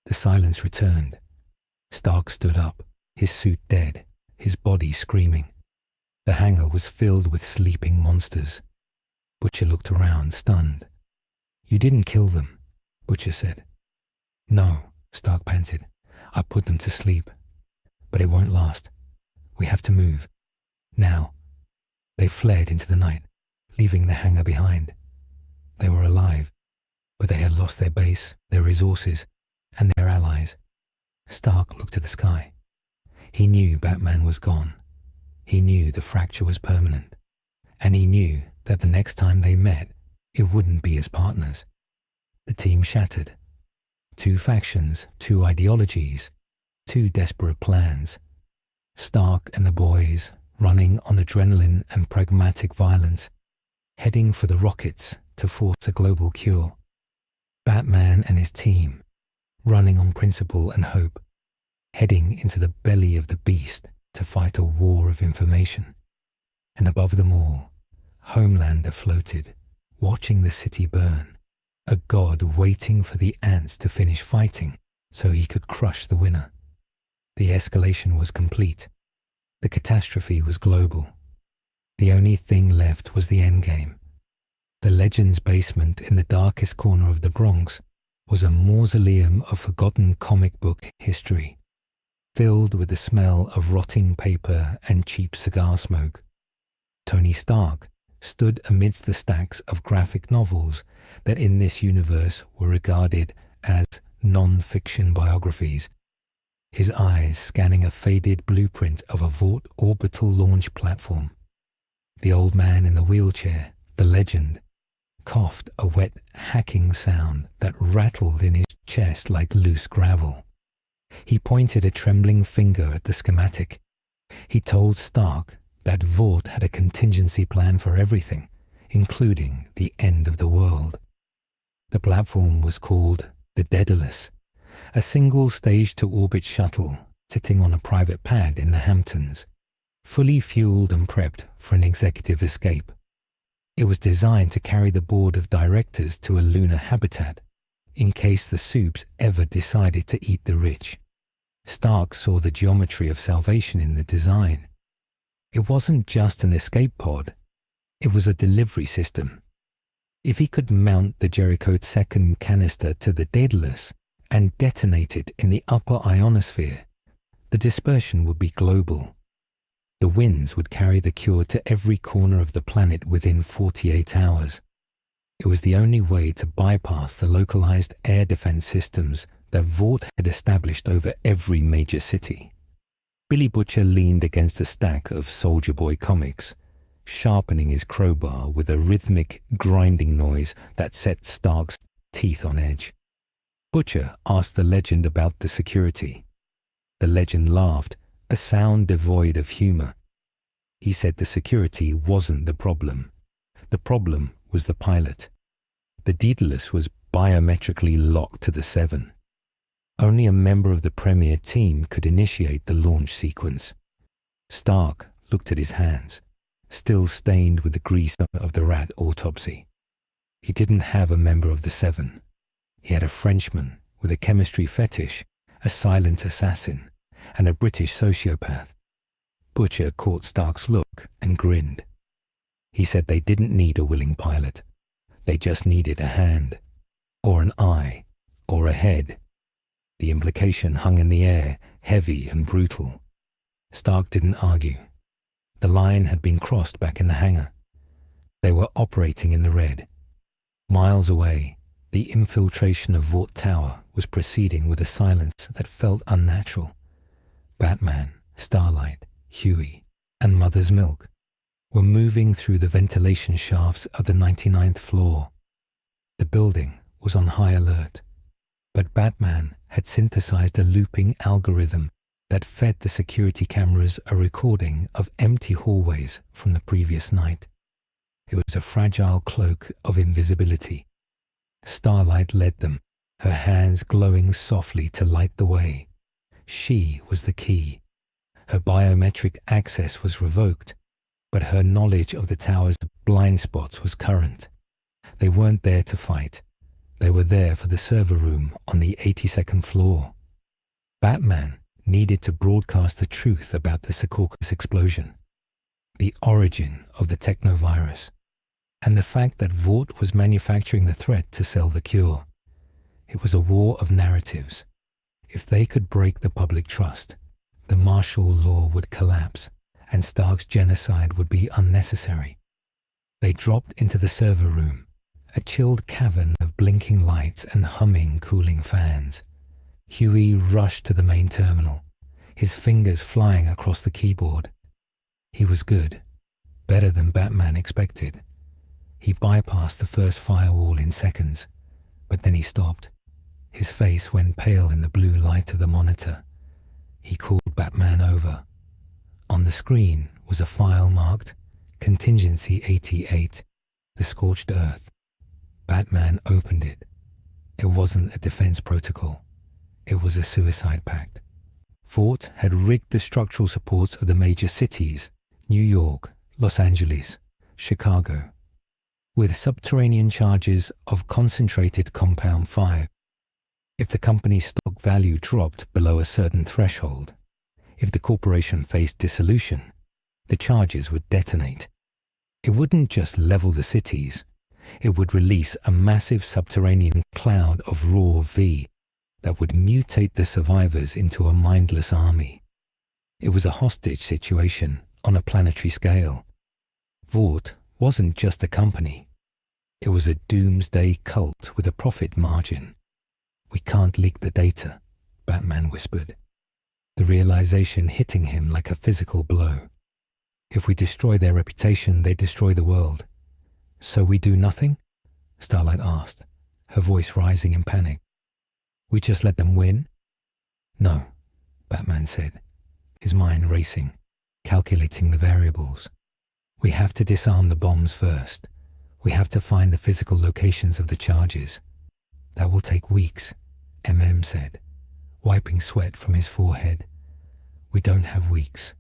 The silence returned. Stark stood up, his suit dead, his body screaming. The hangar was filled with sleeping monsters. Butcher looked around, stunned. You didn't kill them, Butcher said. No, Stark panted. I put them to sleep. But it won't last. We have to move. Now. They fled into the night, leaving the hangar behind. They were alive, but they had lost their base, their resources, and their allies. Stark looked at the sky. He knew Batman was gone. He knew the fracture was permanent. And he knew that the next time they met, it wouldn't be as partners. The team shattered. Two factions, two ideologies, two desperate plans. Stark and the boys, running on adrenaline and pragmatic violence, heading for the rockets to force a global cure. Batman and his team, running on principle and hope, heading into the belly of the beast to fight a war of information. And above them all, Homelander floated, watching the city burn, a god waiting for the ants to finish fighting so he could crush the winner. The escalation was complete. The catastrophe was global. The only thing left was the endgame. The Legends basement in the darkest corner of the Bronx was a mausoleum of forgotten comic book history, filled with the smell of rotting paper and cheap cigar smoke. Tony Stark stood amidst the stacks of graphic novels that in this universe were regarded as non-fiction biographies, his eyes scanning a faded blueprint of a Vought orbital launch platform. The old man in the wheelchair, the legend, coughed a wet hacking sound that rattled in his chest like loose gravel. He pointed a trembling finger at the schematic. He told Stark that Vought had a contingency plan for everything, including the end of the world. The platform was called the Daedalus, a single stage-to-orbit shuttle sitting on a private pad in the Hamptons, fully fueled and prepped for an executive escape. It was designed to carry the board of directors to a lunar habitat, in case the soups ever decided to eat the rich. Stark saw the geometry of salvation in the design. It wasn't just an escape pod, it was a delivery system. If he could mount the Jericho second canister to the Daedalus and detonate it in the upper ionosphere, the dispersion would be global. The winds would carry the cure to every corner of the planet within 48 hours. It was the only way to bypass the localized air defense systems that Vought had established over every major city. Billy Butcher leaned against a stack of Soldier Boy comics, sharpening his crowbar with a rhythmic, grinding noise that set Stark's teeth on edge. Butcher asked the legend about the security. The legend laughed, a sound devoid of humor. He said the security wasn't the problem. The problem was the pilot. The Daedalus was biometrically locked to the Seven. Only a member of the premier team could initiate the launch sequence. Stark looked at his hands, still stained with the grease of the rat autopsy. He didn't have a member of the Seven. He had a Frenchman with a chemistry fetish, a silent assassin, and a British sociopath. Butcher caught Stark's look and grinned. He said they didn't need a willing pilot. They just needed a hand, or an eye, or a head. The implication hung in the air, heavy and brutal. Stark didn't argue. The line had been crossed back in the hangar. They were operating in the red. Miles away, the infiltration of Vought Tower was proceeding with a silence that felt unnatural. Batman, Starlight, Huey, and Mother's Milk were moving through the ventilation shafts of the 99th floor. The building was on high alert, but Batman had synthesized a looping algorithm that fed the security cameras a recording of empty hallways from the previous night. It was a fragile cloak of invisibility. Starlight led them, her hands glowing softly to light the way. She was the key. Her biometric access was revoked, but her knowledge of the tower's blind spots was current. They weren't there to fight. They were there for the server room on the 82nd floor. Batman needed to broadcast the truth about the Saucus explosion, the origin of the technovirus, and the fact that Vought was manufacturing the threat to sell the cure. It was a war of narratives. If they could break the public trust, the martial law would collapse, and Stark's genocide would be unnecessary. They dropped into the server room, a chilled cavern of blinking lights and humming cooling fans. Huey rushed to the main terminal, his fingers flying across the keyboard. He was good, better than Batman expected. He bypassed the first firewall in seconds, but then he stopped. His face went pale in the blue light of the monitor. He called Batman over. On the screen was a file marked Contingency 88, the Scorched Earth. Batman opened it. It wasn't a defense protocol. It was a suicide pact. Vought had rigged the structural supports of the major cities, New York, Los Angeles, Chicago, with subterranean charges of concentrated compound 5. If the company's stock value dropped below a certain threshold, if the corporation faced dissolution, the charges would detonate. It wouldn't just level the cities, it would release a massive subterranean cloud of raw V that would mutate the survivors into a mindless army. It was a hostage situation on a planetary scale. Vought wasn't just a company. It was a doomsday cult with a profit margin. "We can't leak the data," Batman whispered, the realization hitting him like a physical blow. "If we destroy their reputation, they destroy the world." "So we do nothing?" Starlight asked, her voice rising in panic. "We just let them win?" "No," Batman said, his mind racing, calculating the variables. "We have to disarm the bombs first. We have to find the physical locations of the charges. That will take weeks," MM said, wiping sweat from his forehead. "We don't have weeks.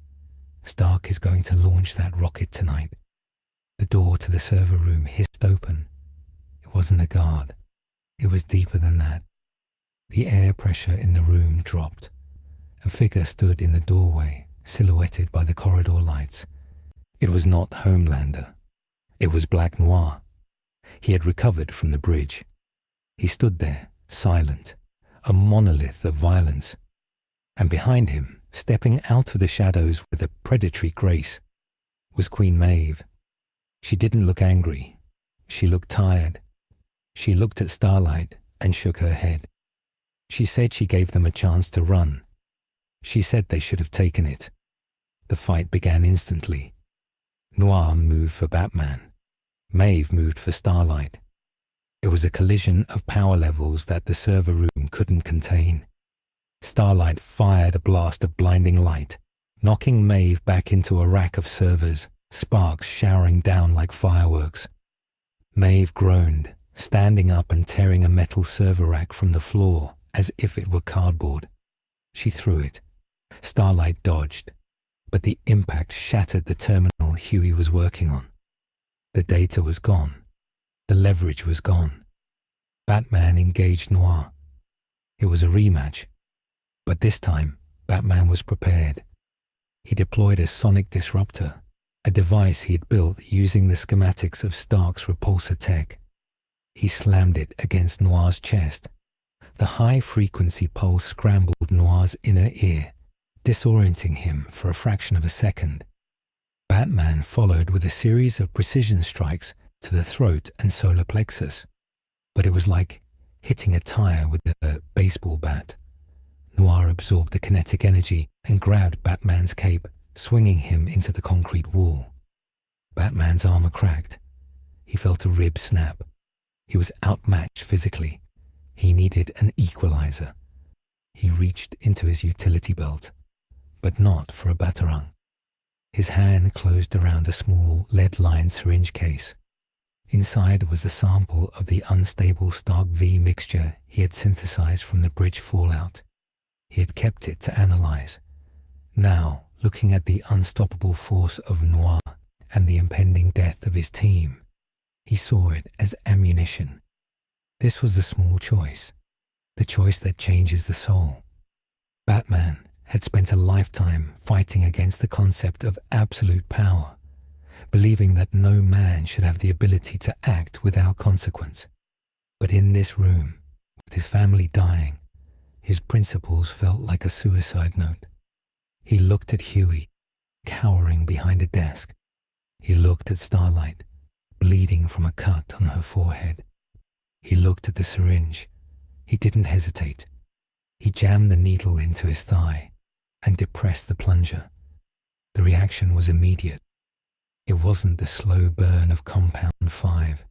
Stark is going to launch that rocket tonight." The door to the server room hissed open. It wasn't a guard. It was deeper than that. The air pressure in the room dropped. A figure stood in the doorway, silhouetted by the corridor lights. It was not Homelander. It was Black Noir. He had recovered from the bridge. He stood there, silent, a monolith of violence. And behind him, stepping out of the shadows with a predatory grace, was Queen Maeve. She didn't look angry. She looked tired. She looked at Starlight and shook her head. She said she gave them a chance to run. She said they should have taken it. The fight began instantly. Noir moved for Batman. Maeve moved for Starlight. It was a collision of power levels that the server room couldn't contain. Starlight fired a blast of blinding light, knocking Maeve back into a rack of servers, sparks showering down like fireworks. Maeve groaned, standing up and tearing a metal server rack from the floor as if it were cardboard. She threw it. Starlight dodged, but the impact shattered the terminal Huey was working on. The data was gone. The leverage was gone. Batman engaged Noir. It was a rematch, but this time Batman was prepared. He deployed a sonic disruptor, a device he had built using the schematics of Stark's repulsor tech. He slammed it against Noir's chest. The high-frequency pulse scrambled Noir's inner ear, disorienting him for a fraction of a second. Batman followed with a series of precision strikes to the throat and solar plexus, but it was like hitting a tire with a baseball bat. Noir absorbed the kinetic energy and grabbed Batman's cape, swinging him into the concrete wall. Batman's armor cracked. He felt a rib snap. He was outmatched physically. He needed an equalizer. He reached into his utility belt, but not for a batarang. His hand closed around a small lead-lined syringe case. Inside was the sample of the unstable Stark V mixture he had synthesized from the bridge fallout. He had kept it to analyze. Now, looking at the unstoppable force of Noir and the impending death of his team, he saw it as ammunition. This was the small choice, the choice that changes the soul. Batman had spent a lifetime fighting against the concept of absolute power, believing that no man should have the ability to act without consequence. But in this room, with his family dying, his principles felt like a suicide note. He looked at Huey, cowering behind a desk. He looked at Starlight, bleeding from a cut on her forehead. He looked at the syringe. He didn't hesitate. He jammed the needle into his thigh and depressed the plunger. The reaction was immediate. It wasn't the slow burn of Compound 5.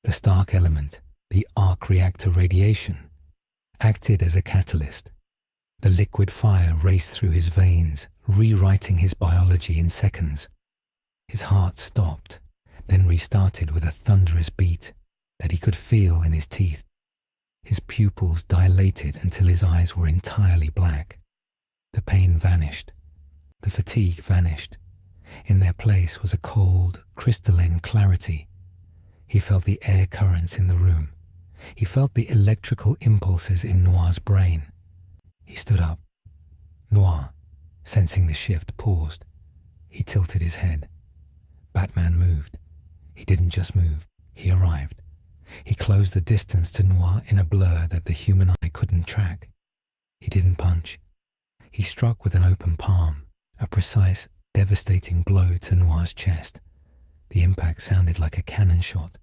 The Stark element, the arc reactor radiation, acted as a catalyst. The liquid fire raced through his veins, rewriting his biology in seconds. His heart stopped, then restarted with a thunderous beat that he could feel in his teeth. His pupils dilated until his eyes were entirely black. The pain vanished. The fatigue vanished. In their place was a cold, crystalline clarity. He felt the air currents in the room. He felt the electrical impulses in Noir's brain. He stood up. Noir, sensing the shift, paused. He tilted his head. Batman moved. He didn't just move. He arrived. He closed the distance to Noir in a blur that the human eye couldn't track. He didn't punch. He struck with an open palm, a precise, devastating blow to Noir's chest. The impact sounded like a cannon shot.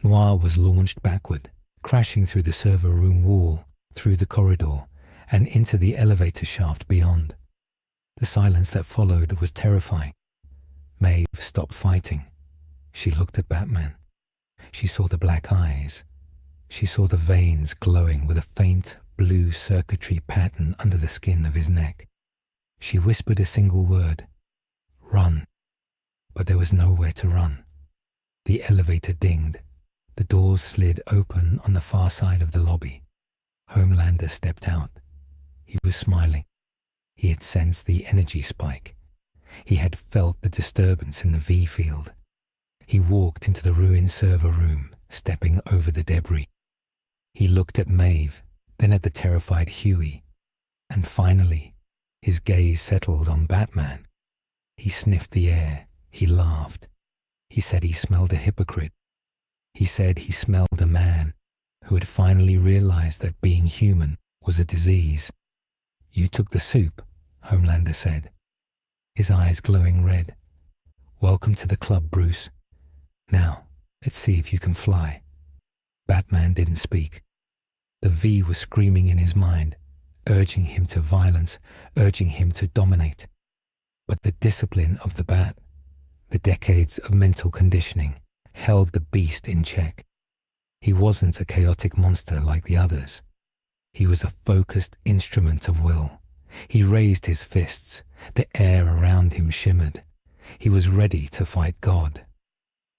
Noir was launched backward, crashing through the server room wall, through the corridor, and into the elevator shaft beyond. The silence that followed was terrifying. Maeve stopped fighting. She looked at Batman. She saw the black eyes. She saw the veins glowing with a faint blue circuitry pattern under the skin of his neck. She whispered a single word, "Run." But there was nowhere to run. The elevator dinged. The doors slid open on the far side of the lobby. Homelander stepped out. He was smiling. He had sensed the energy spike. He had felt the disturbance in the V field. He walked into the ruined server room, stepping over the debris. He looked at Maeve, then at the terrified Huey, and finally, his gaze settled on Batman. He sniffed the air. He laughed. He said he smelled a hypocrite. He said he smelled a man who had finally realized that being human was a disease. "You took the soup," Homelander said, his eyes glowing red. "Welcome to the club, Bruce. Now, let's see if you can fly." Batman didn't speak. The V was screaming in his mind, urging him to violence, urging him to dominate. But the discipline of the Bat, The decades of mental conditioning held the beast in check. He wasn't a chaotic monster like the others. He was a focused instrument of will. He raised his fists. The air around him shimmered. He was ready to fight God.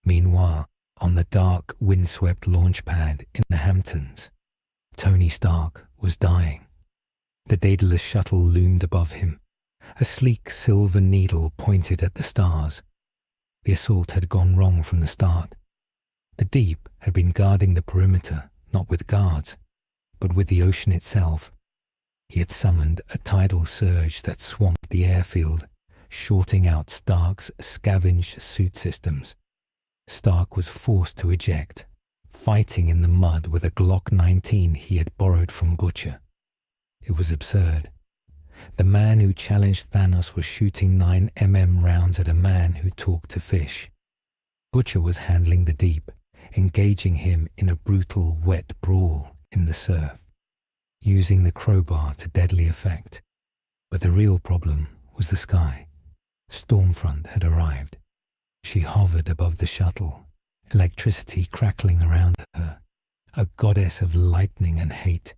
Meanwhile, on the dark, windswept launch pad in the Hamptons, Tony Stark was dying. The Daedalus shuttle loomed above him. A sleek silver needle pointed at the stars. The assault had gone wrong from the start. The deep had been guarding the perimeter, not with guards, but with the ocean itself. He had summoned a tidal surge that swamped the airfield, shorting out Stark's scavenged suit systems. Stark was forced to eject, fighting in the mud with a Glock 19 he had borrowed from Butcher. It was absurd. The man who challenged Thanos was shooting 9mm rounds at a man who talked to fish. Butcher was handling the deep, engaging him in a brutal, wet brawl in the surf, using the crowbar to deadly effect. But the real problem was the sky. Stormfront had arrived. She hovered above the shuttle, electricity crackling around her, a goddess of lightning and hate.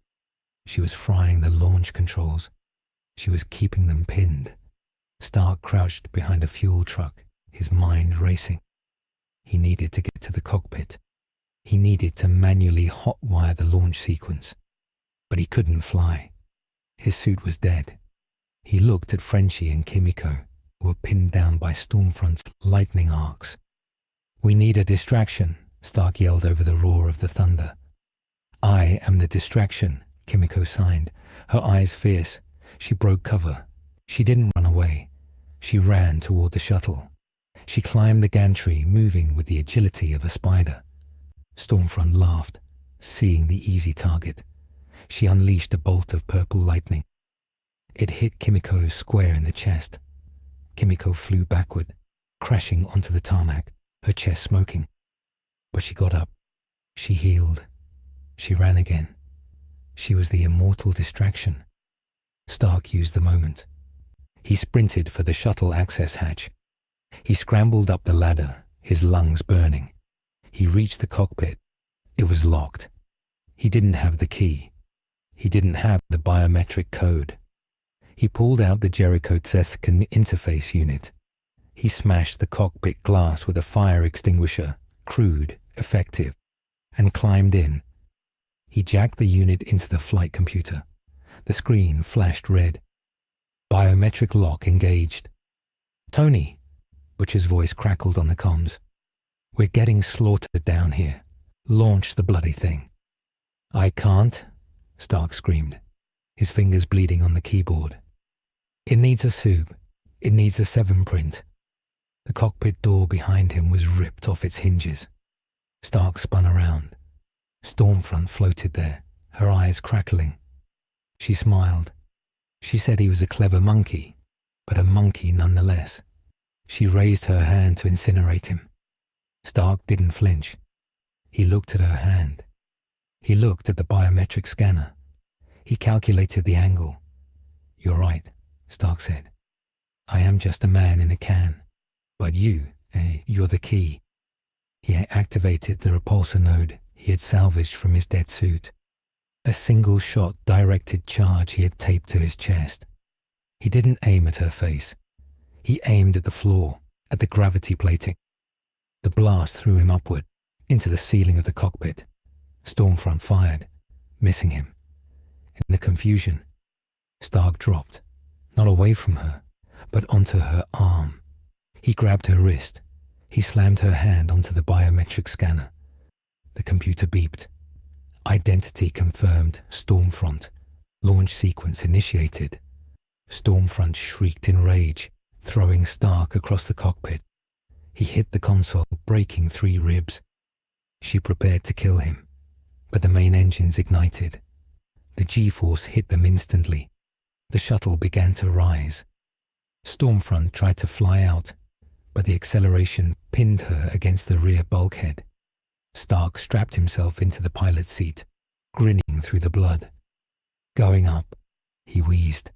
She was frying the launch controls. She was keeping them pinned. Stark crouched behind a fuel truck, his mind racing. He needed to get to the cockpit. He needed to manually hotwire the launch sequence. But he couldn't fly. His suit was dead. He looked at Frenchie and Kimiko, who were pinned down by Stormfront's lightning arcs. "We need a distraction," Stark yelled over the roar of the thunder. "I am the distraction," Kimiko signed, her eyes fierce. She broke cover. She didn't run away. She ran toward the shuttle. She climbed the gantry, moving with the agility of a spider. Stormfront laughed, seeing the easy target. She unleashed a bolt of purple lightning. It hit Kimiko square in the chest. Kimiko flew backward, crashing onto the tarmac, her chest smoking. But she got up. She healed. She ran again. She was the immortal distraction. Stark used the moment. He sprinted for the shuttle access hatch. He scrambled up the ladder, his lungs burning. He reached the cockpit. It was locked. He didn't have the key. He didn't have the biometric code. He pulled out the Jericho Tzeskin interface unit. He smashed the cockpit glass with a fire extinguisher, crude, effective, and climbed in. He jacked the unit into the flight computer. The screen flashed red. Biometric lock engaged. "Tony," Butcher's voice crackled on the comms. "We're getting slaughtered down here. Launch the bloody thing." "I can't," Stark screamed, his fingers bleeding on the keyboard. "It needs a soup. It needs a 7 print." The cockpit door behind him was ripped off its hinges. Stark spun around. Stormfront floated there, her eyes crackling. She smiled. She said he was a clever monkey, but a monkey nonetheless. She raised her hand to incinerate him. Stark didn't flinch. He looked at her hand. He looked at the biometric scanner. He calculated the angle. "You're right," Stark said. "I am just a man in a can. But you're the key." He activated the repulsor node he had salvaged from his dead suit. A single-shot directed charge he had taped to his chest. He didn't aim at her face. He aimed at the floor, at the gravity plating. The blast threw him upward, into the ceiling of the cockpit. Stormfront fired, missing him. In the confusion, Stark dropped, not away from her, but onto her arm. He grabbed her wrist. He slammed her hand onto the biometric scanner. The computer beeped. Identity confirmed. Stormfront. Launch sequence initiated. Stormfront shrieked in rage, throwing Stark across the cockpit. He hit the console, breaking 3 ribs. She prepared to kill him, but the main engines ignited. The G-force hit them instantly. The shuttle began to rise. Stormfront tried to fly out, but the acceleration pinned her against the rear bulkhead. Stark strapped himself into the pilot's seat, grinning through the blood. Going up, he wheezed.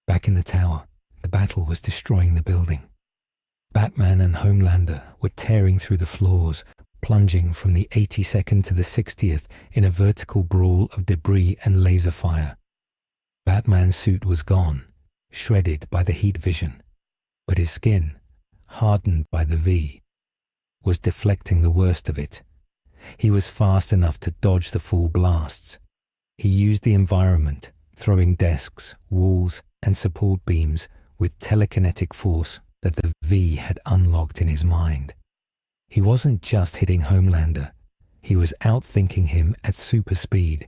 Back in the tower, the battle was destroying the building. Batman and Homelander were tearing through the floors, plunging from the 82nd to the 60th in a vertical brawl of debris and laser fire. Batman's suit was gone, shredded by the heat vision, but his skin, hardened by the V, was deflecting the worst of it. He was fast enough to dodge the full blasts. He used the environment, throwing desks, walls, and support beams with telekinetic force that the V had unlocked in his mind. He wasn't just hitting Homelander, he was outthinking him at super speed.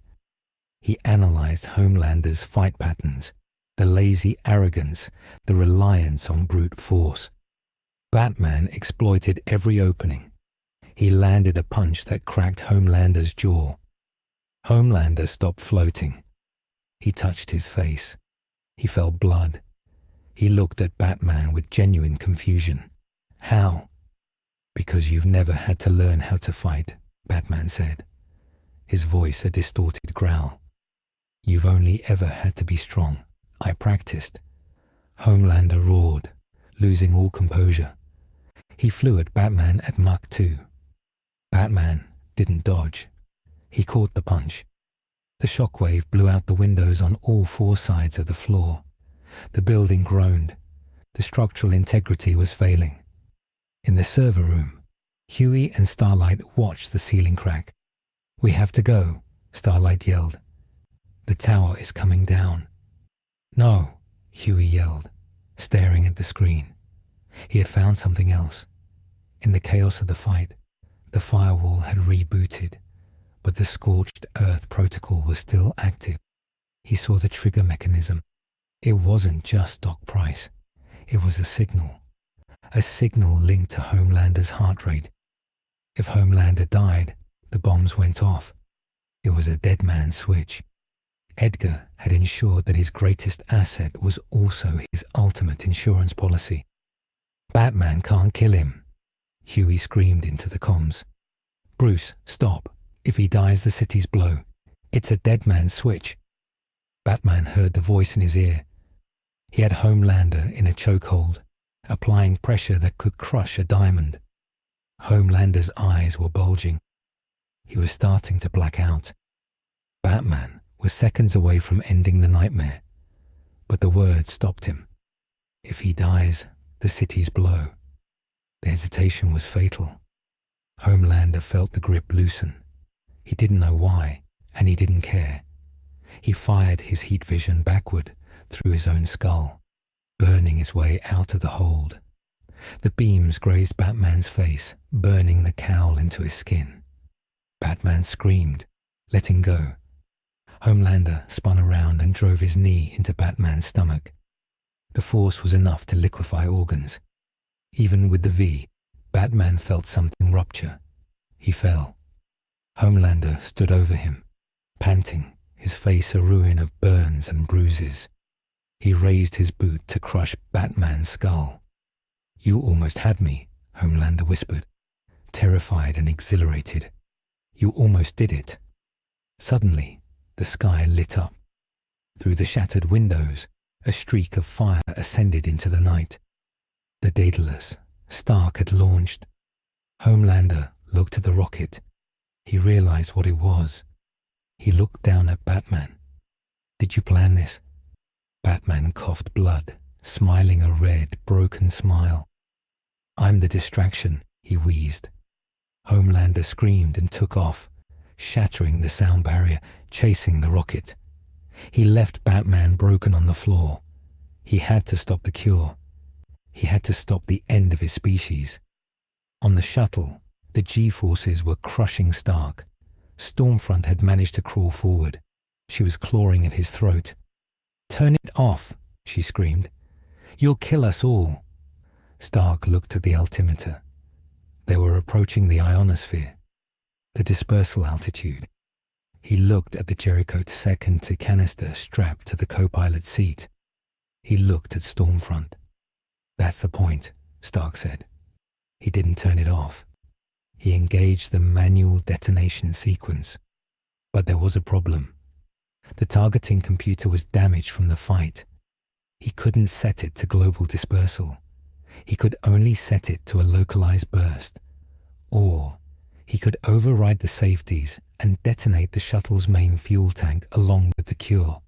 He analyzed Homelander's fight patterns, the lazy arrogance, the reliance on brute force. Batman exploited every opening. He landed a punch that cracked Homelander's jaw. Homelander stopped floating. He touched his face. He felt blood. He looked at Batman with genuine confusion. How? Because you've never had to learn how to fight, Batman said, his voice a distorted growl. You've only ever had to be strong. I practiced. Homelander roared, losing all composure. He flew at Batman at Mach 2. Batman didn't dodge. He caught the punch. The shockwave blew out the windows on all four sides of the floor. The building groaned. The structural integrity was failing. In the server room, Huey and Starlight watched the ceiling crack. We have to go, Starlight yelled. The tower is coming down. No, Huey yelled, staring at the screen. He had found something else. In the chaos of the fight, the firewall had rebooted, but the scorched earth protocol was still active. He saw the trigger mechanism. It wasn't just stock price. It was a signal linked to Homelander's heart rate. If Homelander died, the bombs went off. It was a dead man's switch. Edgar had ensured that his greatest asset was also his ultimate insurance policy. Batman can't kill him, Huey screamed into the comms. Bruce, stop. If he dies, the city's blow. It's a dead man's switch. Batman heard the voice in his ear. He had Homelander in a chokehold, applying pressure that could crush a diamond. Homelander's eyes were bulging. He was starting to black out. Batman was seconds away from ending the nightmare, but the word stopped him. If he dies, the city's blow. The hesitation was fatal. Homelander felt the grip loosen. He didn't know why, and he didn't care. He fired his heat vision backward through his own skull, burning his way out of the hold. The beams grazed Batman's face, burning the cowl into his skin. Batman screamed, letting go. Homelander spun around and drove his knee into Batman's stomach. The force was enough to liquefy organs. Even with the V, Batman felt something rupture. He fell. Homelander stood over him, panting, his face a ruin of burns and bruises. He raised his boot to crush Batman's skull. You almost had me, Homelander whispered, terrified and exhilarated. You almost did it. Suddenly, the sky lit up. Through the shattered windows, a streak of fire ascended into the night. The Daedalus, Stark had launched. Homelander looked at the rocket. He realized what it was. He looked down at Batman. Did you plan this? Batman coughed blood, smiling a red, broken smile. I'm the distraction, he wheezed. Homelander screamed and took off, shattering the sound barrier, chasing the rocket. He left Batman broken on the floor. He had to stop the cure. He had to stop the end of his species. On the shuttle, the G-forces were crushing Stark. Stormfront had managed to crawl forward. She was clawing at his throat. Turn it off, she screamed. You'll kill us all. Stark looked at the altimeter. They were approaching the ionosphere, the dispersal altitude. He looked at the Jericho second canister strapped to the co-pilot seat. He looked at Stormfront. That's the point, Stark said. He didn't turn it off. He engaged the manual detonation sequence. But there was a problem. The targeting computer was damaged from the fight. He couldn't set it to global dispersal. He could only set it to a localized burst, or he could override the safeties and detonate the shuttle's main fuel tank along with the cure.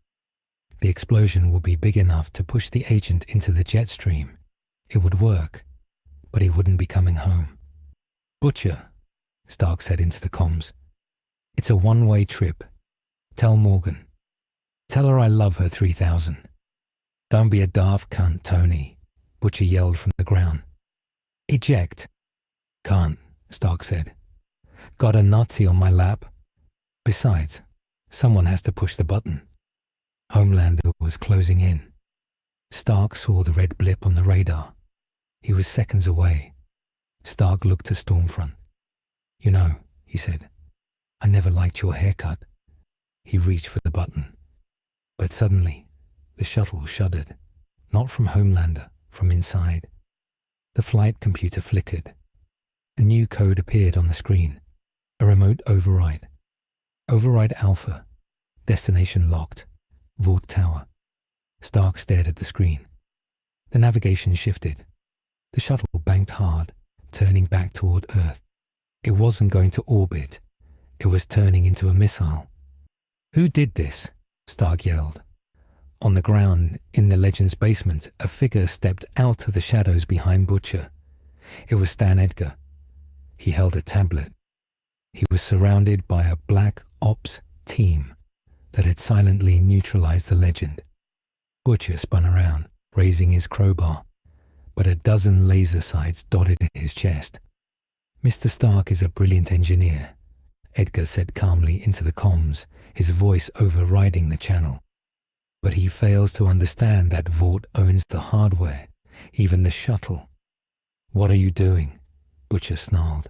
The explosion would be big enough to push the agent into the jet stream. It would work, but he wouldn't be coming home. "Butcher," Stark said into the comms. "It's a one-way trip. Tell Morgan. Tell her I love her 3000. Don't be a daft cunt, Tony," Butcher yelled from the ground. "Eject." "Can't," Stark said. "Got a Nazi on my lap. Besides, someone has to push the button." Homelander was closing in. Stark saw the red blip on the radar. He was seconds away. Stark looked to Stormfront. "You know," he said, "I never liked your haircut." He reached for the button. But suddenly, the shuttle shuddered. Not from Homelander, from inside. The flight computer flickered. A new code appeared on the screen. A remote override. Override Alpha. Destination locked. Vought Tower. Stark stared at the screen. The navigation shifted. The shuttle banked hard, turning back toward Earth. It wasn't going to orbit. It was turning into a missile. "Who did this?" Stark yelled. On the ground, in the Legend's basement, a figure stepped out of the shadows behind Butcher. It was Stan Edgar. He held a tablet. He was surrounded by a black ops team that had silently neutralized the Legend. Butcher spun around, raising his crowbar, but a dozen laser sights dotted his chest. "Mr. Stark is a brilliant engineer," Edgar said calmly into the comms, his voice overriding the channel. "But he fails to understand that Vought owns the hardware, even the shuttle." "What are you doing?" Butcher snarled.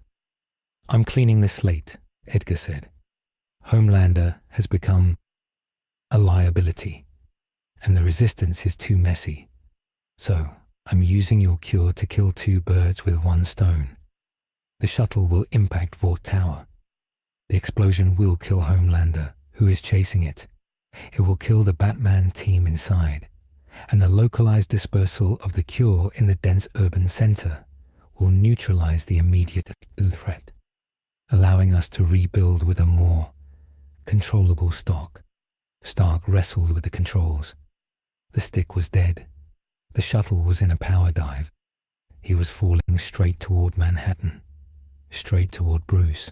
"I'm cleaning the slate," Edgar said. "Homelander has become a liability, and the resistance is too messy. So I'm using your cure to kill two birds with one stone. The shuttle will impact Vought Tower. The explosion will kill Homelander, who is chasing it. It will kill the Batman team inside, and the localized dispersal of the cure in the dense urban center will neutralize the immediate threat, allowing us to rebuild with a more controllable stock." Stark wrestled with the controls. The stick was dead. The shuttle was in a power dive. He was falling straight toward Manhattan, straight toward Bruce.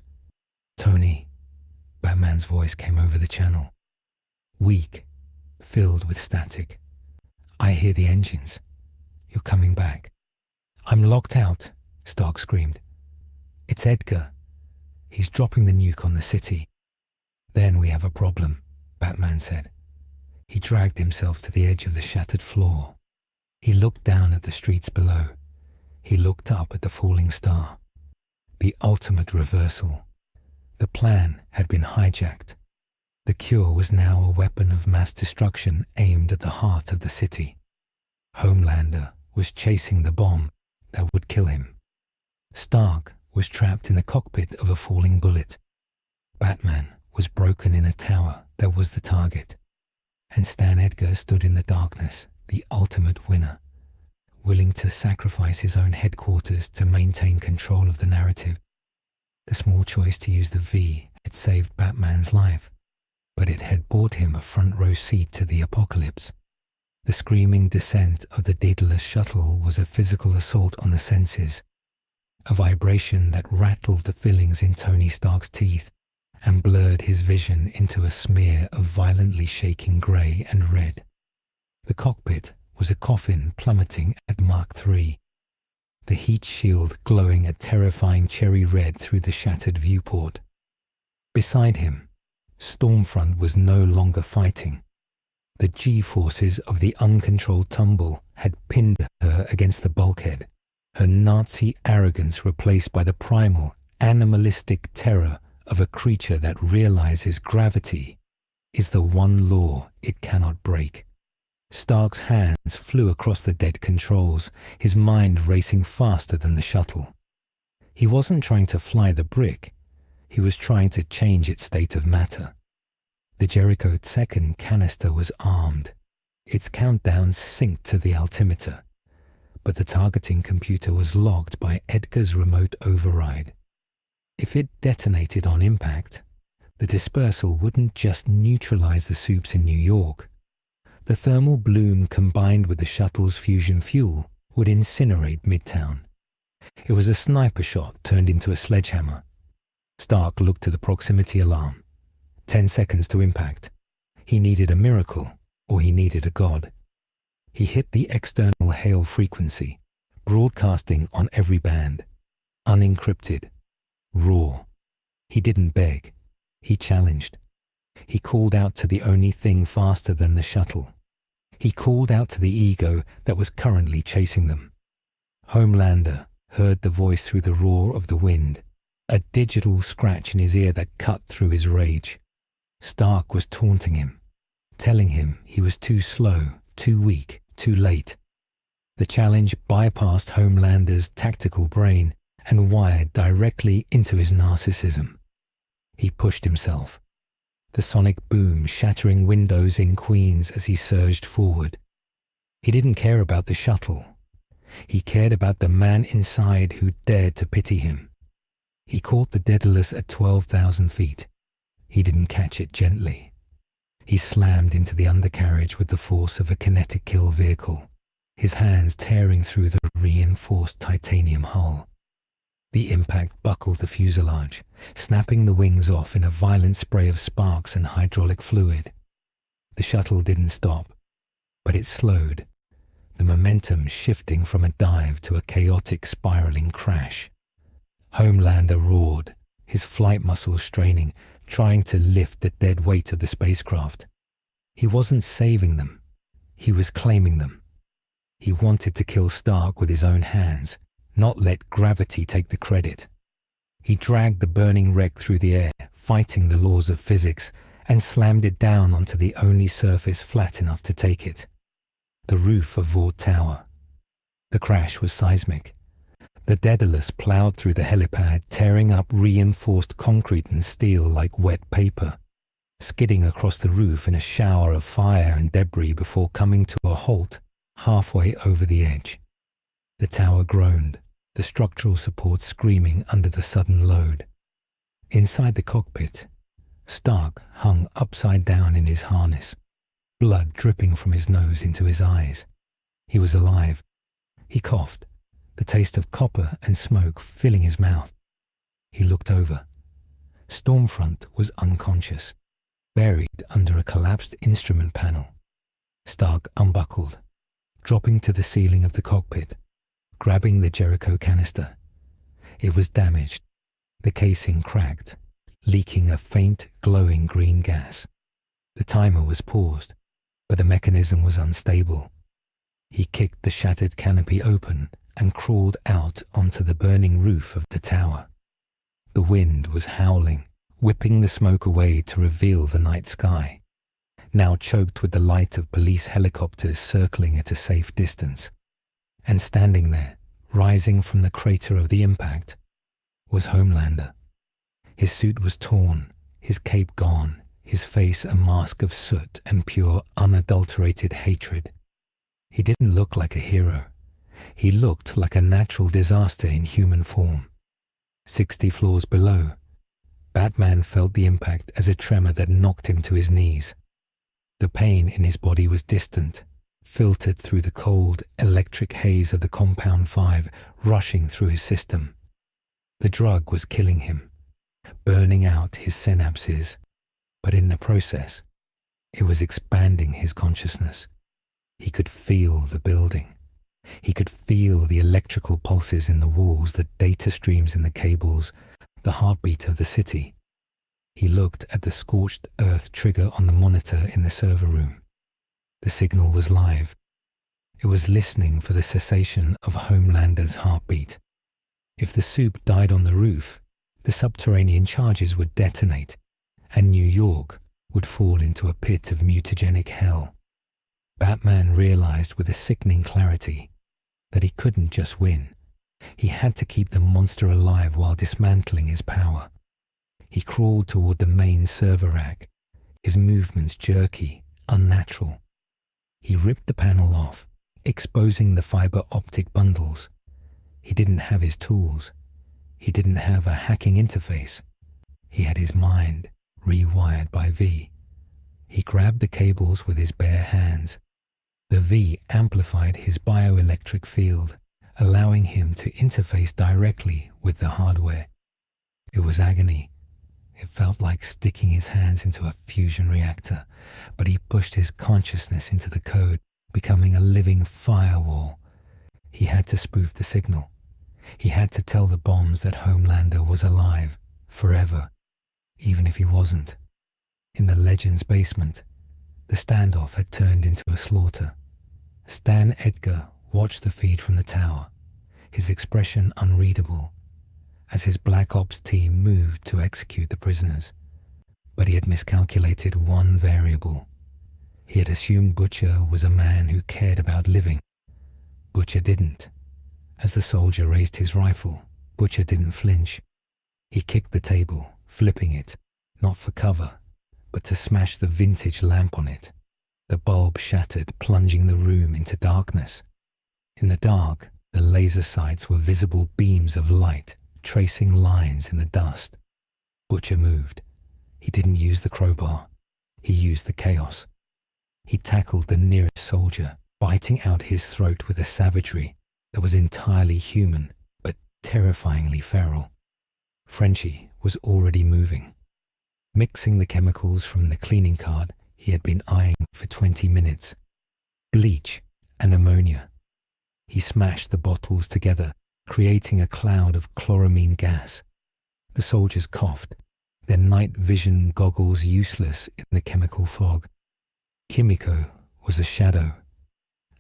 "Tony," Batman's voice came over the channel. Weak, filled with static. "I hear the engines. You're coming back." "I'm locked out," Stark screamed. "It's Edgar. He's dropping the nuke on the city." "Then we have a problem," Batman said. He dragged himself to the edge of the shattered floor. He looked down at the streets below. He looked up at the falling star. The ultimate reversal. The plan had been hijacked. The cure was now a weapon of mass destruction aimed at the heart of the city. Homelander was chasing the bomb that would kill him. Stark was trapped in the cockpit of a falling bullet. Batman was broken in a tower that was the target. And Stan Edgar stood in the darkness, the ultimate winner, willing to sacrifice his own headquarters to maintain control of the narrative. The small choice to use the V had saved Batman's life, but it had bought him a front-row seat to the apocalypse. The screaming descent of the Daedalus shuttle was a physical assault on the senses, a vibration that rattled the fillings in Tony Stark's teeth and blurred his vision into a smear of violently shaking grey and red. The cockpit was a coffin plummeting at Mach 3, the heat shield glowing a terrifying cherry red through the shattered viewport. Beside him, Stormfront was no longer fighting. The G-forces of the uncontrolled tumble had pinned her against the bulkhead, her Nazi arrogance replaced by the primal, animalistic terror of a creature that realizes gravity is the one law it cannot break. Stark's hands flew across the dead controls, his mind racing faster than the shuttle. He wasn't trying to fly the brick. He was trying to change its state of matter. The Jericho second canister was armed. Its countdowns synced to the altimeter. but the targeting computer was locked by Edgar's remote override. If it detonated on impact, the dispersal wouldn't just neutralize the soups in New York. The thermal bloom combined with the shuttle's fusion fuel would incinerate Midtown. It was a sniper shot turned into a sledgehammer. Stark looked to the proximity alarm. 10 seconds to impact. He needed a miracle, or he needed a god. He hit the external hail frequency, broadcasting on every band. Unencrypted. Raw. He didn't beg. He challenged. He called out to the only thing faster than the shuttle. He called out to the ego that was currently chasing them. Homelander heard the voice through the roar of the wind, a digital scratch in his ear that cut through his rage. Stark was taunting him, telling him he was too slow, too weak, too late. The challenge bypassed Homelander's tactical brain and wired directly into his narcissism. He pushed himself, the sonic boom shattering windows in Queens as he surged forward. He didn't care about the shuttle. He cared about the man inside who dared to pity him. He caught the Daedalus at 12,000 feet. He didn't catch it gently. He slammed into the undercarriage with the force of a kinetic kill vehicle, his hands tearing through the reinforced titanium hull. The impact buckled the fuselage, snapping the wings off in a violent spray of sparks and hydraulic fluid. The shuttle didn't stop, but it slowed, the momentum shifting from a dive to a chaotic spiraling crash. Homelander roared, his flight muscles straining, trying to lift the dead weight of the spacecraft. He wasn't saving them. He was claiming them. He wanted to kill Stark with his own hands, not let gravity take the credit. He dragged the burning wreck through the air, fighting the laws of physics, and slammed it down onto the only surface flat enough to take it. The roof of Vought Tower. The crash was seismic. The Daedalus plowed through the helipad, tearing up reinforced concrete and steel like wet paper, skidding across the roof in a shower of fire and debris before coming to a halt halfway over the edge. The tower groaned, the structural support screaming under the sudden load. Inside the cockpit, Stark hung upside down in his harness, blood dripping from his nose into his eyes. He was alive. He coughed, the taste of copper and smoke filling his mouth. He looked over. Stormfront was unconscious, buried under a collapsed instrument panel. Stark unbuckled, dropping to the ceiling of the cockpit, grabbing the Jericho canister. It was damaged, the casing cracked, leaking a faint, glowing green gas. The timer was paused, but the mechanism was unstable. He kicked the shattered canopy open and crawled out onto the burning roof of the tower. The wind was howling, whipping the smoke away to reveal the night sky, now choked with the light of police helicopters circling at a safe distance. And standing there, rising from the crater of the impact, was Homelander. His suit was torn, his cape gone, his face a mask of soot and pure, unadulterated hatred. He didn't look like a hero. He looked like a natural disaster in human form. 60 floors below, Batman felt the impact as a tremor that knocked him to his knees. The pain in his body was distant, filtered through the cold, electric haze of the Compound 5 rushing through his system. The drug was killing him, burning out his synapses, but in the process, it was expanding his consciousness. He could feel the building. He could feel the electrical pulses in the walls, the data streams in the cables, the heartbeat of the city. He looked at the scorched earth trigger on the monitor in the server room. The signal was live. It was listening for the cessation of Homelander's heartbeat. If the soup died on the roof, the subterranean charges would detonate, and New York would fall into a pit of mutagenic hell. Batman realized with a sickening clarity that he couldn't just win. He had to keep the monster alive while dismantling his power. He crawled toward the main server rack, his movements jerky, unnatural. He ripped the panel off, exposing the fiber optic bundles. He didn't have his tools. He didn't have a hacking interface. He had his mind, rewired by V. He grabbed the cables with his bare hands. The V amplified his bioelectric field, allowing him to interface directly with the hardware. It was agony. It felt like sticking his hands into a fusion reactor, but he pushed his consciousness into the code, becoming a living firewall. He had to spoof the signal. He had to tell the bombs that Homelander was alive, forever, even if he wasn't. In the Legend's basement, the standoff had turned into a slaughter. Stan Edgar watched the feed from the tower, his expression unreadable, as his Black Ops team moved to execute the prisoners. But he had miscalculated one variable. He had assumed Butcher was a man who cared about living. Butcher didn't. As the soldier raised his rifle, Butcher didn't flinch. He kicked the table, flipping it, not for cover, but to smash the vintage lamp on it. The bulb shattered, plunging the room into darkness. In the dark, the laser sights were visible beams of light, tracing lines in the dust. Butcher moved. He didn't use the crowbar. He used the chaos. He tackled the nearest soldier, biting out his throat with a savagery that was entirely human, but terrifyingly feral. Frenchie was already moving. Mixing the chemicals from the cleaning card he had been eyeing for 20 minutes. Bleach and ammonia. He smashed the bottles together, creating a cloud of chloramine gas. The soldiers coughed, their night vision goggles useless in the chemical fog. Kimiko was a shadow,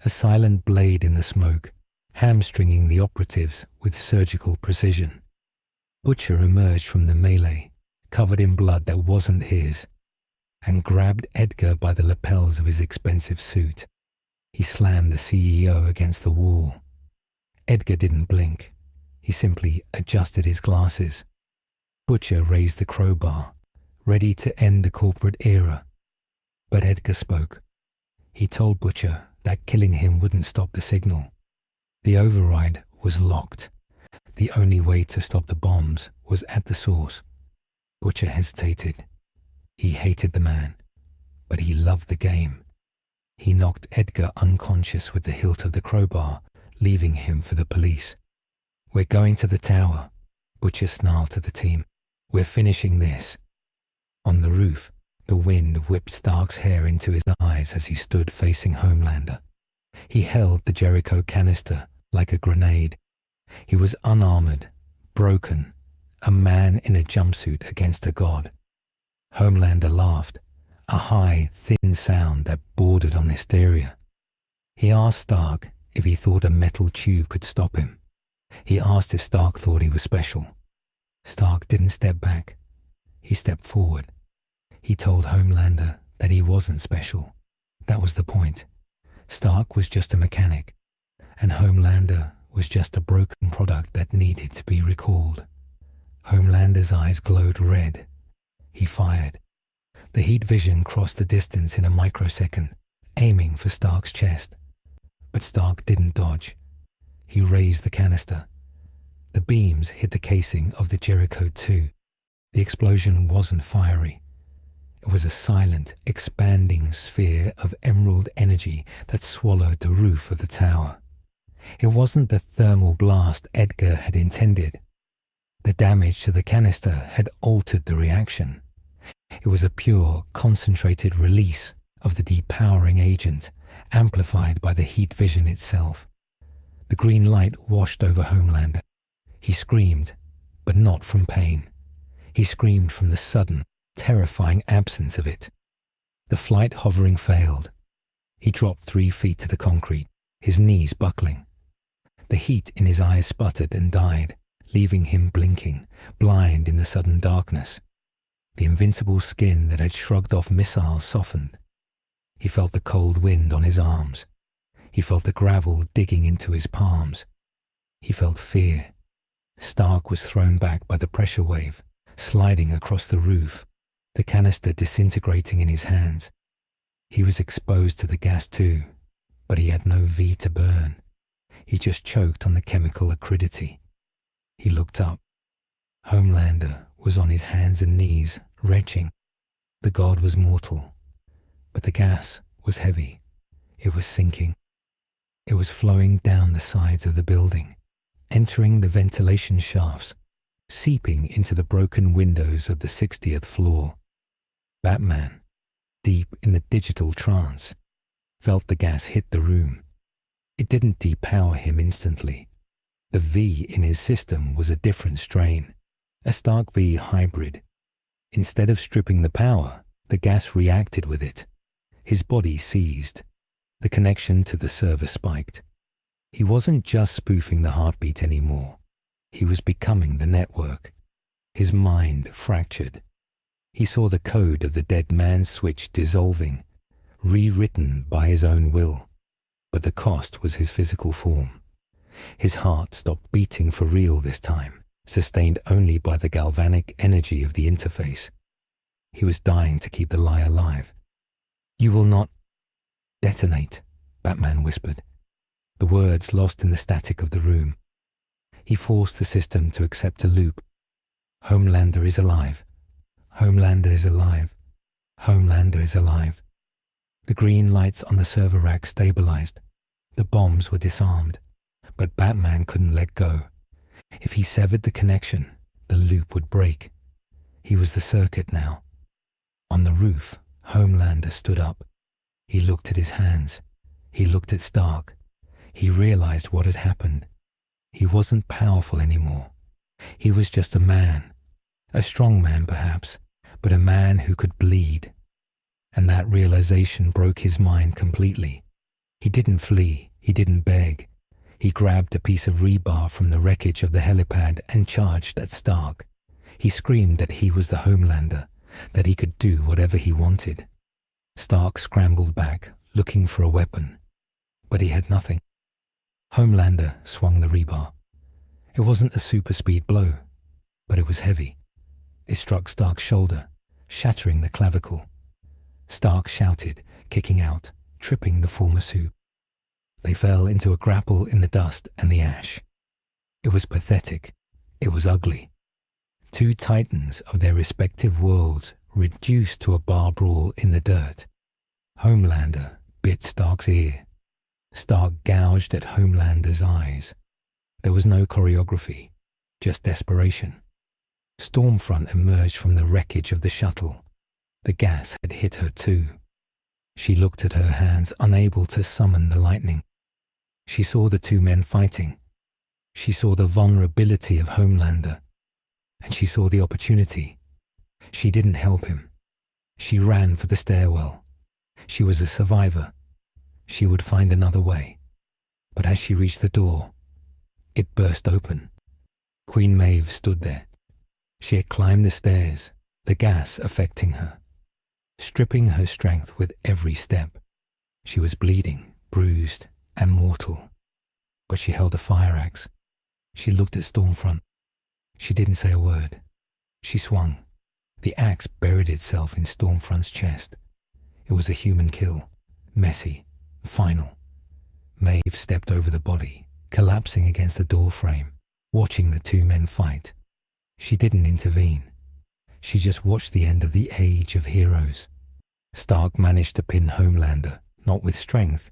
a silent blade in the smoke, hamstringing the operatives with surgical precision. Butcher emerged from the melee, covered in blood that wasn't his, and grabbed Edgar by the lapels of his expensive suit. He slammed the CEO against the wall. Edgar didn't blink. He simply adjusted his glasses. Butcher raised the crowbar, ready to end the corporate era. But Edgar spoke. He told Butcher that killing him wouldn't stop the signal. The override was locked. The only way to stop the bombs was at the source. Butcher hesitated. He hated the man, but he loved the game. He knocked Edgar unconscious with the hilt of the crowbar, leaving him for the police. "We're going to the tower," Butcher snarled to the team. "We're finishing this." On the roof, the wind whipped Stark's hair into his eyes as he stood facing Homelander. He held the Jericho canister like a grenade. He was unarmored, broken, a man in a jumpsuit against a god. Homelander laughed, a high, thin sound that bordered on hysteria. He asked Stark if he thought a metal tube could stop him. He asked if Stark thought he was special. Stark didn't step back. He stepped forward. He told Homelander that he wasn't special. That was the point. Stark was just a mechanic, and Homelander was just a broken product that needed to be recalled. Homelander's eyes glowed red. He fired. The heat vision crossed the distance in a microsecond, aiming for Stark's chest. But Stark didn't dodge. He raised the canister. The beams hit the casing of the Jericho 2. The explosion wasn't fiery. It was a silent, expanding sphere of emerald energy that swallowed the roof of the tower. It wasn't the thermal blast Edgar had intended. The damage to the canister had altered the reaction. It was a pure, concentrated release of the depowering agent, amplified by the heat vision itself. The green light washed over Homelander. He screamed, but not from pain. He screamed from the sudden, terrifying absence of it. The flight hovering failed. He dropped 3 feet to the concrete, his knees buckling. The heat in his eyes sputtered and died, leaving him blinking, blind in the sudden darkness. The invincible skin that had shrugged off missiles softened. He felt the cold wind on his arms. He felt the gravel digging into his palms. He felt fear. Stark was thrown back by the pressure wave, sliding across the roof, the canister disintegrating in his hands. He was exposed to the gas too, But he had no V to burn. He just choked on the chemical acridity. He looked up. Homelander was on his hands and knees, retching. The god was mortal, but the gas was heavy. It was sinking. It was flowing down the sides of the building, entering the ventilation shafts, seeping into the broken windows of the 60th floor. Batman, deep in the digital trance, felt the gas hit the room. It didn't depower him instantly. The V in his system was a different strain, a Stark V hybrid. Instead of stripping the power, the gas reacted with it. His body seized. The connection to the server spiked. He wasn't just spoofing the heartbeat anymore. He was becoming the network. His mind fractured. He saw the code of the dead man's switch dissolving, rewritten by his own will. But the cost was his physical form. His heart stopped beating for real this time, sustained only by the galvanic energy of the interface. He was dying to keep the lie alive. "You will not detonate," Batman whispered, the words lost in the static of the room. He forced the system to accept a loop. Homelander is alive. Homelander is alive. Homelander is alive. The green lights on the server rack stabilized. The bombs were disarmed. But Batman couldn't let go. If he severed the connection, the loop would break. He was the circuit now. On the roof, Homelander stood up. He looked at his hands. He looked at Stark. He realized what had happened. He wasn't powerful anymore. He was just a man. A strong man, perhaps, but a man who could bleed. And that realization broke his mind completely. He didn't flee. He didn't beg. He grabbed a piece of rebar from the wreckage of the helipad and charged at Stark. He screamed that he was the Homelander, that he could do whatever he wanted. Stark scrambled back, looking for a weapon. But he had nothing. Homelander swung the rebar. It wasn't a super-speed blow, but it was heavy. It struck Stark's shoulder, shattering the clavicle. Stark shouted, kicking out, tripping the former suit. They fell into a grapple in the dust and the ash. It was pathetic. It was ugly. Two titans of their respective worlds reduced to a bar brawl in the dirt. Homelander bit Stark's ear. Stark gouged at Homelander's eyes. There was no choreography, just desperation. Stormfront emerged from the wreckage of the shuttle. The gas had hit her too. She looked at her hands, unable to summon the lightning. She saw the two men fighting. She saw the vulnerability of Homelander. And she saw the opportunity. She didn't help him. She ran for the stairwell. She was a survivor. She would find another way. But as she reached the door, it burst open. Queen Maeve stood there. She had climbed the stairs, the gas affecting her, stripping her strength with every step. She was bleeding, bruised, and mortal. But she held a fire axe. She looked at Stormfront. She didn't say a word. She swung. The axe buried itself in Stormfront's chest. It was a human kill, messy, final. Maeve stepped over the body, collapsing against the door frame, watching the two men fight. She didn't intervene. She just watched the end of the age of heroes. Stark managed to pin Homelander, not with strength,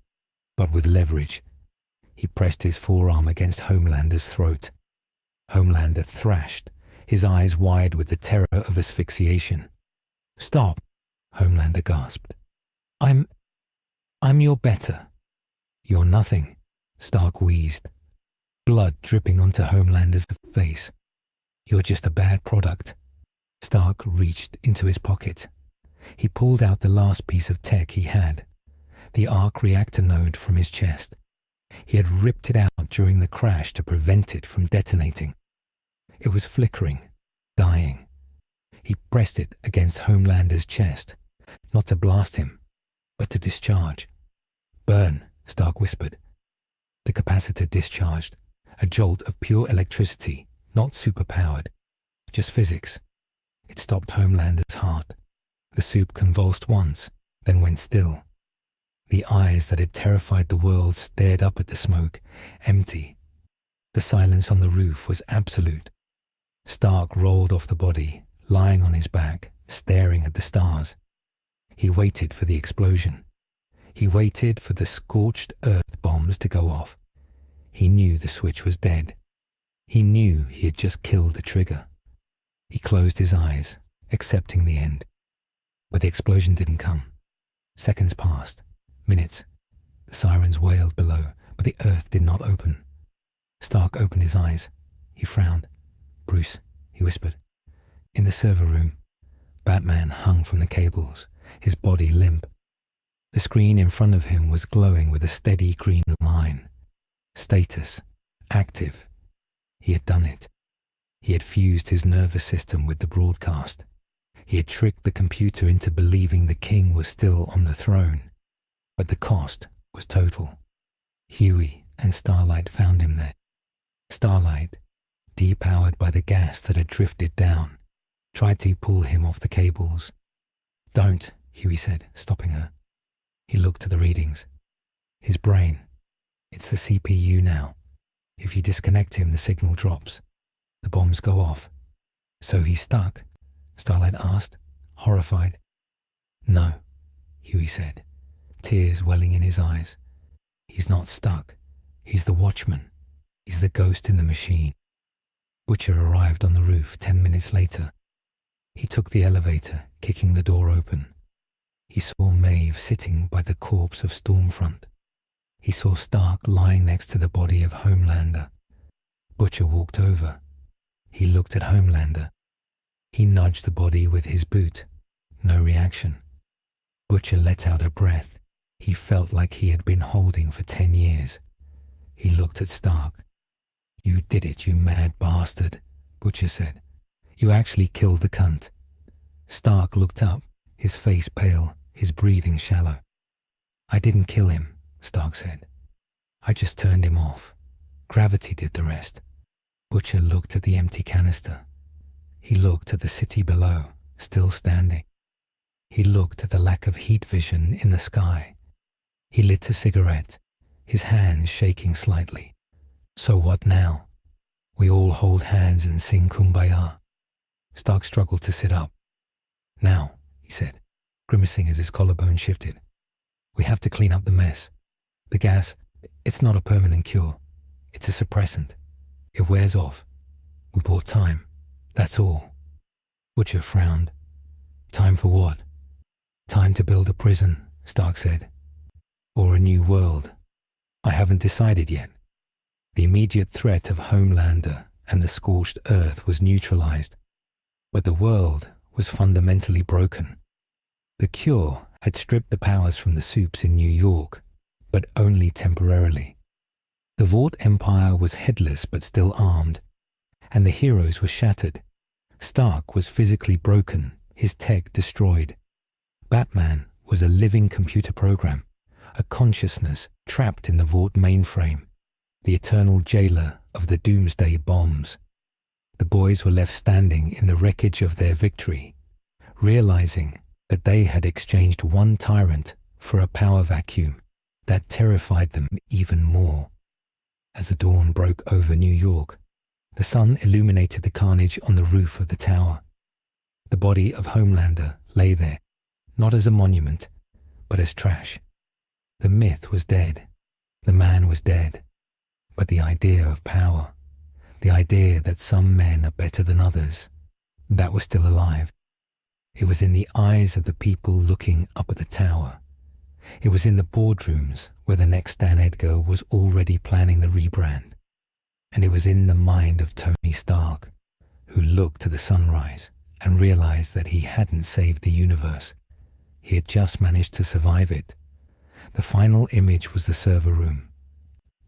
but with leverage. He pressed his forearm against Homelander's throat. Homelander thrashed, his eyes wide with the terror of asphyxiation. "Stop," Homelander gasped. I'm your better." "You're nothing," Stark wheezed, blood dripping onto Homelander's face. "You're just a bad product." Stark reached into his pocket. He pulled out the last piece of tech he had, the arc reactor node from his chest. He had ripped it out during the crash to prevent it from detonating. It was flickering, dying. He pressed it against Homelander's chest, not to blast him, but to discharge. "Burn," Stark whispered. The capacitor discharged, a jolt of pure electricity, not superpowered, just physics. It stopped Homelander's heart. The soup convulsed once, then went still. The eyes that had terrified the world stared up at the smoke, empty. The silence on the roof was absolute. Stark rolled off the body, lying on his back, staring at the stars. He waited for the explosion. He waited for the scorched earth bombs to go off. He knew the switch was dead. He knew he had just killed the trigger. He closed his eyes, accepting the end. But the explosion didn't come. Seconds passed, minutes. The sirens wailed below, but the earth did not open. Stark opened his eyes. He frowned. "Bruce," he whispered. In the server room, Batman hung from the cables, his body limp. The screen in front of him was glowing with a steady green line. Status. Active. He had done it. He had fused his nervous system with the broadcast. He had tricked the computer into believing the king was still on the throne. But the cost was total. Huey and Starlight found him there. Starlight, depowered by the gas that had drifted down, tried to pull him off the cables. "Don't," Huey said, stopping her. He looked at the readings. His brain. It's the CPU now. If you disconnect him, the signal drops. The bombs go off. "So he's stuck?" Starlight asked, horrified. "No," Huey said, tears welling in his eyes. "He's not stuck. He's the watchman. He's the ghost in the machine." Butcher arrived on the roof 10 minutes later. He took the elevator, kicking the door open. He saw Maeve sitting by the corpse of Stormfront. He saw Stark lying next to the body of Homelander. Butcher walked over. He looked at Homelander. He nudged the body with his boot. No reaction. Butcher let out a breath he felt like he had been holding for 10 years. He looked at Stark. "You did it, you mad bastard," Butcher said. "You actually killed the cunt." Stark looked up, his face pale, his breathing shallow. "I didn't kill him," Stark said. "I just turned him off. Gravity did the rest." Butcher looked at the empty canister. He looked at the city below, still standing. He looked at the lack of heat vision in the sky. He lit a cigarette, his hands shaking slightly. "So what now? We all hold hands and sing Kumbaya." Stark struggled to sit up. "Now," he said, grimacing as his collarbone shifted. "We have to clean up the mess. The gas, it's not a permanent cure. It's a suppressant. It wears off. We bought time. That's all." Butcher frowned. "Time for what?" "Time to build a prison," Stark said. "Or a new world. I haven't decided yet." The immediate threat of Homelander and the scorched earth was neutralized, but the world was fundamentally broken. The cure had stripped the powers from the Supes in New York, but only temporarily. The Vought Empire was headless but still armed, and the heroes were shattered. Stark was physically broken, his tech destroyed. Batman was a living computer program, a consciousness trapped in the Vought mainframe, the eternal jailer of the doomsday bombs. The boys were left standing in the wreckage of their victory, realizing that they had exchanged one tyrant for a power vacuum that terrified them even more. As the dawn broke over New York, the sun illuminated the carnage on the roof of the tower. The body of Homelander lay there, not as a monument, but as trash. The myth was dead. The man was dead. But the idea of power, the idea that some men are better than others, that was still alive. It was in the eyes of the people looking up at the tower. It was in the boardrooms where the next Stan Edgar was already planning the rebrand. And it was in the mind of Tony Stark, who looked to the sunrise and realized that he hadn't saved the universe. He had just managed to survive it. The final image was the server room.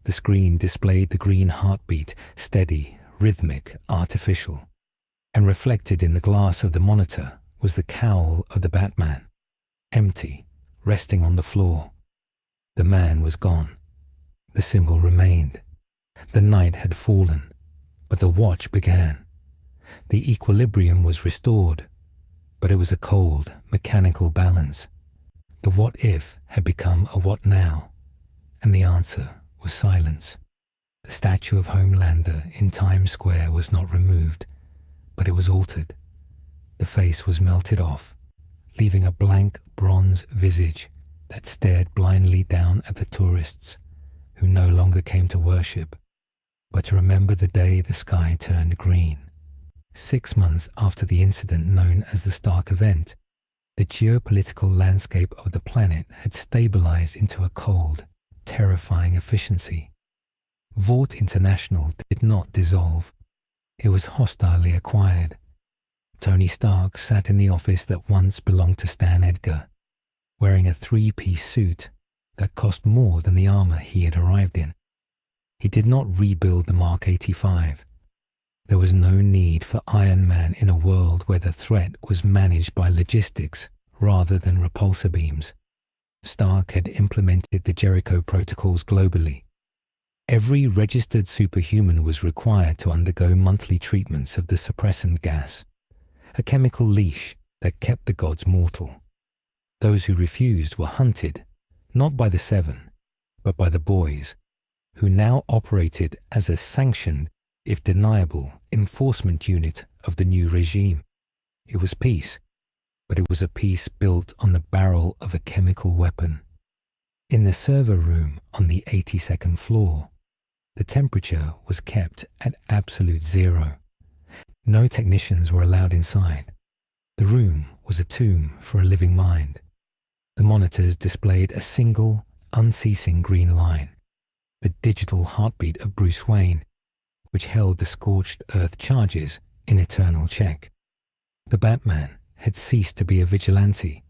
The screen displayed the green heartbeat, steady, rhythmic, artificial. And reflected in the glass of the monitor was the cowl of the Batman, empty, resting on the floor. The man was gone. The symbol remained. The night had fallen, but the watch began. The equilibrium was restored, but it was a cold, mechanical balance. The what if had become a what now, and the answer was silence. The statue of Homelander in Times Square was not removed, but it was altered. The face was melted off, leaving a blank bronze visage that stared blindly down at the tourists who no longer came to worship, but to remember the day the sky turned green. 6 months after the incident known as the Stark event, the geopolitical landscape of the planet had stabilized into a cold, terrifying efficiency. Vought International did not dissolve. It was hostilely acquired. Tony Stark sat in the office that once belonged to Stan Edgar, wearing a 3-piece suit that cost more than the armor he had arrived in. He did not rebuild the Mark 85. There was no need for Iron Man in a world where the threat was managed by logistics rather than repulsor beams. Stark had implemented the Jericho protocols globally. Every registered superhuman was required to undergo monthly treatments of the suppressant gas, a chemical leash that kept the gods mortal. Those who refused were hunted, not by the Seven, but by the boys, who now operated as a sanctioned, if deniable, enforcement unit of the new regime. It was peace, but it was a peace built on the barrel of a chemical weapon. In the server room on the 82nd floor, the temperature was kept at absolute zero. No technicians were allowed inside. The room was a tomb for a living mind. The monitors displayed a single, unceasing green line, the digital heartbeat of Bruce Wayne, which held the scorched earth charges in eternal check. The Batman had ceased to be a vigilante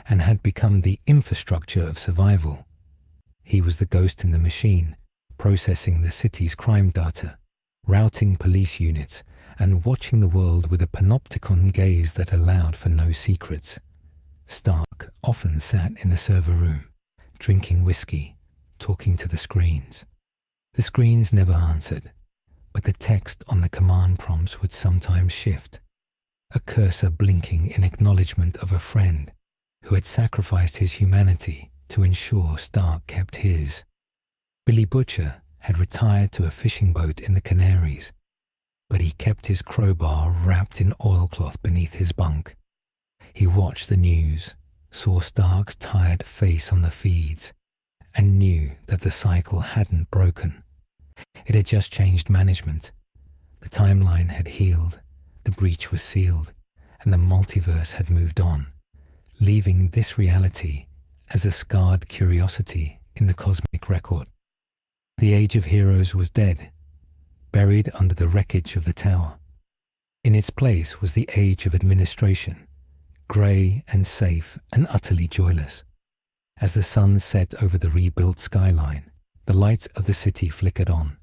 and had become the infrastructure of survival. He was the ghost in the machine, processing the city's crime data, routing police units, and watching the world with a panopticon gaze that allowed for no secrets. Stark often sat in the server room, drinking whiskey, talking to the screens. The screens never answered, but the text on the command prompts would sometimes shift, a cursor blinking in acknowledgement of a friend who had sacrificed his humanity to ensure Stark kept his. Billy Butcher had retired to a fishing boat in the Canaries, but he kept his crowbar wrapped in oilcloth beneath his bunk. He watched the news, saw Stark's tired face on the feeds, and knew that the cycle hadn't broken. It had just changed management. The timeline had healed, the breach was sealed, and the multiverse had moved on, leaving this reality as a scarred curiosity in the cosmic record. The age of heroes was dead, buried under the wreckage of the tower. In its place was the age of administration, grey and safe and utterly joyless. As the sun set over the rebuilt skyline, the lights of the city flickered on,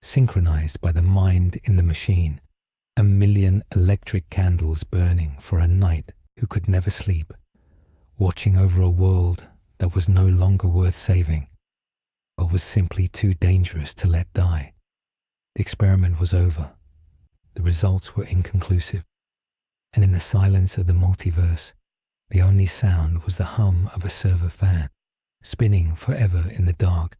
synchronized by the mind in the machine, 1,000,000 electric candles burning for a knight who could never sleep, watching over a world that was no longer worth saving, but was simply too dangerous to let die. The experiment was over. The results were inconclusive, and in the silence of the multiverse, the only sound was the hum of a server fan, spinning forever in the dark,